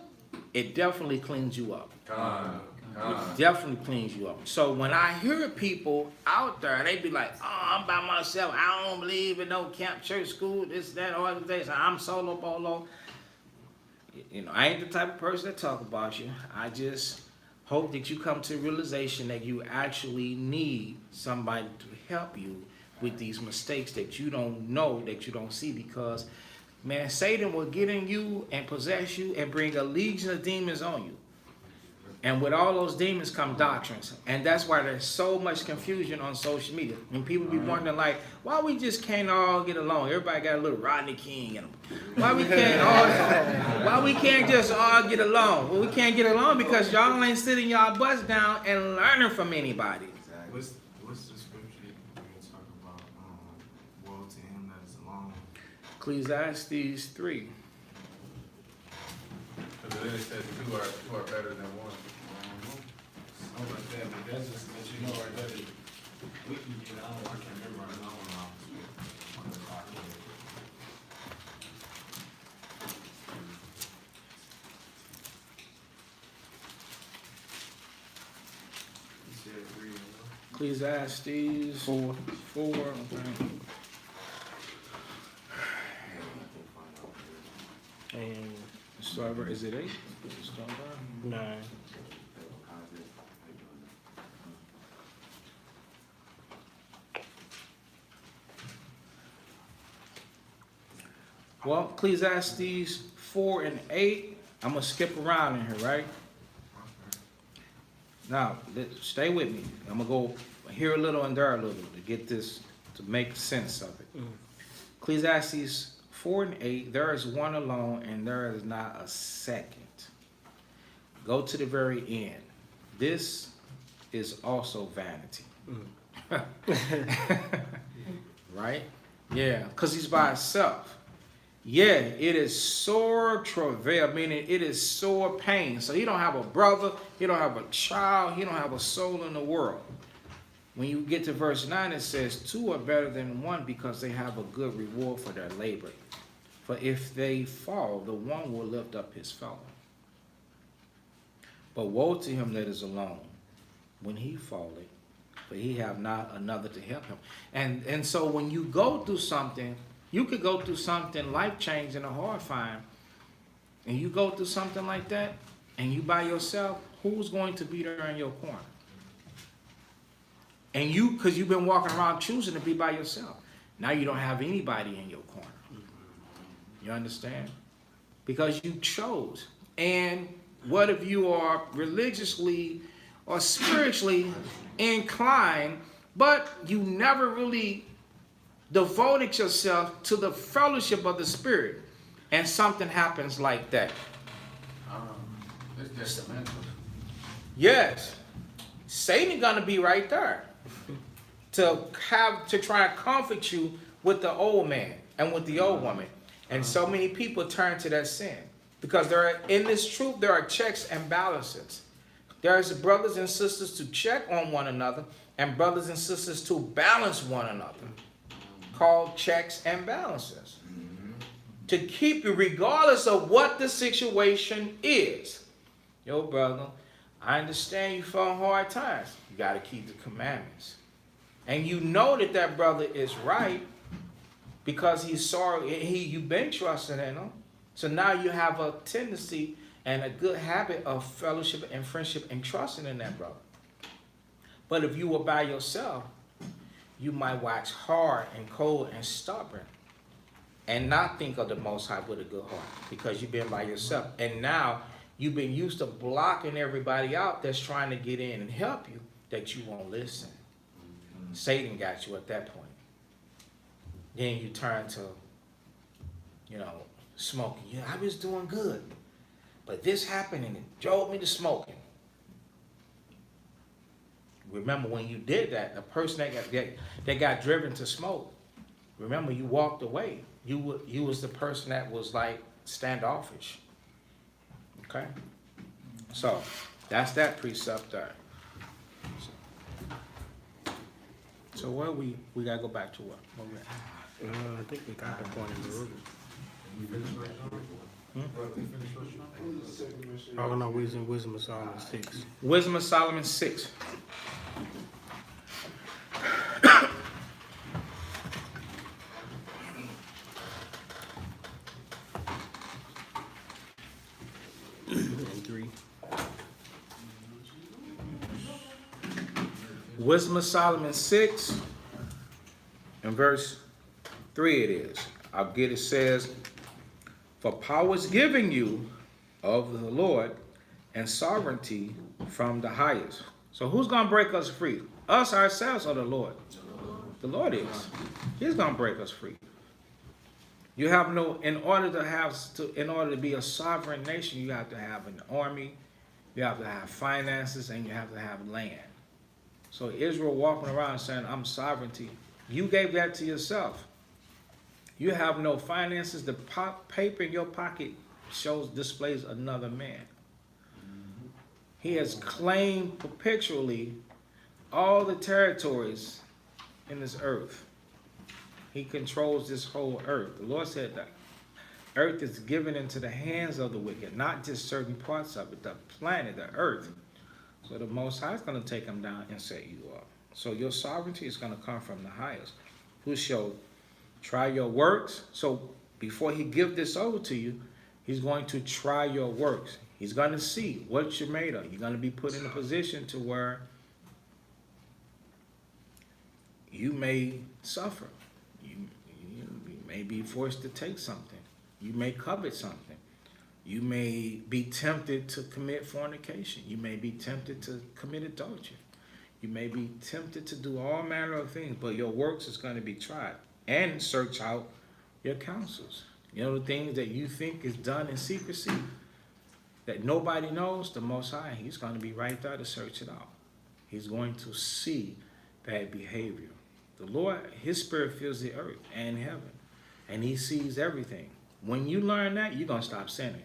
It definitely cleans you up. It definitely cleans you up. So when I hear people out there, they be like, oh, I'm by myself. I don't believe in no camp, church, school, this, that, organization. I'm solo bolo. You know, I ain't the type of person that talk about you. I just hope that you come to a realization that you actually need somebody to help you with these mistakes that you don't know, that you don't see, because, man, Satan will get in you and possess you and bring a legion of demons on you. And with all those demons come doctrines. And that's why there's so much confusion on social media. And people be wondering, like, why we just can't all get along? Everybody got a little Rodney King in them. Why we can't just all get along? Well, we can't get along because y'all ain't sitting y'all butts down and learning from anybody. What's the scripture you talk about? Woe to him that is alone. Ecclesiastes 3. Because then it says two are better than one. Something like that, but that's just that you know right there that we can get on. I can't remember right now on the clock. You said 3, you know? Ecclesiastes 4. Okay. And Start, is it 8? Start 9. Well, Ecclesiastes 4 and 8. I'm going to skip around in here, right? Now, stay with me. I'm going to go here a little and there a little to get this, to make sense of it. Ecclesiastes 4 and 8. There is one alone and there is not a second. Go to the very end. This is also vanity. Right? Yeah, because he's by himself. Yeah, it is sore travail, meaning it is sore pain. So he don't have a brother, he don't have a child, he don't have a soul in the world. When you get to verse 9, it says, 2 are better than one because they have a good reward for their labor. For if they fall, the one will lift up his fellow. But woe to him that is alone when he falleth, for he have not another to help him. And so when you go through something, you could go through something life-changing or horrifying, and you go through something like that, and you by yourself, who's going to be there in your corner? And you, because you've been walking around choosing to be by yourself. Now you don't have anybody in your corner. You understand? Because you chose. And what if you are religiously or spiritually inclined, but you never really devoted yourself to the fellowship of the Spirit, and something happens like that? It's just a mental. Yes. Satan gonna be right there to try and comfort you with the old man and with the old woman. And so many people turn to that sin because in this truth there are checks and balances. There's brothers and sisters to check on one another and brothers and sisters to balance one another, called checks and balances. To keep you regardless of what the situation is. Yo, brother, I understand you fell hard times. You got to keep the commandments. And you know that brother is right because he's sorry. You've been trusting in him. So now you have a tendency and a good habit of fellowship and friendship and trusting in that brother. But if you were by yourself, you might wax hard and cold and stubborn and not think of the Most High with a good heart because you've been by yourself. And now you've been used to blocking everybody out that's trying to get in and help you, that you won't listen. Satan got you at that point. Then you turn to, smoking. Yeah, I was doing good, but this happened and it drove me to smoking. Remember when you did that, the person that got driven to smoke, remember you walked away. You was the person that was like standoffish. Okay? So, that's that precept there. So what we gotta go back to what? Where we at? I think we got the point in the room. Oh no, we was in Wisdom of Solomon 6. Wisdom of Solomon 6. 3. Wisdom of Solomon 6 and verse 3 it is. I'll get it says, for power is given you of the Lord and sovereignty from the highest. So who's going to break us free? Us ourselves or the Lord? The Lord is. He's going to break us free. You have no, in order to be a sovereign nation, you have to have an army, you have to have finances, and you have to have land. So Israel walking around saying, I'm sovereignty. You gave that to yourself. You have no finances. The paper in your pocket displays another man. He has claimed perpetually all the territories in this earth. He controls this whole earth. The Lord said that earth is given into the hands of the wicked, not just certain parts of it, the planet, the earth. So the Most High is going to take them down and set you up. So your sovereignty is going to come from the highest, who shall try your works. So before he gives this over to you, he's going to try your works. He's going to see what you're made of. You're going to be put in a position to where you may suffer. You may be forced to take something. You may covet something. You may be tempted to commit fornication. You may be tempted to commit adultery. You may be tempted to do all manner of things, but your works is going to be tried. And search out your counsels. You know, the things that you think is done in secrecy, that nobody knows, the Most High, he's going to be right there to search it out. He's going to see bad behavior. The Lord, his spirit fills the earth and heaven, and he sees everything. When you learn that, you're going to stop sinning.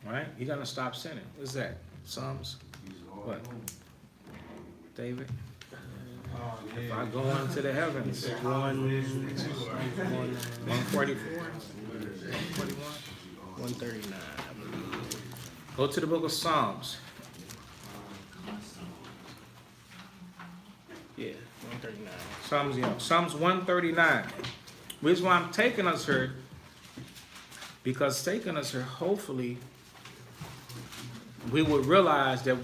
Right? You're going to stop sinning. What's that? Psalms? What? David? If I go into the heavens, 144? 141? 139, I believe. Go to the book of Psalms. Yeah, 139. Psalms 139. The reason why I'm taking us here, because taking us here, hopefully, we would realize that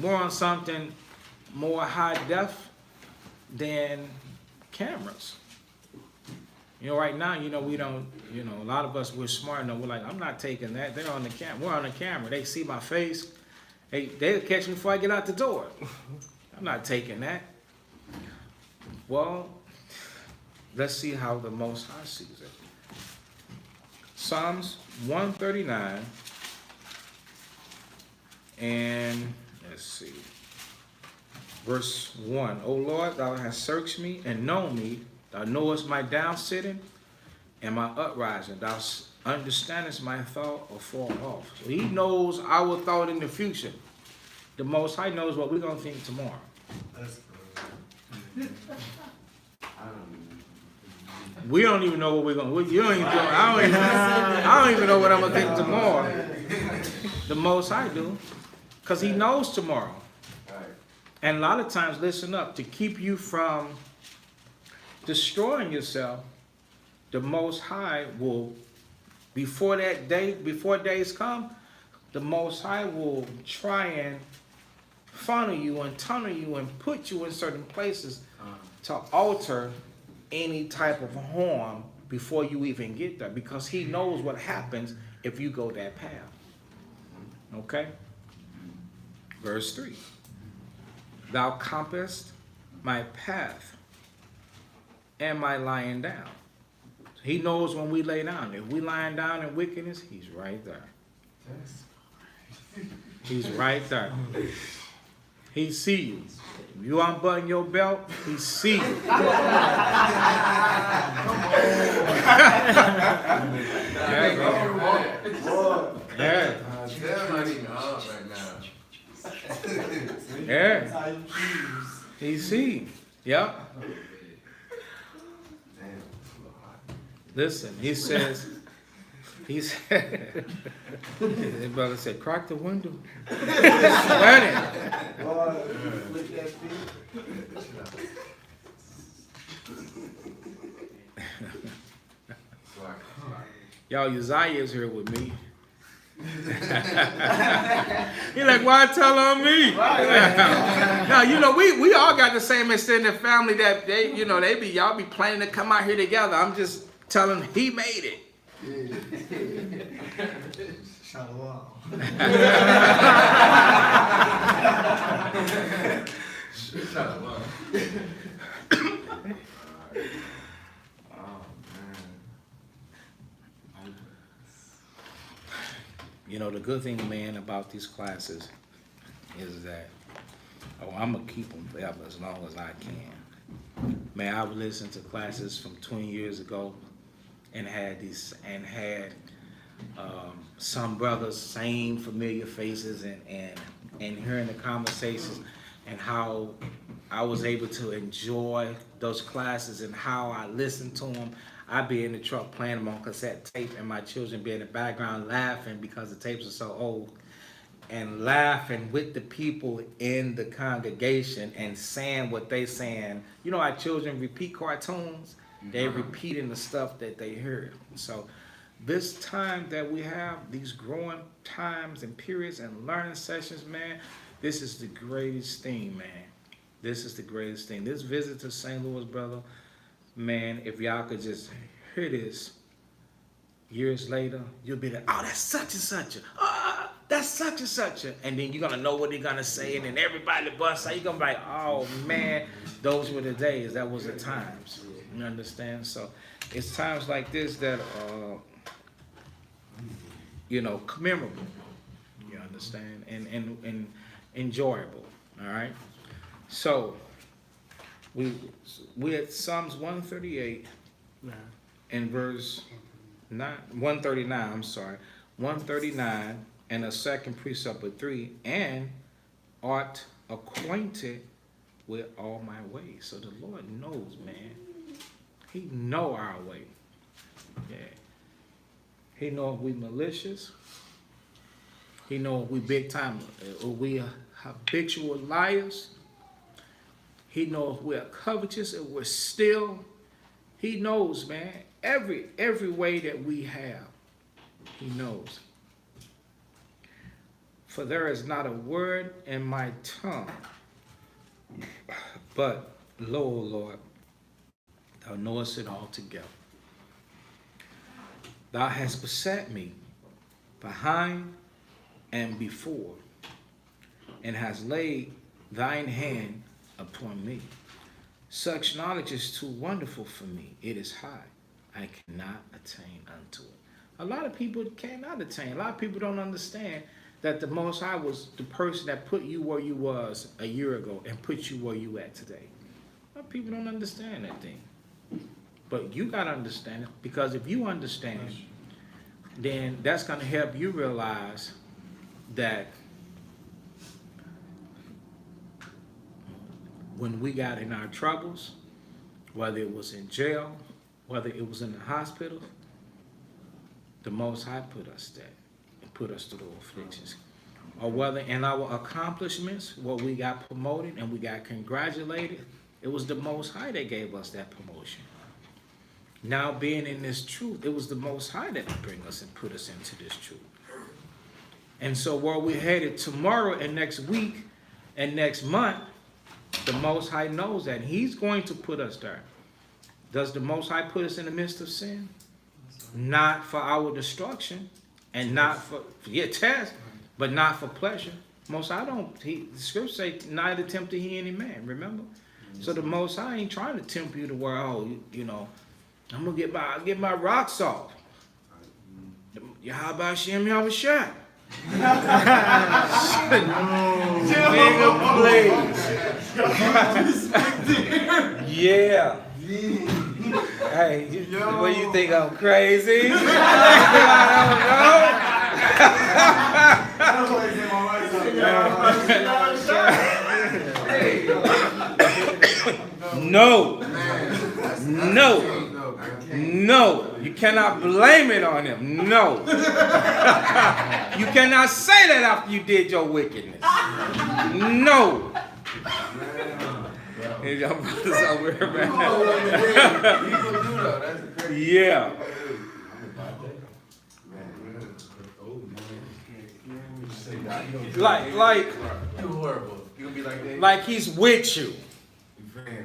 we're on something more high def than cameras. You know, right now, we don't, a lot of us, we're smart enough. We're like, I'm not taking that. They're on the camera. We're on the camera. They see my face. They'll catch me before I get out the door. I'm not taking that. Well, let's see how the Most High sees it. Psalms 139, and let's see, verse 1. O Lord, thou hast searched me and known me. Thou knowest my down sitting and my uprising. Thou understandest my thought afar off. So he knows our thought in the future. The Most High knows what we're going to think tomorrow. We don't even know what we're going to. You don't even know. I don't even know what I'm going to think tomorrow. The Most High do. Because he knows tomorrow. And a lot of times, listen up, to keep you from destroying yourself, the Most High will, before days come, the Most High will try and funnel you and tunnel you and put you in certain places to alter any type of harm before you even get there, because he knows what happens if you go that path. Okay? Verse 3. Thou compassest my path and my lying down. He knows when we lay down. If we lying down in wickedness, he's right there. He's right there. He see you. If you unbutton your belt, he see you. Yeah. They're not even up right now. Yeah. He see. Yep. Listen, he said, the brother said, crack the window. Burn it. Y'all, Uzziah is here with me. He like, why tell on me? No, you know, we all got the same extended family that they, you know, y'all be planning to come out here together. I'm just telling him he made it. You know, the good thing, man, about these classes is that, I'm going to keep them forever as long as I can. Man, I've listened to classes from 20 years ago and had some brothers, same familiar faces and hearing the conversations and how I was able to enjoy those classes and how I listened to them. I'd be in the truck playing them on cassette tape and my children be in the background laughing because the tapes are so old and laughing with the people in the congregation and saying what they saying. You know how children repeat cartoons? They're repeating the stuff that they heard. So this time that we have, these growing times and periods and learning sessions, man, this is the greatest thing, man. This is the greatest thing. This visit to St. Louis, brother, man, if y'all could just hear this years later, you'll be like, oh, that's such and such. That's such and such. And then you're going to know what they're going to say. And then everybody busts out. You're going to be like, oh, man, those were the days. That was the times. You understand? So it's times like this that are, you know, commemorable. You understand? And enjoyable. All right? So we at Psalms 138 and verse 139, I'm sorry, 139 and a second precept of 3, and art acquainted with all my ways. So the Lord knows, man. He know our way. Yeah. He know if we malicious. He know if we big time, or we habitual liars. He knows if we're covetous, if we're still. He knows, man, every way that we have. He knows. For there is not a word in my tongue, but lo, Lord, thou knowest it altogether. Thou hast beset me behind and before, and hast laid thine hand upon me. Such knowledge is too wonderful for me. It is high. I cannot attain unto it. A lot of people cannot attain. A lot of people don't understand that the Most High was the person that put you where you was a year ago and put you where you at today. A lot of people don't understand that thing. But you got to understand it, because if you understand, then that's going to help you realize that when we got in our troubles, whether it was in jail, whether it was in the hospital, the Most High put us there and put us through the afflictions. Or whether in our accomplishments, where we got promoted and we got congratulated, it was the Most High that gave us that promotion. Now being in this truth, it was the Most High that bring us and put us into this truth. And so where we're headed tomorrow and next week and next month, the Most High knows that He's going to put us there. Does the Most High put us in the midst of sin? Not for our destruction, and not for test, but not for pleasure. Most High don't. The scriptures say, neither tempted He any man. Remember? So the Most High ain't trying to tempt you to where, you know, I'm gonna get my rocks off. How about Shem Yahushua? Nigga, please. Yeah. Hey, what do you think, I'm crazy? No, you cannot blame it on him. No. You cannot say that after you did your wickedness. No. Hey, y'all brothers over here, man. Yeah. Like You horrible. You gonna be like that? like he's with you. You feel me?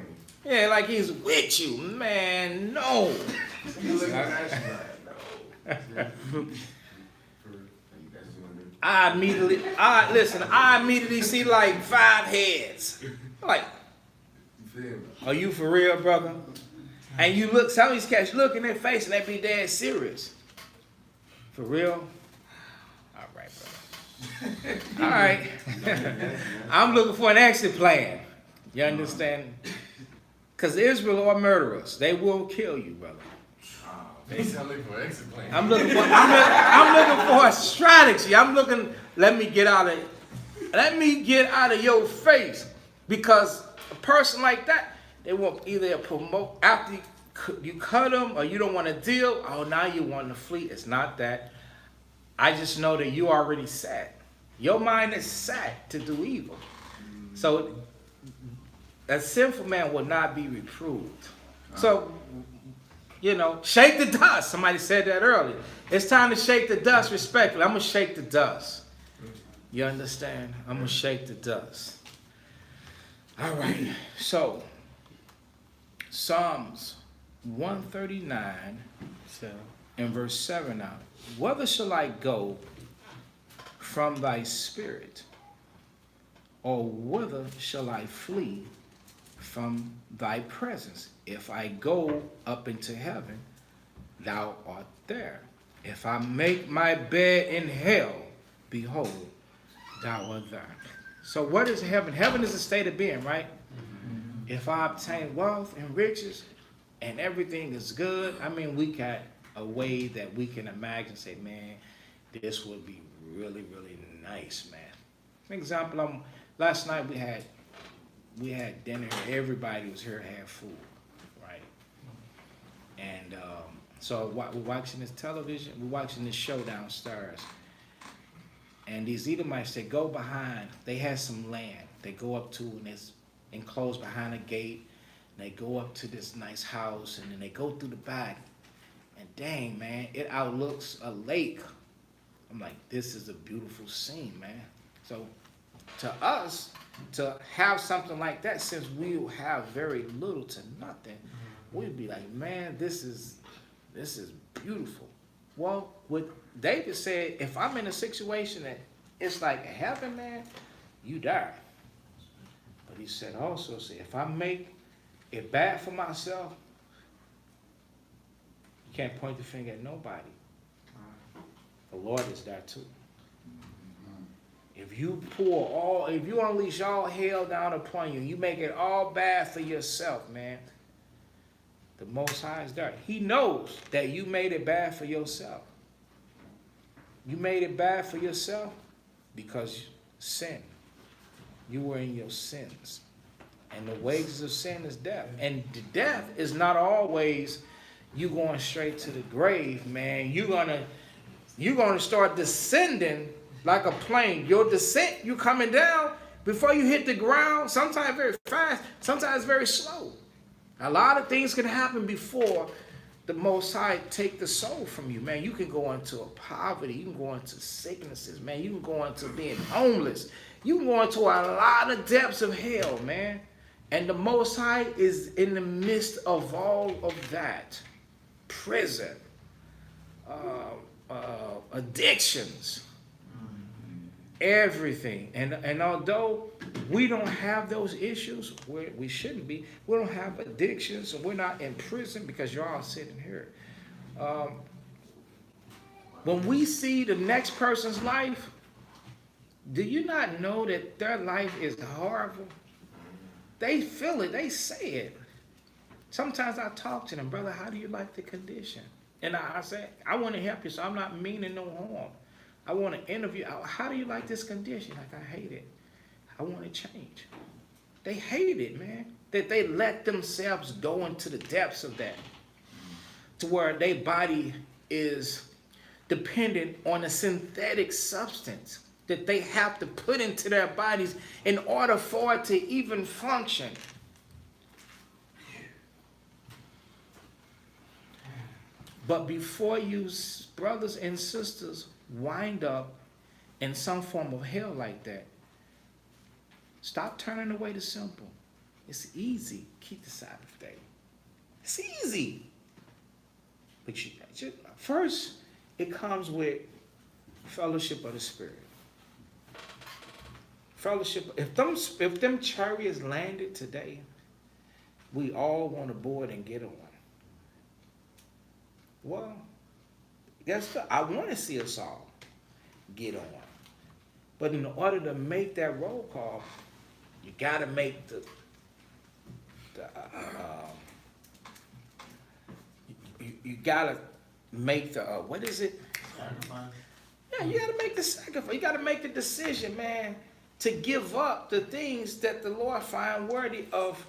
Yeah, like he's with you, man. No. You look like that, she's like, no. I immediately see like 5 heads. Like, You feel me? are you for real, brother? And you look, some of these cats look in their face and they be dead serious. For real? All right, brother. All right. I'm looking for an exit plan. You understand? Because Israel are murderers. They will kill you, brother. They sound looking for an exit plan. I'm looking for a strategy. Let me get out of your face. Because a person like that, they want either promote after you cut them or you don't want to deal. Oh, now you want to flee. It's not that. I just know that you already set. Your mind is set to do evil. So a sinful man will not be reproved. So, shake the dust. Somebody said that earlier. It's time to shake the dust respectfully. I'm going to shake the dust. You understand? I'm going to shake the dust. All right. So, Psalms 139 and verse 7 now. Whither shall I go from thy spirit? Or whither shall I flee from thy presence? If I go up into heaven, thou art there. If I make my bed in hell, behold, thou art there. So what is heaven? Heaven is a state of being, right? If I obtain wealth and riches and everything is good, I mean, we got a way that we can imagine, say, man, this would be really, really nice, man. For example, last night we had dinner. Everybody was here to have food, right? And so we're watching this television. We're watching this show downstairs. And these Edomites, they go behind. They had some land. They go up to, and it's enclosed behind a gate. And they go up to this nice house, and then they go through the back. And dang, man, it outlooks a lake. I'm like, this is a beautiful scene, man. So to us, to have something like that, since we have very little to nothing, we'd be like, man, this is beautiful. Well, what David said, if I'm in a situation that it's like heaven, man, you die. But he said also, if I make it bad for myself, you can't point the finger at nobody. The Lord is there too. If you unleash all hell down upon you, you make it all bad for yourself, man. The Most High is there. He knows that you made it bad for yourself. You made it bad for yourself because sin. You were in your sins. And the wages of sin is death. And the death is not always you going straight to the grave, man. You're gonna start descending like a plane. Your descent, you coming down before you hit the ground, sometimes very fast, sometimes very slow. A lot of things can happen before the Most High take the soul from you, man. You can go into a poverty. You can go into sicknesses, man. You can go into being homeless. You can go into a lot of depths of hell, man. And the Most High is in the midst of all of that. Prison, addictions, everything. And although we don't have those issues, we shouldn't be. We don't have addictions, and we're not in prison because you're all sitting here. When we see the next person's life, do you not know that their life is horrible? They feel it. They say it. Sometimes I talk to them, brother, how do you like the condition? And I say, I want to help you, so I'm not meaning no harm. I want to interview. How do you like this condition? Like, I hate it. I want to change. They hate it, man. That they let themselves go into the depths of that. To where their body is dependent on a synthetic substance that they have to put into their bodies in order for it to even function. But before you brothers and sisters wind up in some form of hell like that, stop turning away the simple. It's easy. Keep the Sabbath day. It's easy. But first, it comes with fellowship of the Spirit. Fellowship. If them chariots landed today, we all want to board and get on. Well, guess what? I want to see us all get on. But in order to make that roll call, you got to make you got to make the what is it? Sacrifice. Yeah, you got to make the sacrifice. You got to make the decision, man, to give up the things that the Lord find worthy of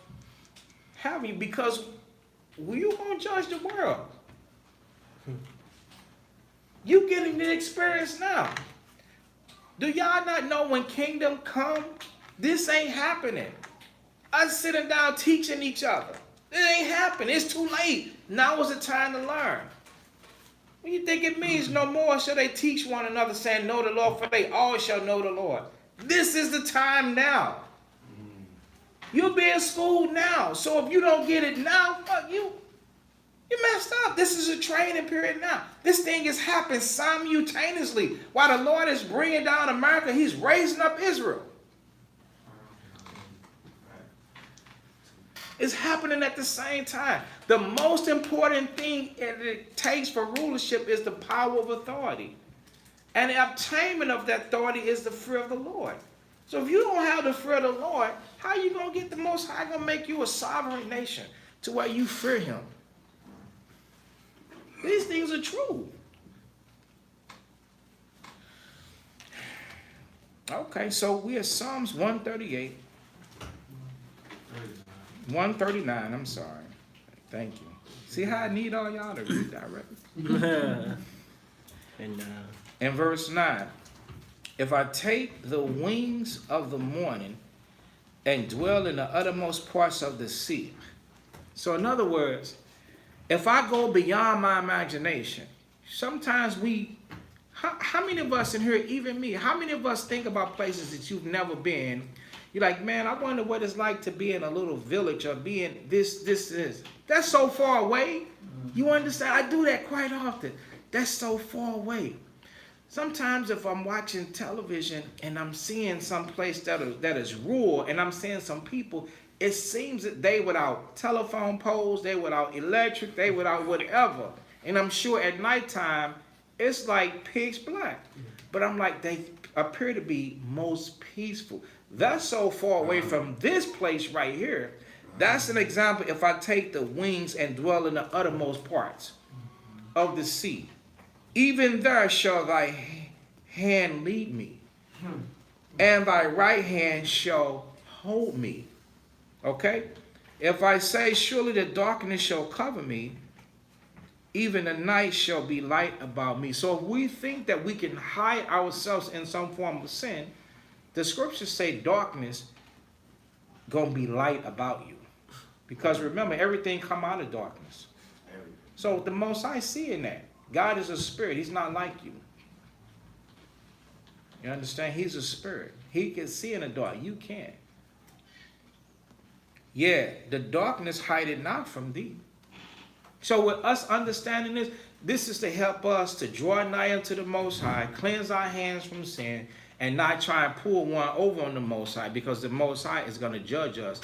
having, because you won't judge the world. You getting the experience now. Do y'all not know when kingdom come, this ain't happening? Us sitting down teaching each other. It ain't happening. It's too late. Now is the time to learn. What do you think it means? No more shall they teach one another, saying, know the Lord, for they all shall know the Lord. This is the time now. You'll be in school now. So if you don't get it now, fuck you. You messed up. This is a training period now. This thing is happening simultaneously. While the Lord is bringing down America, he's raising up Israel. It's happening at the same time. The most important thing it takes for rulership is the power of authority. And the obtainment of that authority is the fear of the Lord. So if you don't have the fear of the Lord, how are you going to get the Most High going to make you a sovereign nation to where you fear him? These things are true. Okay, so we are Psalms 138. 139, I'm sorry. Thank you. See how I need all y'all to read directly? And In verse 9, if I take the wings of the morning and dwell in the uttermost parts of the sea. So in other words, if I go beyond my imagination, sometimes how many of us in here, even me, how many of us think about places that you've never been? You're like, man, I wonder what it's like to be in a little village or be in this. That's so far away. You understand? I do that quite often. That's so far away. Sometimes if I'm watching television and I'm seeing some place that is rural and I'm seeing some people, it seems that they without telephone poles, they without electric, they without whatever. And I'm sure at nighttime, it's like pitch black. But I'm like, they appear to be most peaceful. That's so far away from this place right here. That's an example. If I take the wings and dwell in the uttermost parts of the sea, even there shall thy hand lead me, and thy right hand shall hold me. Okay? If I say, surely the darkness shall cover me, even the night shall be light about me. So if we think that we can hide ourselves in some form of sin, the scriptures say darkness gonna be light about you. Because remember, everything come out of darkness. So the most I see in that, God is a spirit. He's not like you. You understand? He's a spirit. He can see in the dark. You can't. Yeah, the darkness hide it not from thee. So with us understanding this, this is to help us to draw nigh unto the Most High, cleanse our hands from sin, and not try and pull one over on the Most High, because the Most High is going to judge us.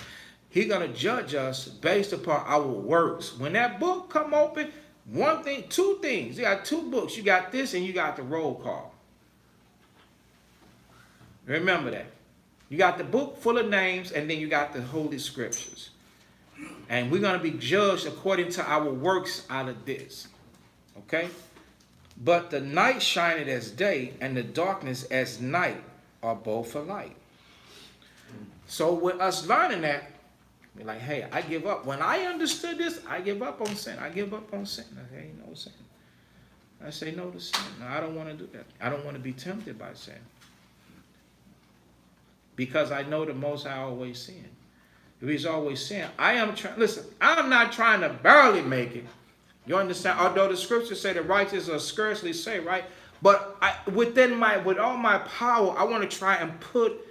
He's going to judge us based upon our works. When that book come open, one thing, two things. You got two books. You got this and you got the roll call. Remember that. You got the book full of names, and then you got the Holy Scriptures. And we're going to be judged according to our works out of this. Okay? But the night shineth as day, and the darkness as night are both alike. So with us learning that, we're like, hey, I give up. When I understood this, I give up on sin. I give up on sin. I say, no sin. I say no to sin. No, I don't want to do that. I don't want to be tempted by sin. Because I know the Most High always sin. If he's always sin, listen, I'm not trying to barely make it. You understand? Although the scriptures say the righteous are scarcely saved, right? But with all my power, I want to try and put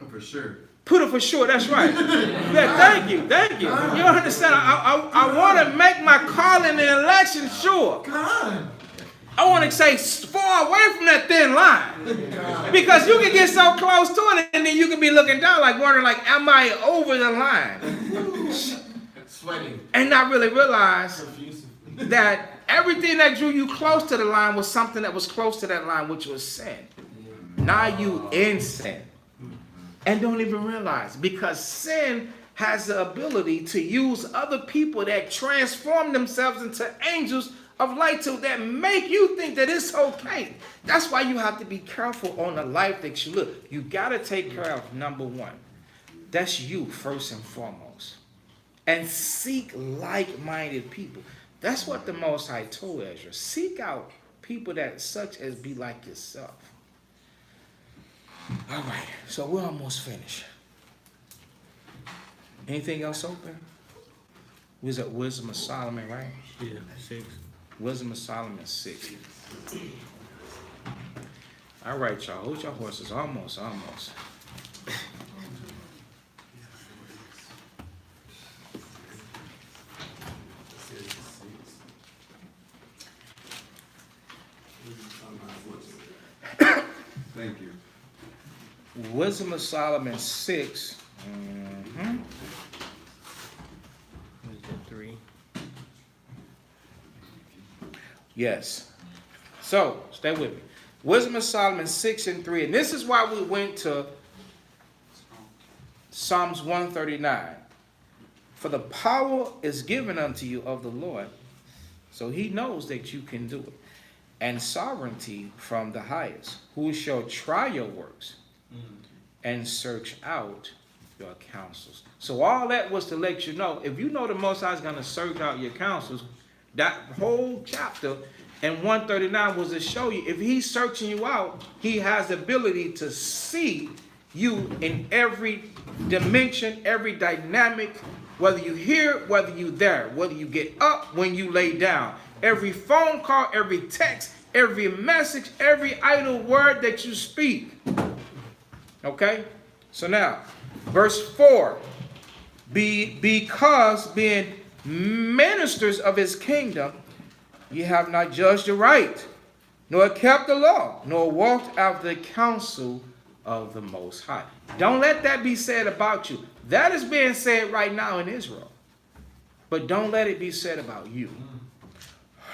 For sure. it for sure. That's right. Yeah, thank you. You understand? I want to make my calling and election sure. I want to say far away from that thin line, because you can get so close to it, and then you can be looking down, like wondering, like, am I over the line? Sweating. And not really realize that everything that drew you close to the line was something that was close to that line, which was sin. Now you in sin. And don't even realize, because sin has the ability to use other people that transform themselves into angels of light to that make you think that it's okay. That's why you have to be careful on the life that you live. You got to take care of number one. That's you first and foremost. And seek like-minded people. That's what the Most High told Ezra. Seek out people that such as be like yourself. All right, so we're almost finished. Anything else open? Was it Wisdom of Solomon, right? Yeah, 6. Wisdom of Solomon 6. All right, y'all. Hold your horses. Almost. Thank you. Wisdom of Solomon 6. What is that, 3? Yes. So, stay with me. Wisdom of Solomon 6 and 3. And this is why we went to Psalms 139. For the power is given unto you of the Lord, so he knows that you can do it. And sovereignty from the highest, who shall try your works and search out your counsels. So all that was to let you know, if you know the Most High is going to search out your counsels, that whole chapter and 139 was to show you, if he's searching you out, he has the ability to see you in every dimension, every dynamic, whether you here, whether you there, whether you get up, when you lay down. Every phone call, every text, every message, every idle word that you speak. Okay? So now, verse 4. Because being ministers of his kingdom, ye have not judged aright, nor kept the law, nor walked after the counsel of the Most High. Don't let that be said about you. That is being said right now in Israel. But don't let it be said about you.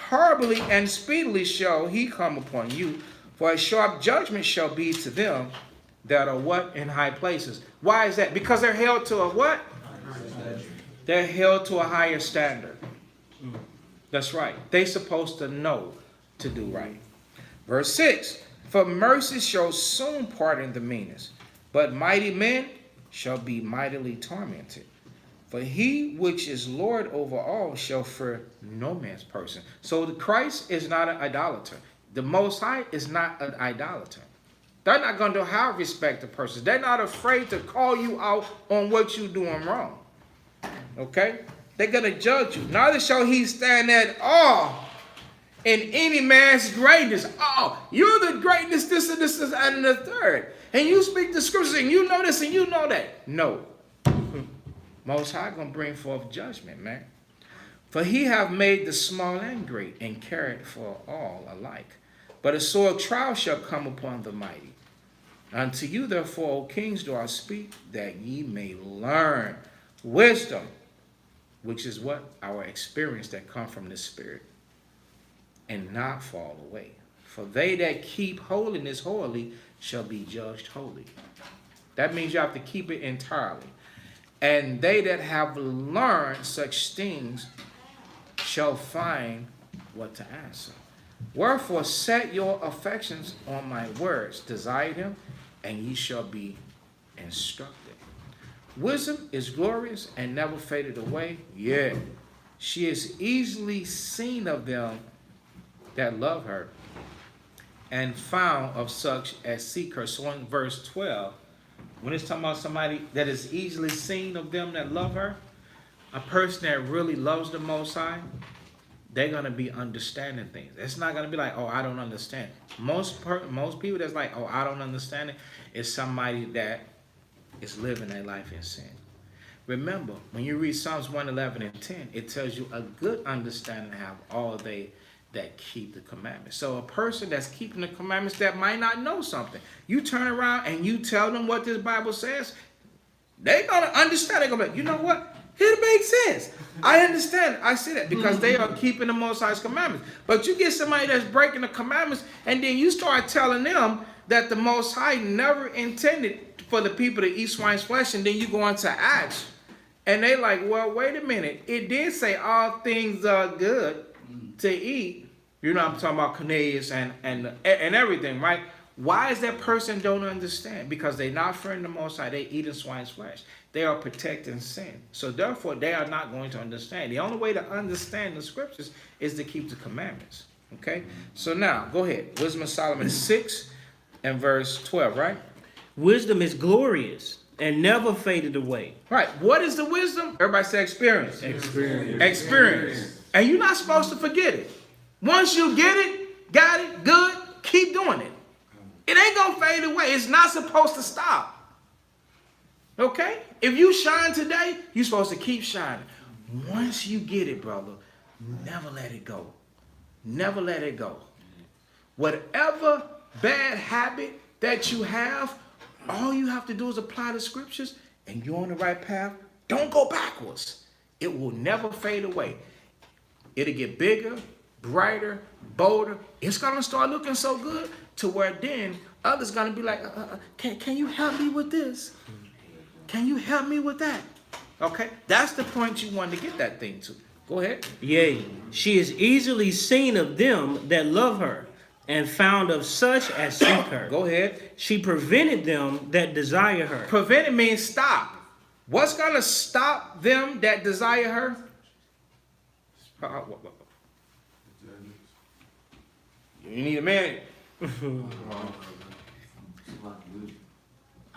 Horribly and speedily shall he come upon you, for a sharp judgment shall be to them that are what? In high places. Why is that? Because they're held to a what? They're held to a higher standard. That's right. They're supposed to know to do right. Verse 6. For mercy shall soon pardon the meanest, but mighty men shall be mightily tormented. For he which is Lord over all shall fear no man's person. So the Christ is not an idolater. The Most High is not an idolater. They're not going to have respect to persons. They're not afraid to call you out on what you're doing wrong. Okay? They're going to judge you. Neither shall he stand at all in any man's greatness. Oh, you're the greatness, this and this and the third. And you speak the scriptures and you know this and you know that. No. Most High going to bring forth judgment, man. For he have made the small and great, and carried for all alike. But a sore trial shall come upon the mighty. Unto you, therefore, O kings, do I speak, that ye may learn wisdom, which is what? Our experience that come from the Spirit, and not fall away. For they that keep holiness holy shall be judged holy. That means you have to keep it entirely. And they that have learned such things shall find what to answer. Wherefore set your affections on my words, desire them, and ye shall be instructed. Wisdom is glorious and never faded away. Yeah, she is easily seen of them that love her, and found of such as seek her. So in verse 12, when it's talking about somebody that is easily seen of them that love her, a person that really loves the Most High, they're gonna be understanding things. It's not gonna be like, oh, I don't understand. Most people that's like, oh, I don't understand it, is somebody that is living their life in sin. Remember, when you read Psalms 111 and 10, it tells you a good understanding have all they that keep the commandments. So a person that's keeping the commandments that might not know something, you turn around and you tell them what this Bible says, they're going to understand. They're going to be like, you know what? It makes sense. I understand. I see that because they are keeping the Most High's commandments. But you get somebody that's breaking the commandments and then you start telling them that the Most High never intended for the people to eat swine's flesh, and then you go into Acts and they like, well, wait a minute. It did say all things are good to eat. You know, I'm talking about Cornelius and everything, right? Why is that person don't understand? Because they're not fearing the Most High. They eating swine's flesh. They are protecting sin. So therefore, they are not going to understand. The only way to understand the scriptures is to keep the commandments. Okay? So now, go ahead. Wisdom of Solomon 6 and verse 12, right? Wisdom is glorious and never faded away. Right. What is the wisdom? Everybody say experience. Experience. And you're not supposed to forget it. Once you get it, got it, good, keep doing it. It ain't going to fade away. It's not supposed to stop. Okay? If you shine today, you're supposed to keep shining. Once you get it, brother, never let it go. Never let it go. Whatever bad habit that you have, all you have to do is apply the scriptures and you're on the right path. Don't go backwards. It will never fade away. It'll get bigger, brighter, bolder. It's going to start looking so good to where then others going to be like, can you help me with this? Can you help me with that? Okay, that's the point you want to get that thing to. Go ahead. Yea, she is easily seen of them that love her, and found of such as seek her. Go ahead. She prevented them that desire her. Prevented means stop. What's going to stop them that desire her? You need a minute. I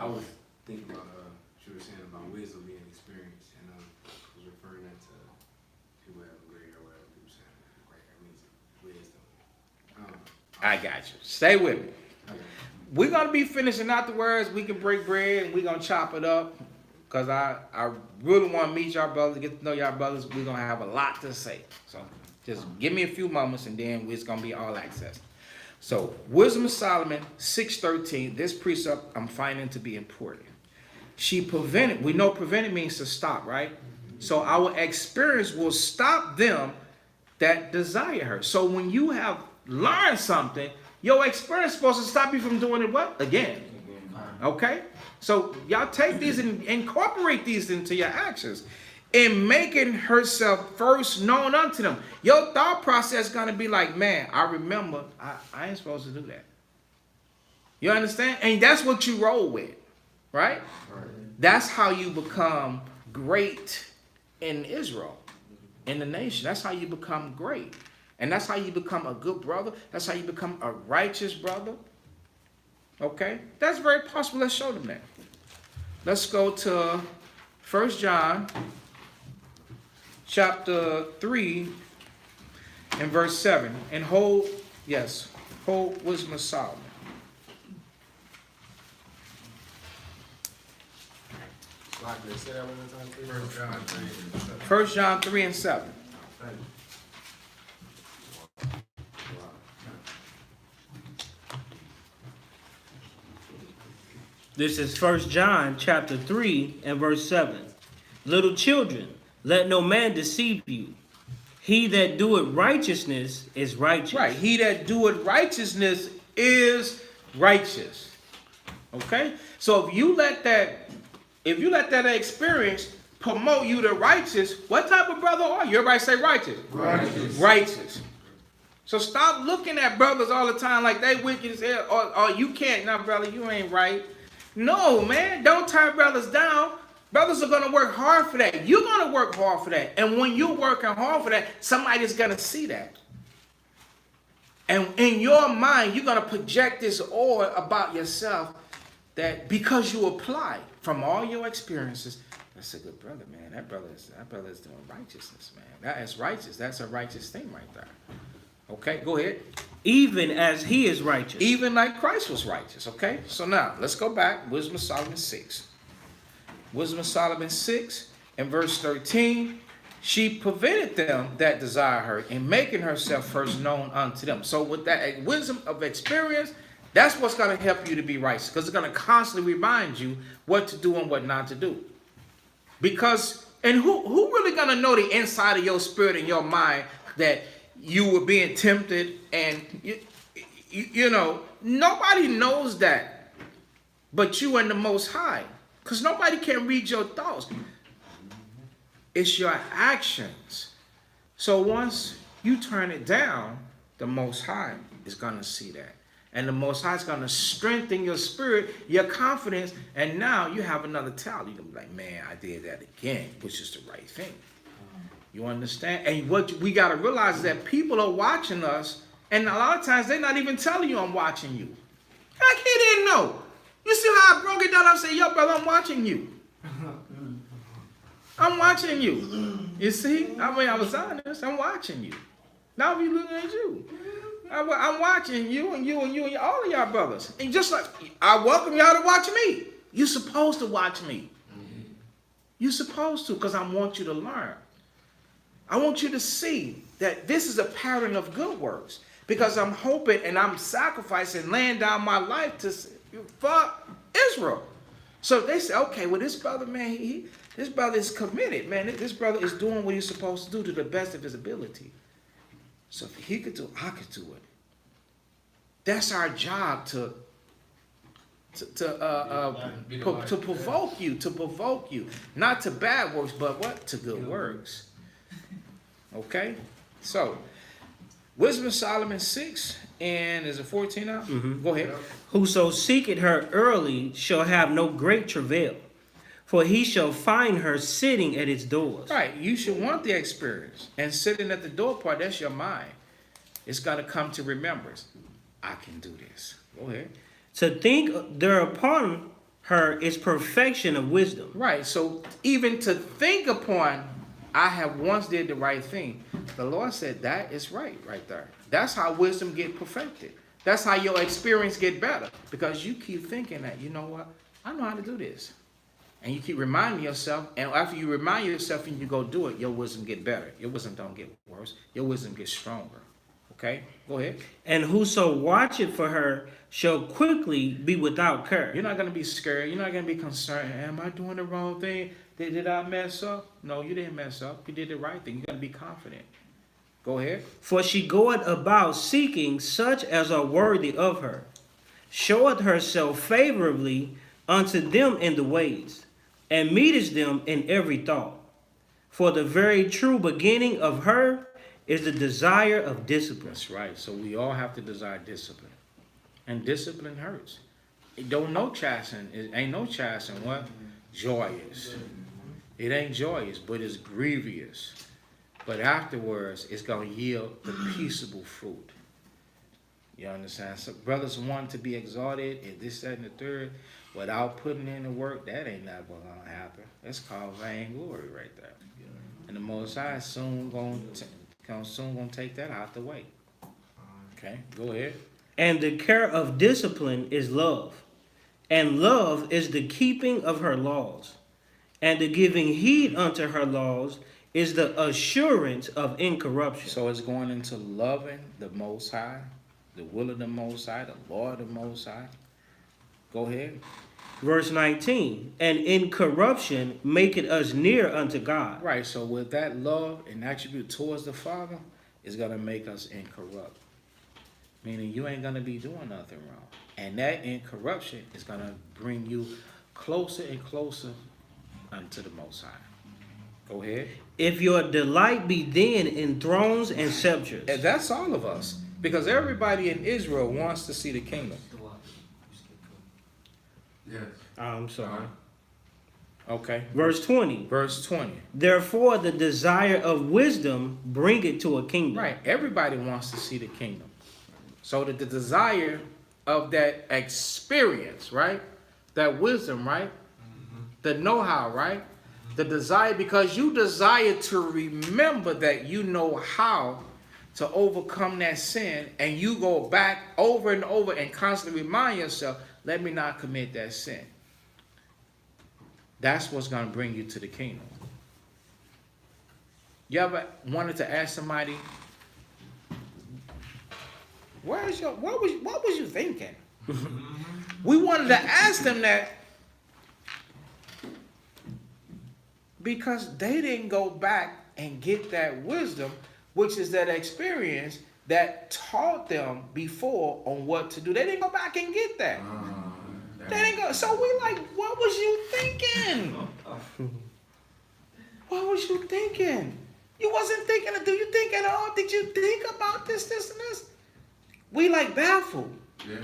was thinking about what you were saying about wisdom being experience, and I was referring that to people who have gray hair, whatever people saying. Gray hair means wisdom. I got you. Stay with me. We're going to be finishing afterwards. We can break bread and we're going to chop it up. Because I really want to meet y'all brothers, get to know y'all brothers. We're going to have a lot to say. So just give me a few moments and then it's going to be all access. So Wisdom of Solomon 6:13. This precept I'm finding to be important. She prevented. We know prevented means to stop, right? So our experience will stop them that desire her. So when you have learned something, your experience is supposed to stop you from doing it what? Again. Okay? So y'all take these and incorporate these into your actions. In making herself first known unto them. Your thought process is going to be like, man, I remember I ain't supposed to do that. You understand? And that's what you roll with. Right? That's how you become great in Israel, in the nation. That's how you become great. And that's how you become a good brother. That's how you become a righteous brother. Okay? That's very possible. Let's show them that. Let's go to 1 John chapter 3 and verse 7. And hold Wisdom of Solomon. Say that one more time, please. 1 John 3 and 7. This is 1 John chapter 3 and verse 7. Little children, let no man deceive you. He that doeth righteousness is righteous. Right. He that doeth righteousness is righteous. Okay? So if you let that experience promote you to righteous, what type of brother are you? Everybody say righteous. Righteous. Righteous. So stop looking at brothers all the time like they wicked as hell, or you can't. No, brother, you ain't right. No, man, don't turn brothers down. Brothers are going to work hard for that. You're going to work hard for that. And when you're working hard for that, somebody's going to see that. And in your mind, you're going to project this aura about yourself that because you apply from all your experiences, the that's a good brother, man. That brother is doing righteousness, man. That is righteous. That's a righteous thing right there. Okay, go ahead. Even as he is righteous. Even like Christ was righteous. Okay, so now let's go back. Wisdom of Solomon 6. Wisdom of Solomon 6 and verse 13. She prevented them that desire her in making herself first known unto them. So with that wisdom of experience, that's what's going to help you to be righteous, because it's going to constantly remind you what to do and what not to do. Because, and who really going to know the inside of your spirit and your mind that you were being tempted, and you know, nobody knows that but you and the Most High, because nobody can read your thoughts. It's your actions. So once you turn it down, the Most High is going to see that. And the Most High is going to strengthen your spirit, your confidence, and now you have another talent. You're going to be like, man, I did that again, which is the right thing. You understand? And what we got to realize is that people are watching us, and a lot of times they're not even telling you I'm watching you. Like he didn't know. You see how I broke it down? I said, yo, brother, I'm watching you. I'm watching you. You see? I mean, I was honest. I'm watching you. Now we looking at you. I'm watching you and you and you and all of y'all brothers. And just like I welcome y'all to watch me. You're supposed to watch me. You're supposed to, because I want you to learn. I want you to see that this is a pattern of good works. Because I'm hoping and I'm sacrificing, laying down my life for Israel. So they say, okay, well, this brother, man, this brother is committed, man. This brother is doing what he's supposed to do to the best of his ability. So if he could do it, I could do it. That's our job to provoke you, not to bad works, but what? To good works. Okay? So, Wisdom of Solomon 6, and is it 14 now? Go ahead. Whoso seeketh her early shall have no great travail, for he shall find her sitting at its doors. Right, you should want the experience. And sitting at the door part, that's your mind. It's got to come to remembrance. I can do this. Go ahead. To think thereupon her is perfection of wisdom. Right, so even to think upon, I have once did the right thing. The Lord said that is right there. That's how wisdom get perfected. That's how your experience get better. Because you keep thinking that, you know what, I know how to do this. And you keep reminding yourself, and after you remind yourself and you go do it, your wisdom get better. Your wisdom don't get worse. Your wisdom gets stronger. Okay, go ahead. And whoso watcheth for her shall quickly be without care. You're not going to be scared. You're not going to be concerned. Am I doing the wrong thing? Did I mess up? No, you didn't mess up. You did the right thing. You got to be confident. Go ahead. For she goeth about seeking such as are worthy of her, showeth herself favorably unto them in the ways, and meeteth them in every thought. For the very true beginning of her is the desire of discipline. That's right. So we all have to desire discipline. And discipline hurts. It don't know chastening. It ain't no chastening. What? Joyous. It ain't joyous, but it's grievous. But afterwards, it's going to yield the peaceable fruit. You understand? So brothers want to be exalted and this, that, and the third without putting in the work. That ain't not going to happen. That's called vainglory right there. And the Most High soon going to take that out the way. Okay, go ahead. And the care of discipline is love, and love is the keeping of her laws, and the giving heed unto her laws is the assurance of incorruption. So it's going into loving the Most High, the will of the Most High, the law of the Most High. Go ahead. Verse 19, and incorruption maketh us near unto God. Right, so with that love and attribute towards the Father, it's going to make us incorrupt. Meaning you ain't going to be doing nothing wrong. And that incorruption is going to bring you closer and closer unto the Most High. Go ahead. If your delight be then in thrones and scepters. And that's all of us. Because everybody in Israel wants to see the kingdom. Yes. I'm sorry. Okay. Verse 20. Verse 20. Therefore the desire of wisdom bringeth to a kingdom. Right. Everybody wants to see the kingdom. So that the desire of that experience, right? That wisdom, right? The know-how, right? The desire, because you desire to remember that you know how to overcome that sin, and you go back over and over and constantly remind yourself, let me not commit that sin. That's what's going to bring you to the kingdom. You ever wanted to ask somebody, what was you thinking? We wanted to ask them that because they didn't go back and get that wisdom, which is that experience that taught them before on what to do. They didn't go back and get that. They didn't go. So we like, what was you thinking? What was you thinking? You wasn't thinking. Do you think at all? Did you think about this, and this? We like baffled. Yeah.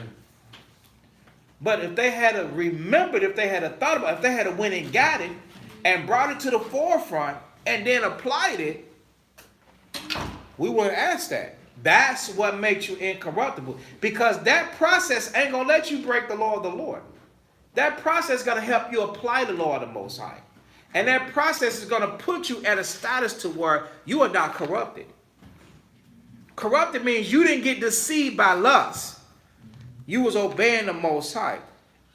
But if they had remembered, if they had thought about it, if they had went and got it and brought it to the forefront and then applied it, we wouldn't ask that. That's what makes you incorruptible. Because that process ain't going to let you break the law of the Lord. That process is going to help you apply the law of the Most High. And that process is going to put you at a status to where you are not corrupted. Corrupted means you didn't get deceived by lust. You was obeying the Most High.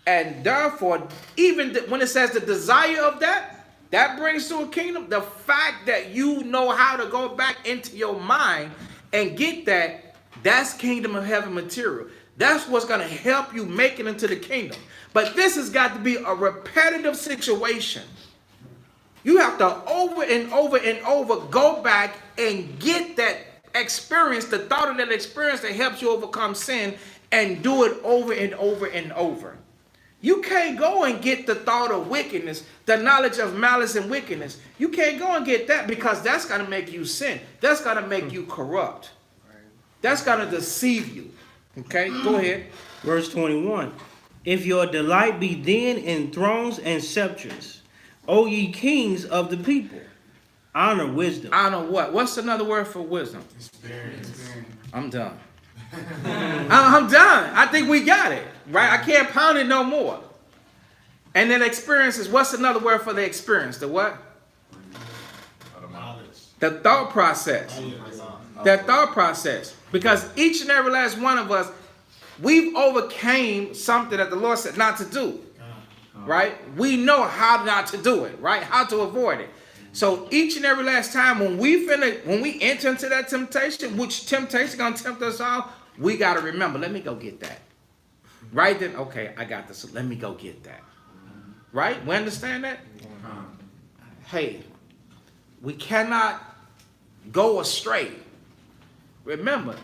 And therefore, even when it says the desire of that brings to a kingdom, the fact that you know how to go back into your mind and get that's kingdom of heaven material. That's what's going to help you make it into the kingdom. But this has got to be a repetitive situation. You have to over and over and over go back and get that experience, the thought of that experience that helps you overcome sin, and do it over and over and over. You can't go and get the thought of wickedness, the knowledge of malice and wickedness. You can't go and get that because that's going to make you sin. That's going to make you corrupt. That's going to deceive you. Okay, go ahead. Verse 21. If your delight be then in thrones and scepters, O ye kings of the people, honor wisdom. Honor what? What's another word for wisdom? Experience. I'm done. I'm done. I think we got it, right? I can't pound it no more. And then experiences, what's another word for the experience? The what? The thought process. That thought process. Because each and every last one of us, we've overcame something that the Lord said not to do. Right? We know how not to do it, right? How to avoid it. So each and every last time when we enter into that temptation, which temptation is gonna tempt us all, we gotta remember, let me go get that. Right then, okay, I got this. Let me go get that. Right? We understand that? Hey, we cannot go astray. Remember,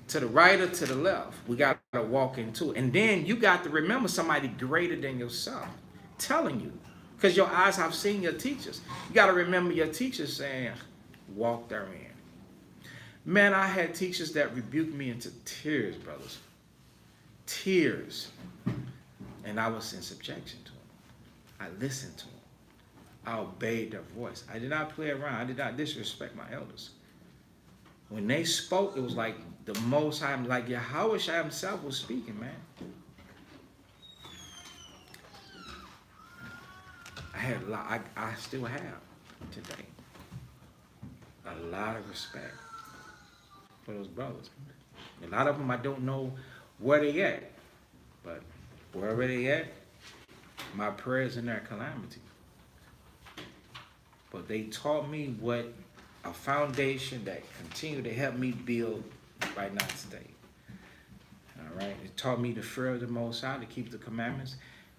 to the right or to the left, we got to walk into it. And then you got to remember somebody greater than yourself telling you. Because your eyes have seen your teachers. You got to remember your teachers saying, walk therein. Man, I had teachers that rebuked me into tears, brothers. Tears. And I was in subjection to them. I listened to them. I obeyed their voice. I did not play around. I did not disrespect my elders. When they spoke, it was like the Most High, like Yahweh Shai himself was speaking, man. I had a lot, I still have today. A lot of respect for those brothers. A lot of them I don't know where they at, but wherever they at, my prayers in their calamity. But they taught me what a foundation that continued to help me build right now today. All right, it taught me to fear the Most High, to keep the commandments,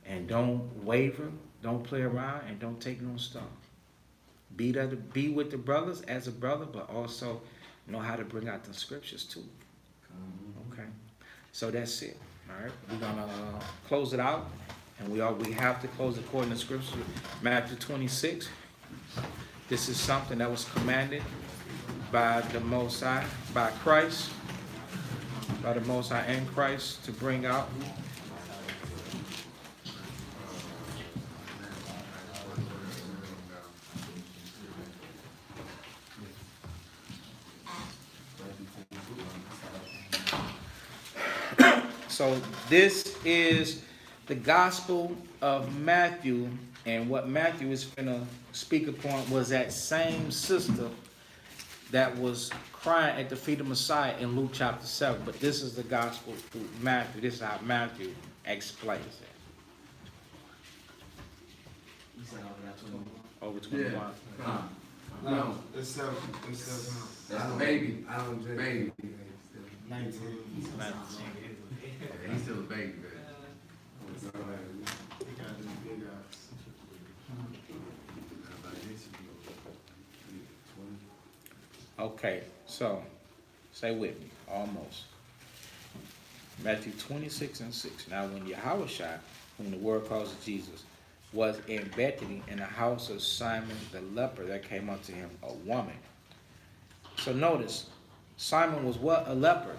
and don't waver, don't play around, and don't take no stuff. Be with the brothers as a brother, but also know how to bring out the scriptures too. Okay, so that's it. All right, we're gonna close it out, and we have to close according to scripture, Matthew 26. This is something that was commanded by the Most High, by Christ, by the Most High and Christ to bring out. So this is the Gospel of Matthew, And what Matthew is finna speak upon was that same sister that was crying at the feet of Messiah in Luke chapter 7. But this is the gospel through Matthew. This is how Matthew explains it. You said over that 21? Over 21. No, it's seven. That's the baby. I don't drink. Baby. 19. He's still a baby, man. He got this big ass. Okay, so stay with me, almost. Matthew 26 and 6. Now when Yahushua, whom the world calls Jesus, was in Bethany in the house of Simon the leper, there came unto him a woman. So notice, Simon was what? A leper.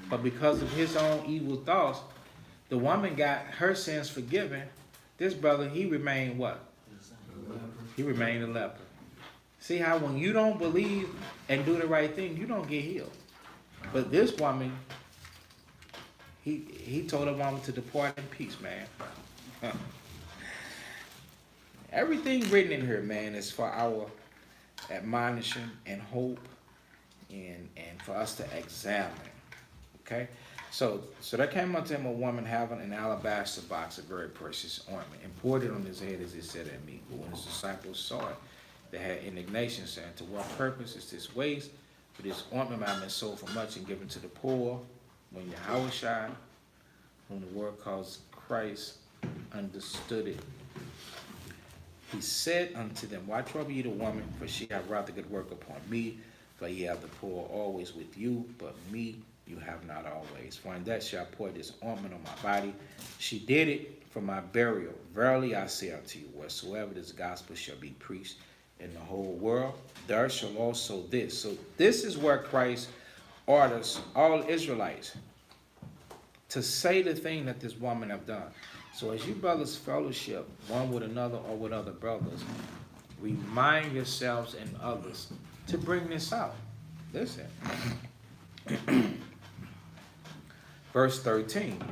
But because of his own evil thoughts, the woman got her sins forgiven. This brother, he remained what? He remained a leper. See how when you don't believe and do the right thing, you don't get healed. But this woman, he told the woman to depart in peace, man. Everything written in here, man, is for our admonition and hope and for us to examine. Okay? So there came unto him a woman having an alabaster box of very precious ointment, and poured it on his head as he said at meat. But when his disciples saw it, they had indignation, saying, to what purpose is this waste? For this ointment might have been sold for much and given to the poor. When Yahushua, whom the world calls Christ, understood it, he said unto them, why trouble ye the woman? For she hath wrought the good work upon me. For ye have the poor always with you, but me you have not always. For in that shall I pour this ointment on my body. She did it for my burial. Verily I say unto you, wheresoever this gospel shall be preached in the whole world, there shall also this. So this is where Christ orders all Israelites to say the thing that this woman have done. So as you brothers fellowship one with another or with other brothers, remind yourselves and others to bring this out. Listen. Verse 13.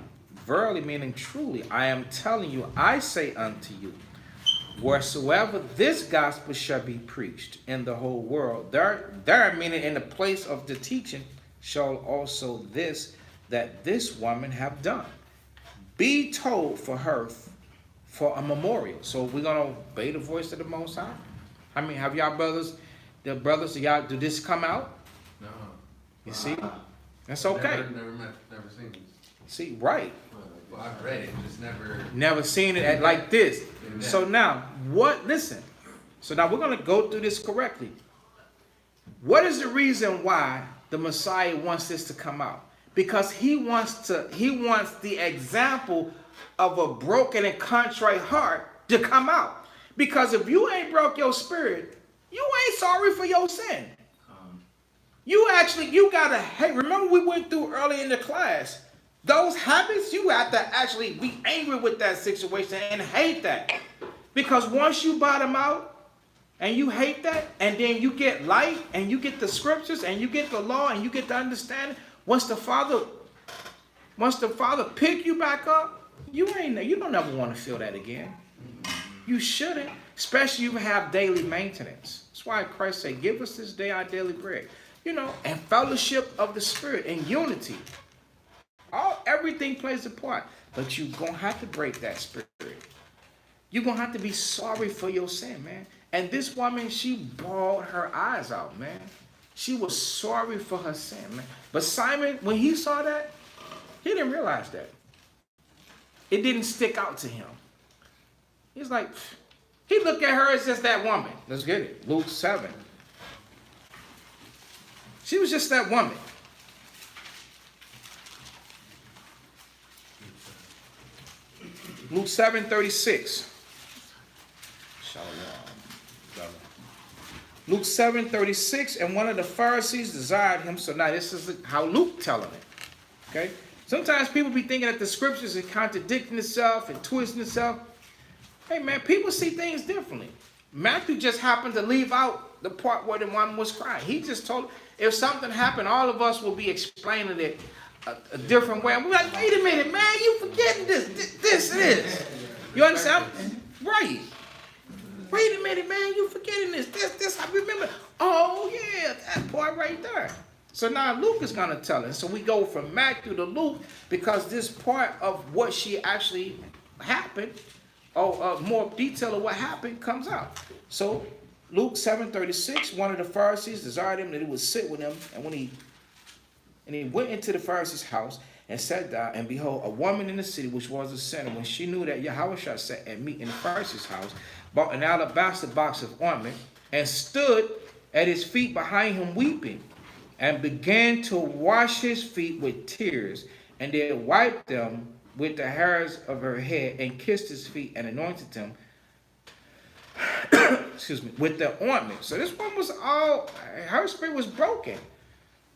Verily, meaning truly, I am telling you, I say unto you, wheresoever this gospel shall be preached in the whole world, there meaning in the place of the teaching, shall also this, that this woman have done, be told for her for a memorial. So we're going to obey the voice of the Most High. I mean, have y'all brothers, y'all, do this come out? No. You see? That's okay. Never seen this. See, right. Well, I've read it, just never. Never seen it like this. So now, listen. So now we're going to go through this correctly. What is the reason why the Messiah wants this to come out? Because he wants the example of a broken and contrite heart to come out. Because if you ain't broke your spirit, you ain't sorry for your sin. You gotta hate. Remember we went through early in the class. Those habits, you have to actually be angry with that situation and hate that. Because once you bottom out and you hate that, and then you get light and you get the scriptures and you get the law and you get the understanding, once the Father pick you back up, you don't ever want to feel that again. You shouldn't, especially you have daily maintenance. That's why Christ said, give us this day our daily bread. And fellowship of the Spirit and unity. Everything plays a part. But you're going to have to break that spirit. You're going to have to be sorry for your sin, man. And this woman, she bawled her eyes out, man. She was sorry for her sin, man. But Simon, when he saw that, he didn't realize that. It didn't stick out to him. He's like, he looked at her as just that woman. Let's get it. Luke 7. She was just that woman. Luke 7:36. Shalom, brother. Luke 7:36, and one of the Pharisees desired him. So now this is how Luke telling it. Okay? Sometimes people be thinking that the scriptures are contradicting itself and twisting itself. Hey man, people see things differently. Matthew just happened to leave out the part where the woman was crying. He just told, if something happened, all of us will be explaining it a different way. And we're like, wait a minute, man, you forgetting this. This it is. You understand? Right. Wait a minute, man, you forgetting this, I remember. Oh, yeah, that part right there. So now Luke is going to tell us. So we go from Matthew to Luke because this part of what she actually happened, or more detail of what happened, comes out. So Luke 7:36, one of the Pharisees desired him that he would sit with him. And when he went into the Pharisee's house and sat down, and behold, a woman in the city, which was a sinner, when she knew that Yahushua sat at meat in the Pharisee's house, bought an alabaster box of ointment, and stood at his feet behind him weeping, and began to wash his feet with tears, and then wiped them with the hairs of her head, and kissed his feet, and anointed them excuse me, with the ointment. So this one was her spirit was broken.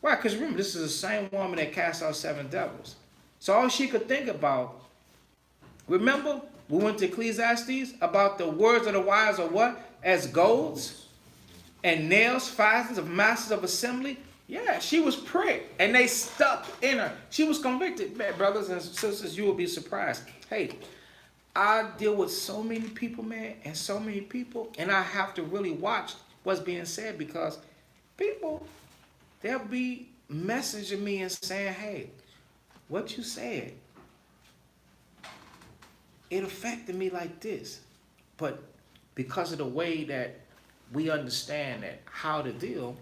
Why? Because remember, this is the same woman that cast out 7 devils. So all she could think about, remember, we went to Ecclesiastes about the words of the wise are what? As golds and nails, fastened of masters of assembly. Yeah, she was pricked and they stuck in her. She was convicted. Man, brothers and sisters, you will be surprised. Hey, I deal with so many people, man, and so many people, and I have to really watch what's being said because people, they'll be messaging me and saying, hey, what you said, it affected me like this. But because of the way that we understand that how to deal,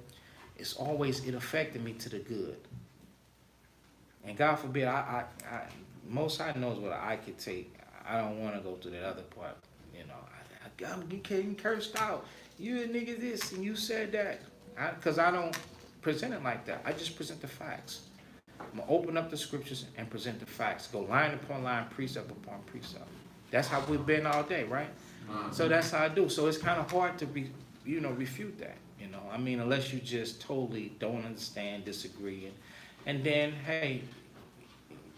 it's always, it affected me to the good. And God forbid, Most High knows what I could take. I don't want to go through that other part. You know, I'm getting cursed out. You a nigga this and you said that. Because I don't present it like that. I just present the facts. I'm going to open up the scriptures and present the facts. Go line upon line, precept upon precept. That's how we've been all day, right? So that's how I do. So it's kind of hard to refute that. You know, I mean, unless you just totally don't understand, disagree, and then hey,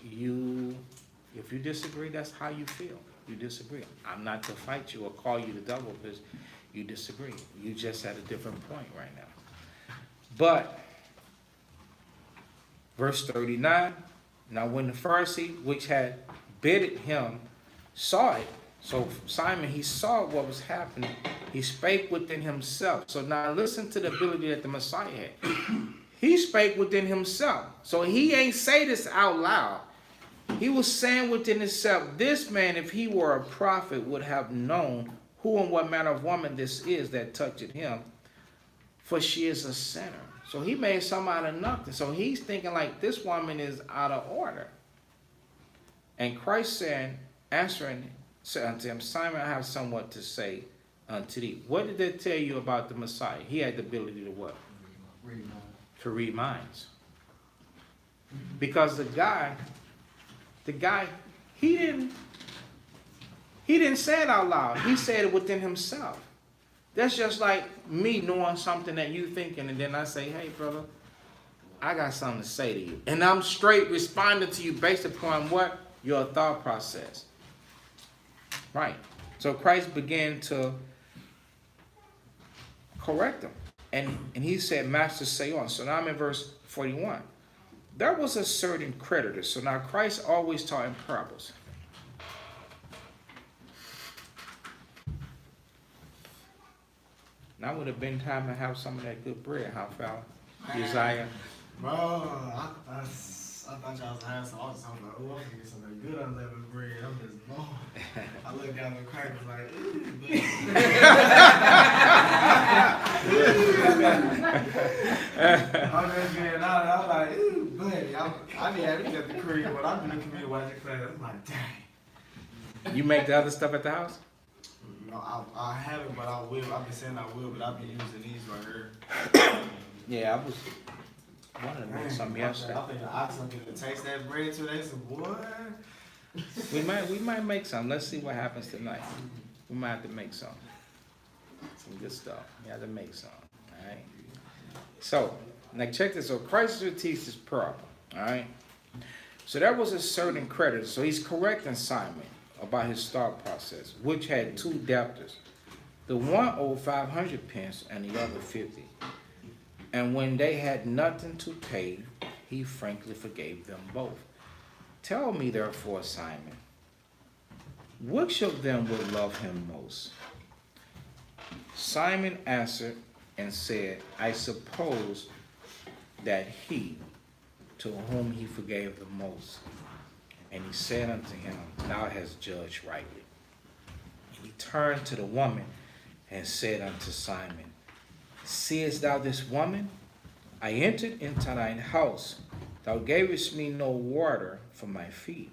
if you disagree, that's how you feel. You disagree. I'm not to fight you or call you the devil because you disagree. You just at a different point right now. But verse 39. Now, when the Pharisee which had bidded him saw it. So Simon, he saw what was happening. He spake within himself. So now listen to the ability that the Messiah had. He spake within himself. So he ain't say this out loud. He was saying within himself, this man, if he were a prophet, would have known who and what manner of woman this is that touched him, for she is a sinner. So he made some out of nothing. So he's thinking like this woman is out of order. And Christ said, answering, said unto him, Simon, I have somewhat to say unto thee. What did that tell you about the Messiah? He had the ability to what? Read minds. To read minds. Because the guy, he didn't say it out loud. He said it within himself. That's just like me knowing something that you thinking, and then I say, hey, brother, I got something to say to you. And I'm straight responding to you based upon what? Your thought process. Right. So Christ began to correct him. And he said, Master, say on. So now I'm in verse 41. There was a certain creditor. So now Christ always taught in parables. Now would have been time to have some of that good bread, huh, fella? Uzziah. Bro, I thought y'all was having some awesome. I'm like, oh, I'm gonna get some of that good unleavened bread. I'm just, Lord. I looked down the crackers like, I'm just getting out. I'm like, ooh, buddy. I didn't have it at the crib, but I'm in the community watching class. I'm like, dang. You make the other stuff at the house? No, I haven't, but I will. I've been saying I will, but I've been using these right here. Yeah, I was wanting to make some yesterday. I think the oxen get to taste that bread too. They said, what? We might make some. Let's see what happens tonight. We might have to make some. Some good stuff. We have to make some. All right. So now check this. So Christ will teach this parable. All right. So there was a certain creditor. So he's correcting Simon about his thought process, which had 2 debtors. The one owed 500 pence and the other 50. And when they had nothing to pay, he frankly forgave them both. Tell me therefore, Simon, which of them would love him most? Simon answered and said, I suppose that he to whom he forgave the most. And he said unto him, thou hast judged rightly. And he turned to the woman and said unto Simon, seest thou this woman? I entered into thine house. Thou gavest me no water for my feet,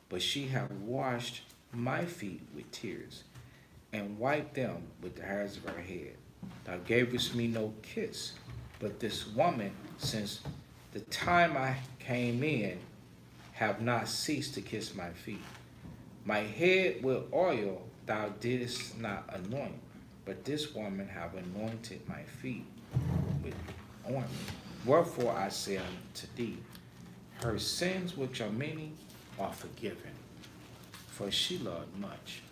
but she hath washed my feet with tears, and wiped them with the hairs of her head. Thou gavest me no kiss, but this woman, since the time I came in, have not ceased to kiss my feet. My head with oil thou didst not anoint, but this woman have anointed my feet with ointment. Wherefore I say unto thee, her sins, which are many, are forgiven, for she loved much.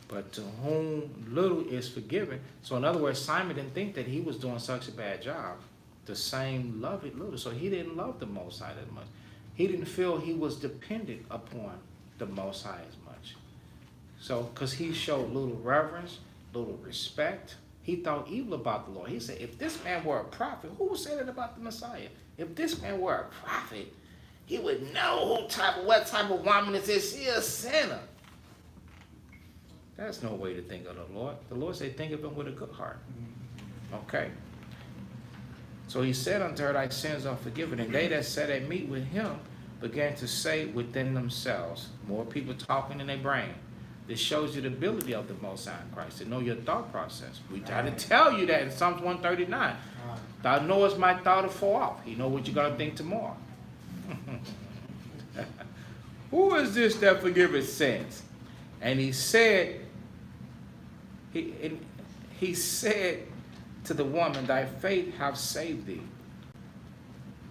But to whom little is forgiven. So in other words, Simon didn't think that he was doing such a bad job. The same loved it little. So he didn't love the Most High that much. He didn't feel he was dependent upon the Most High as much. So, because he showed little reverence, little respect, he thought evil about the Lord. He said, if this man were a prophet, who said it about the Messiah? If this man were a prophet, he would know what type of woman is this. She a sinner. That's no way to think of the Lord. The Lord said, think of him with a good heart. Okay. So he said unto her, thy sins are forgiven. And they that sat at meat with him began to say within themselves, more people talking in their brain. This shows you the ability of the Most High in Christ, to know your thought process. We try to tell you that in Psalms 139. Thou knowest my thought afar off. You know what you're going to think tomorrow. Who is this that forgiveth sins? And he said, he said to the woman, thy faith hath saved thee.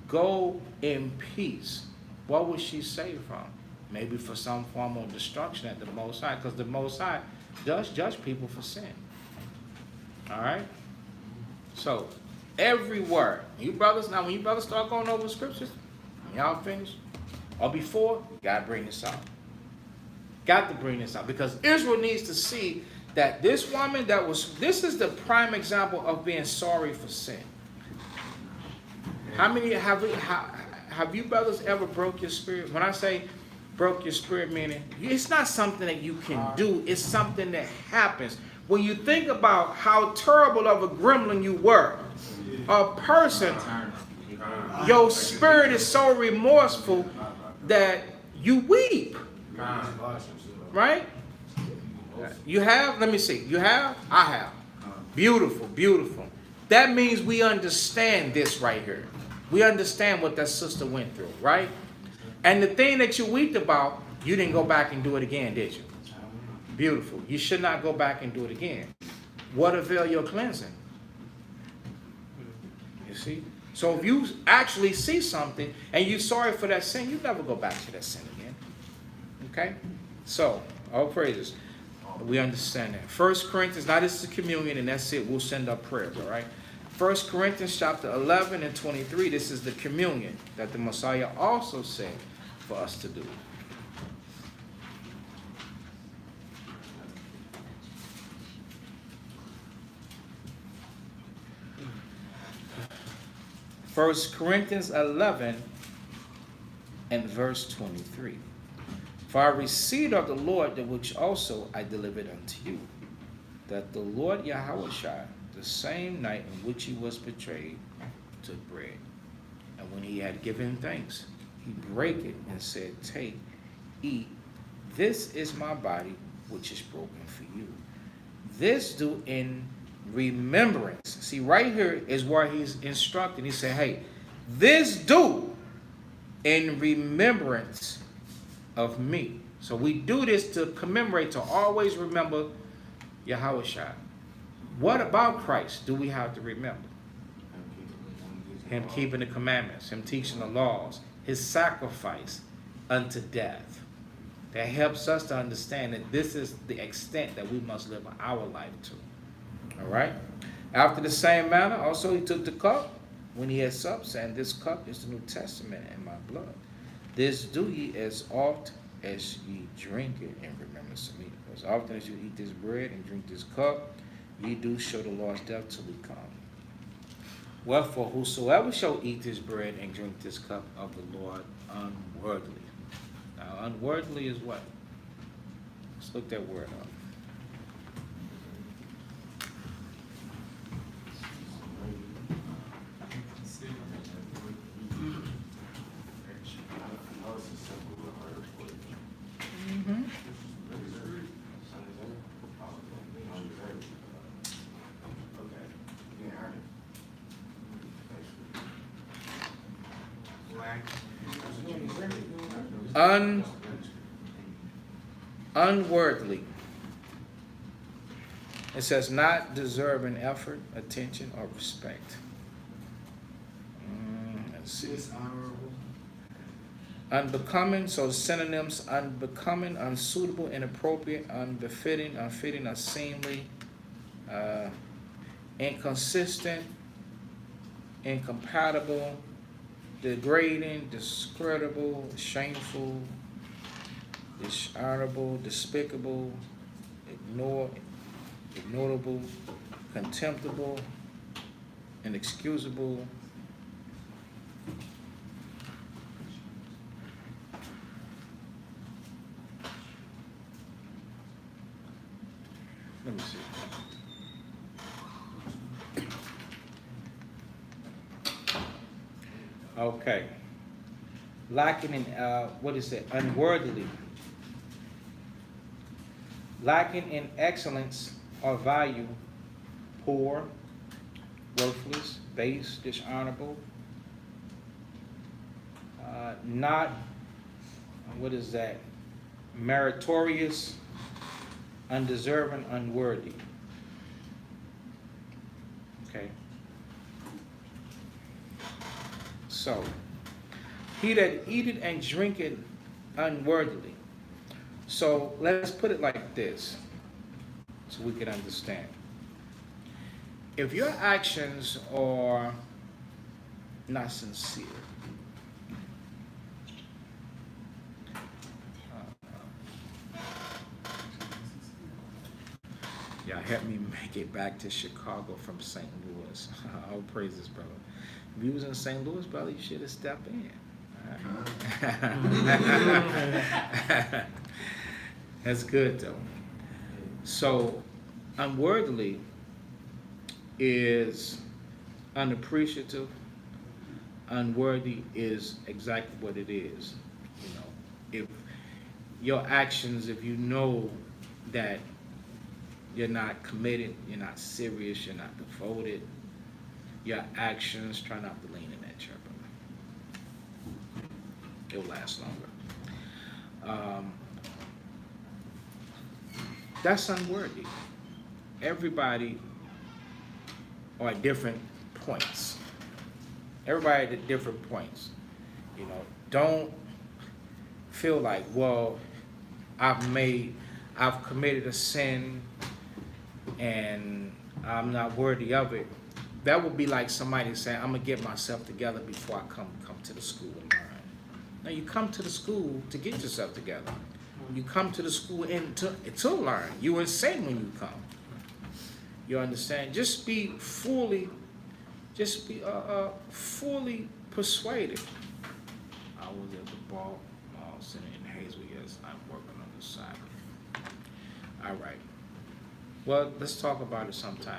Go in peace. What was she saved from? Maybe for some form of destruction at the Most High, because the Most High does judge people for sin. All right? So, every word. You brothers, now when you brothers start going over scriptures, when y'all finish, or before, you got to bring this out. Got to bring this out, because Israel needs to see that this woman this is the prime example of being sorry for sin. How many have you brothers ever broke your spirit? When I say broke your spirit, meaning it's not something that you can do, it's something that happens. When you think about how terrible of a gremlin you were, a person, your spirit is so remorseful that you weep. Right? You have? Let me see. You have? I have. Beautiful, beautiful. That means we understand this right here. We understand what that sister went through, right? And the thing that you wept about, you didn't go back and do it again, did you? Beautiful. You should not go back and do it again. What avail your cleansing? You see? So if you actually see something and you're sorry for that sin, you never go back to that sin again. Okay? So, all praises. We understand that. 1 Corinthians, now this is communion and that's it. We'll send up prayers, all right? 1 Corinthians chapter 11 and 23, this is the communion that the Messiah also said for us to do. First Corinthians 11 and verse 23. For I received of the Lord that which also I delivered unto you, that the Lord Yahushua, the same night in which he was betrayed, took bread. And when he had given thanks, he brake it and said, take, eat, this is my body, which is broken for you. This do in remembrance. See, right here is where he's instructing. He said, hey, this do in remembrance of me. So we do this to commemorate, to always remember Yahushua. What about Christ do we have to remember? Him keeping the commandments, him teaching the laws, his sacrifice unto death. That helps us to understand that this is the extent that we must live our life to. All right? After the same manner, also he took the cup when he had supped, saying, this cup is the New Testament in my blood. This do ye as oft as ye drink it in remembrance of me. As often as you eat this bread and drink this cup, ye do show the Lord's death till he come. Wherefore, whosoever shall eat this bread and drink this cup of the Lord unworthily. Now, unworthily is what? Let's look that word up. Unworthily. It says not deserving effort, attention, or respect. Let's see. Dishonorable. Unbecoming, so synonyms: unbecoming, unsuitable, inappropriate, unbefitting, unfitting, unseemly, inconsistent, incompatible, degrading, discreditable, shameful, dishonorable, despicable, ignorable, contemptible, inexcusable. Let me see. Okay. Lacking in, what is it? Unworthily. Lacking in excellence or value, poor, worthless, base, dishonorable. Not, what is that? Meritorious, undeserving, unworthy. Okay. So, he that eateth and drinketh unworthily. So let's put it like this, so we can understand. If your actions are not sincere, y'all help me make it back to Chicago from St. Louis. All praises, brother. If you was in St. Louis, brother, you should have stepped in. That's good though. So, unworthily is unappreciative. Unworthy is exactly what it is. You know, if your actions, if you know that you're not committed, you're not serious, you're not devoted, your actions, try not to lean in that chair, brother. It'll last longer. That's unworthy. Everybody are at different points. Everybody at different points. You know, don't feel like, well, I've committed a sin and I'm not worthy of it. That would be like somebody saying, I'm gonna get myself together before I come to the school and learn. Now you come to the school to get yourself together. You come to the school to learn. You insane when you come. You understand? Just be fully persuaded. I was at the ball center in Hazel. Yes, I'm working on the side. All right. Well, let's talk about it sometime.